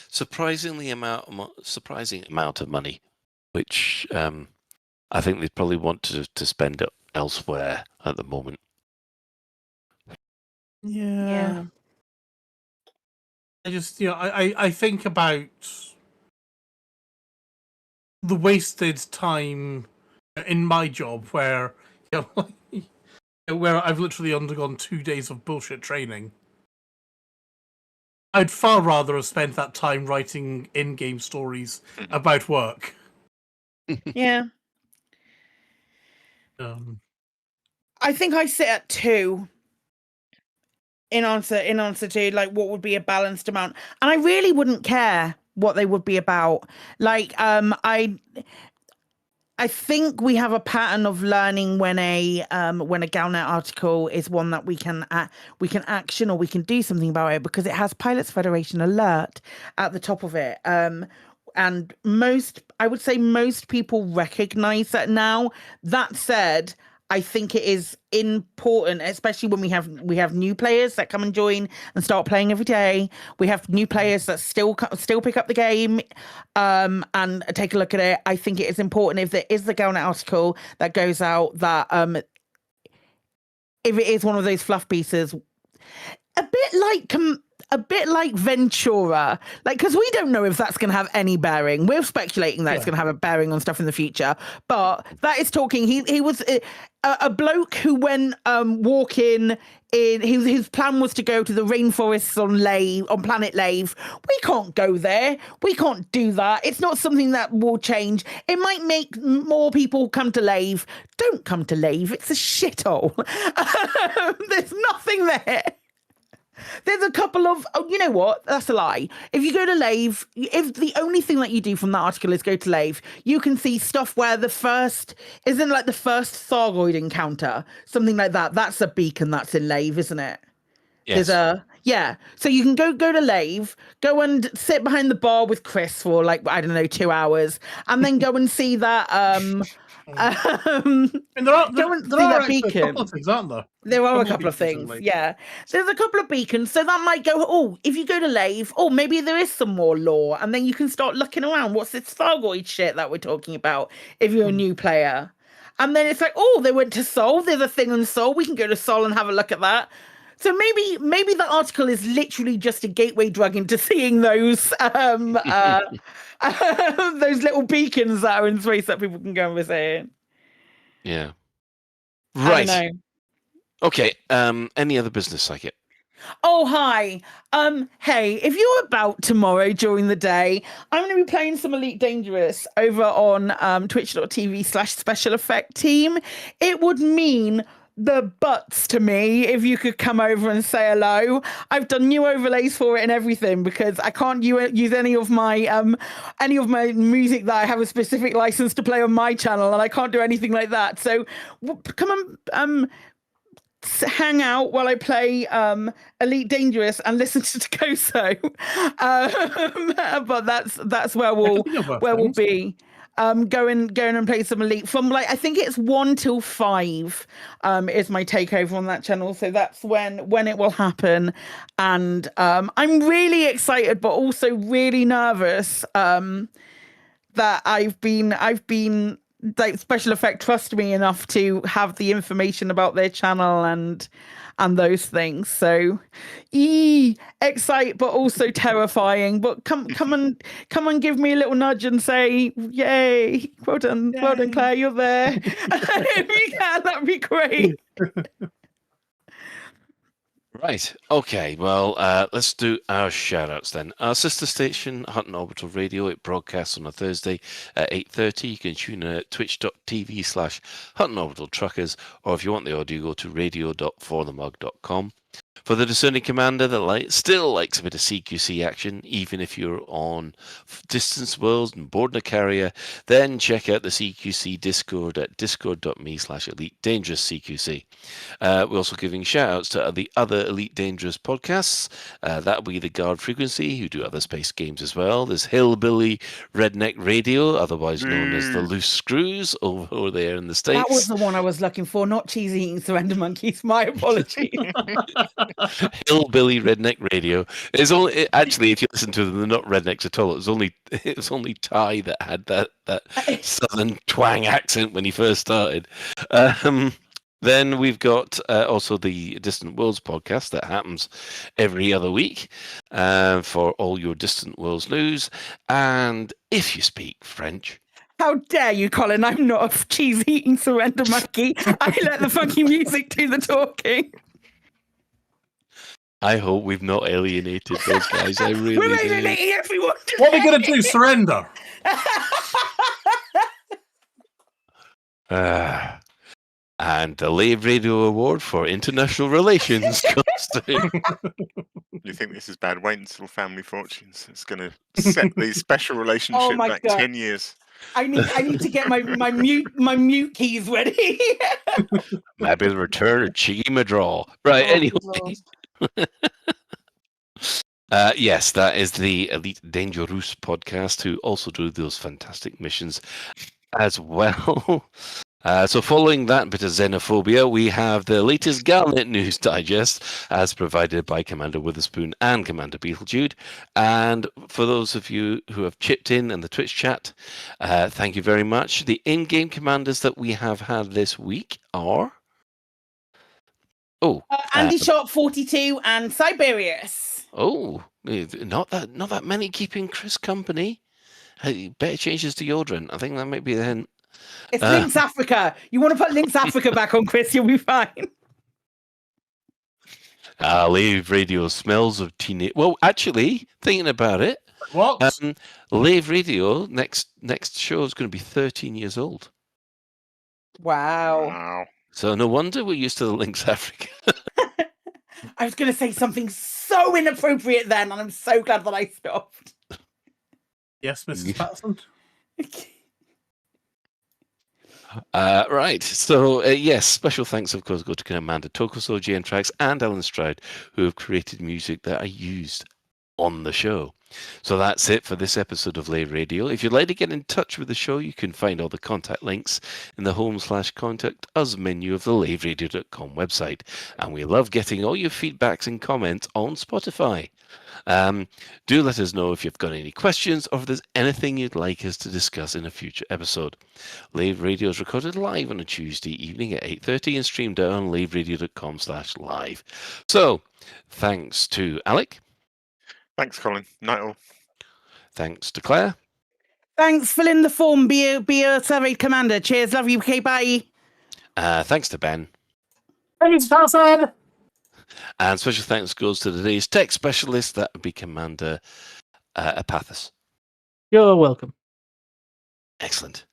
surprising amount of money, which I think they probably want to spend it elsewhere at the moment. Yeah. I just, I think about the wasted time in my job where, where I've literally undergone 2 days of bullshit training. I'd far rather have spent that time writing in-game stories about work. Yeah. I think I sit at 2 in answer to like what would be a balanced amount, and I really wouldn't care what they would be about. Like I think we have a pattern of learning when a Galnet article is one that we can action, or we can do something about it, because it has Pilots Federation alert at the top of it. And I would say most people recognize that now. That said, I think it is important, especially when we have new players that come and join and start playing every day. We have new players that still pick up the game and take a look at it. I think it is important, if there is the Galnet article that goes out, that if it is one of those fluff pieces, a bit like Ventura, like, because we don't know if that's going to have any bearing. We're speculating that it's going to have a bearing on stuff in the future, but that is talking. He was a bloke who went walking in. His plan was to go to the rainforests on planet Lave. We can't go there. We can't do that. It's not something that will change. It might make more people come to Lave. Don't come to Lave. It's a shithole. There's nothing there. There's a couple of, you know what? That's a lie. If you go to Lave, if the only thing that you do from that article is go to Lave, you can see stuff where the first Thargoid encounter, something like that. That's a beacon that's in Lave, isn't it? Yes. So you can go to Lave, go and sit behind the bar with Chris for 2 hours, and then go and see that. There are actually a couple of things, aren't there? There are a couple of things, yeah. There's a couple of beacons, so that might go, if you go to Lave, maybe there is some more lore, and then you can start looking around. What's this Thargoid shit that we're talking about if you're a new player? And then it's like, they went to Sol, there's a thing on Sol, we can go to Sol and have a look at that. So maybe the article is literally just a gateway drug into seeing those those little beacons that are in space that people can go and visit. Yeah. Right. Right. Okay. Any other business like it? Oh, hi. Hey, if you're about tomorrow during the day, I'm going to be playing some Elite Dangerous over on twitch.tv/special effect team. It would mean the butts to me if you could come over and say hello. I've done new overlays for it and everything, because I can't use any of my music that I have a specific license to play on my channel, and I can't do anything like that. So come and hang out while I play Elite Dangerous and listen to Takoso. But that's where we'll be. Going and play some Elite from I think it's 1 till 5 is my takeover on that channel, so that's when it will happen. And I'm really excited but also really nervous that I've been like Special Effect trust me enough to have the information about their channel and those things. So, excite, but also terrifying. But come and give me a little nudge and say, "Yay! Well done, Claire, you're there." If you can, that'd be great. Right. Okay. Well, let's do our shout-outs then. Our sister station, Hutton Orbital Radio, it broadcasts on a Thursday at 8:30. You can tune in at twitch.tv/Hutton Orbital Truckers, or if you want the audio, go to radio.forthemug.com. For the discerning commander that still likes a bit of CQC action, even if you're on distance worlds and boarding a carrier, then check out the CQC Discord at discord.me/Elite Dangerous CQC. We're also giving shout-outs to the other Elite Dangerous podcasts. That'll be the Guard Frequency, who do other space games as well. There's Hillbilly Redneck Radio, otherwise known as the Loose Screws, over there in the States. That was the one I was looking for, not Cheesy Eating Surrender Monkeys. My apologies. Hillbilly Redneck Radio. It's only actually, if you listen to them, they're not rednecks at all. It was only Ty that had that southern twang accent when he first started. Then we've got also the Distant Worlds podcast that happens every other week for all your Distant Worlds news. And if you speak French. How dare you, Colin? I'm not a cheese-eating surrender monkey. I let the funky music do the talking. I hope we've not alienated those guys. I really We're do. alienating everyone today. What are they going to do? Surrender? And the Lave Radio Award for International Relations goes to... You think this is bad? Wait until Family Fortunes. It's going to set these special relationships back 10 years. I need to get my mute keys ready. Maybe the return of Chiggy Madraw. Right, anyway. Yes, that is the Elite Dangerous podcast, who also do those fantastic missions as well. So following that bit of xenophobia, we have the latest Galnet News Digest, as provided by Commander Witherspoon and Commander Beetlejude. And for those of you who have chipped in the Twitch chat, thank you very much. The in-game commanders that we have had this week are... Andy Shot 42 and Siberius. Oh, not that many keeping Chris company. Hey, better changes to Yordran. I think that might be the hint. It's Lynx Africa. You want to put Lynx Africa back on, Chris? You'll be fine. Lave Radio smells of teenage. Well, actually, thinking about it, what? Lave Radio next show is going to be 13 years old. Wow. So no wonder we're used to the Lynx Africa. I was going to say something so inappropriate then, and I'm so glad that I stopped. Yes, Mrs. Patterson. Right. So, yes, special thanks, of course, go to Commander Tokuso, GN Tracks, and Alan Stroud, who have created music that I used on the show. So that's it for this episode of Lave Radio. If you'd like to get in touch with the show, you can find all the contact links in the home/contact us menu of the laveradio.com website. And we love getting all your feedbacks and comments on Spotify. Do let us know if you've got any questions or if there's anything you'd like us to discuss in a future episode. Lave Radio is recorded live on a Tuesday evening at 8:30 and streamed out on laveradio.com/live. So, thanks to Alec. Thanks, Colin. Night all. Thanks to Claire. Thanks. Fill in the form. Be a surveyed commander. Cheers. Love you. Okay, bye. Thanks to Ben. Thanks, Patterson. And special thanks goes to today's tech specialist. That would be Commander Apathis. You're welcome. Excellent.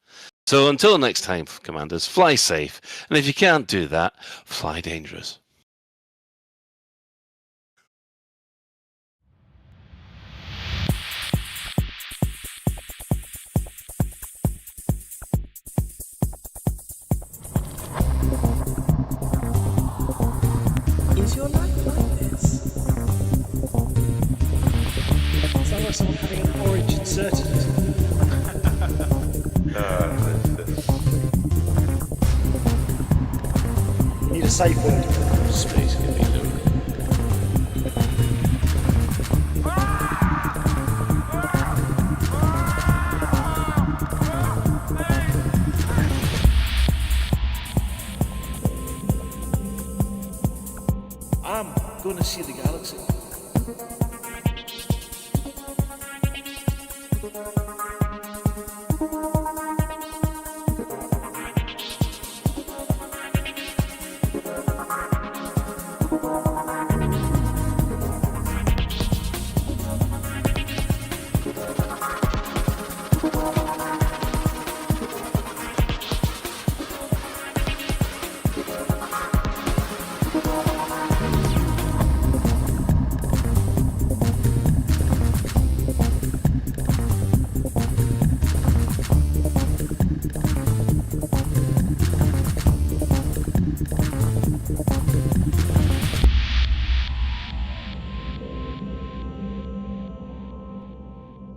So until next time, Commanders, fly safe. And if you can't do that, fly dangerous. Is your life like this? Sounds like someone having an orange inserted into them. You need a safe word. Space can be lonely. gonna see the galaxy.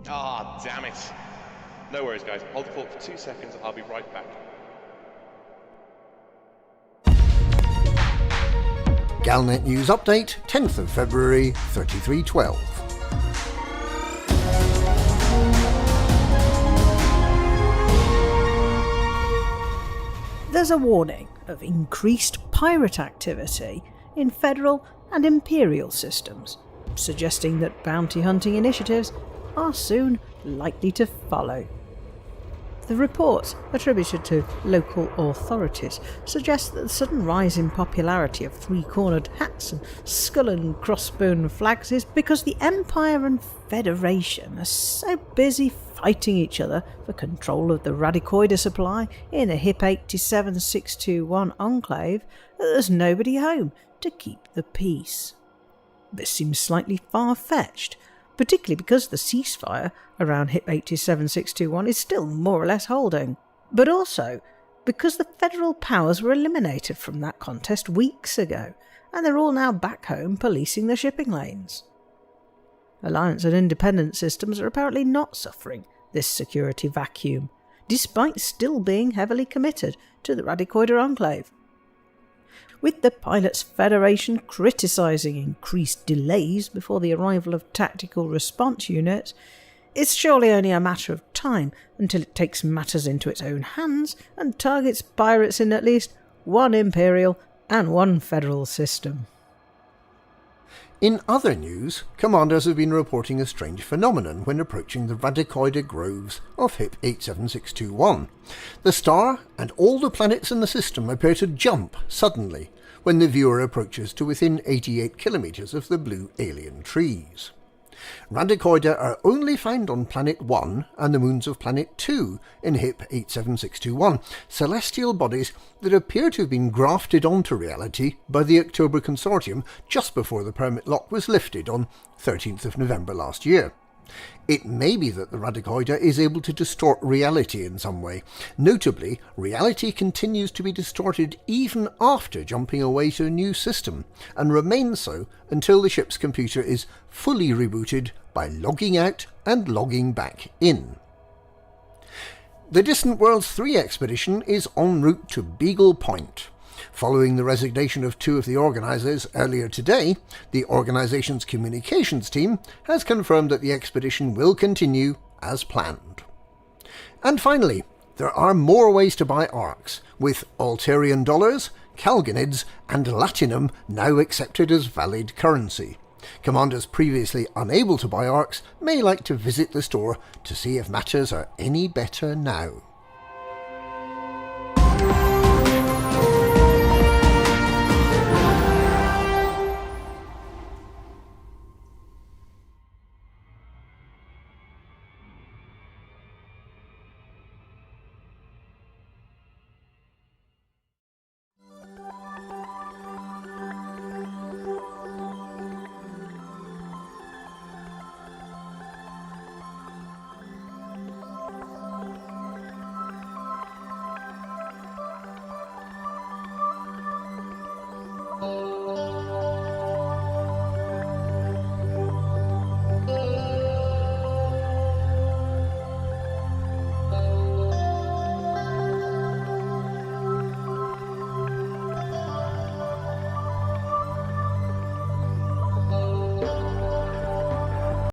Ah, damn it. No worries, guys. Hold the fort for 2 seconds. I'll be right back. Galnet News Update, 10th of February, 3312. There's a warning of increased pirate activity in federal and imperial systems, suggesting that bounty hunting initiatives are soon likely to follow. The reports attributed to local authorities suggest that the sudden rise in popularity of three-cornered hats and skull and crossbone flags is because the Empire and Federation are so busy fighting each other for control of the Radicoida supply in the HIP 87621 enclave that there's nobody home to keep the peace. This seems slightly far-fetched, particularly because the ceasefire around HIP 87621 is still more or less holding, but also because the federal powers were eliminated from that contest weeks ago, and they're all now back home policing the shipping lanes. Alliance and independent systems are apparently not suffering this security vacuum, despite still being heavily committed to the Radicoida enclave. With the Pilots Federation criticising increased delays before the arrival of tactical response units, it's surely only a matter of time until it takes matters into its own hands and targets pirates in at least one Imperial and one Federal system. In other news, commanders have been reporting a strange phenomenon when approaching the Radicoida groves of HIP 87621. The star and all the planets in the system appear to jump suddenly when the viewer approaches to within 88 kilometres of the blue alien trees. Radicoida are only found on Planet 1 and the moons of Planet 2 in HIP 87621, celestial bodies that appear to have been grafted onto reality by the October Consortium just before the permit lock was lifted on 13th of November last year. It may be that the Radicoida is able to distort reality in some way. Notably, reality continues to be distorted even after jumping away to a new system, and remains so until the ship's computer is fully rebooted by logging out and logging back in. The Distant Worlds 3 expedition is en route to Beagle Point. Following the resignation of two of the organisers earlier today, the organisation's communications team has confirmed that the expedition will continue as planned. And finally, there are more ways to buy arcs, with Altarian dollars, Calganids and Latinum now accepted as valid currency. Commanders previously unable to buy arcs may like to visit the store to see if matters are any better now.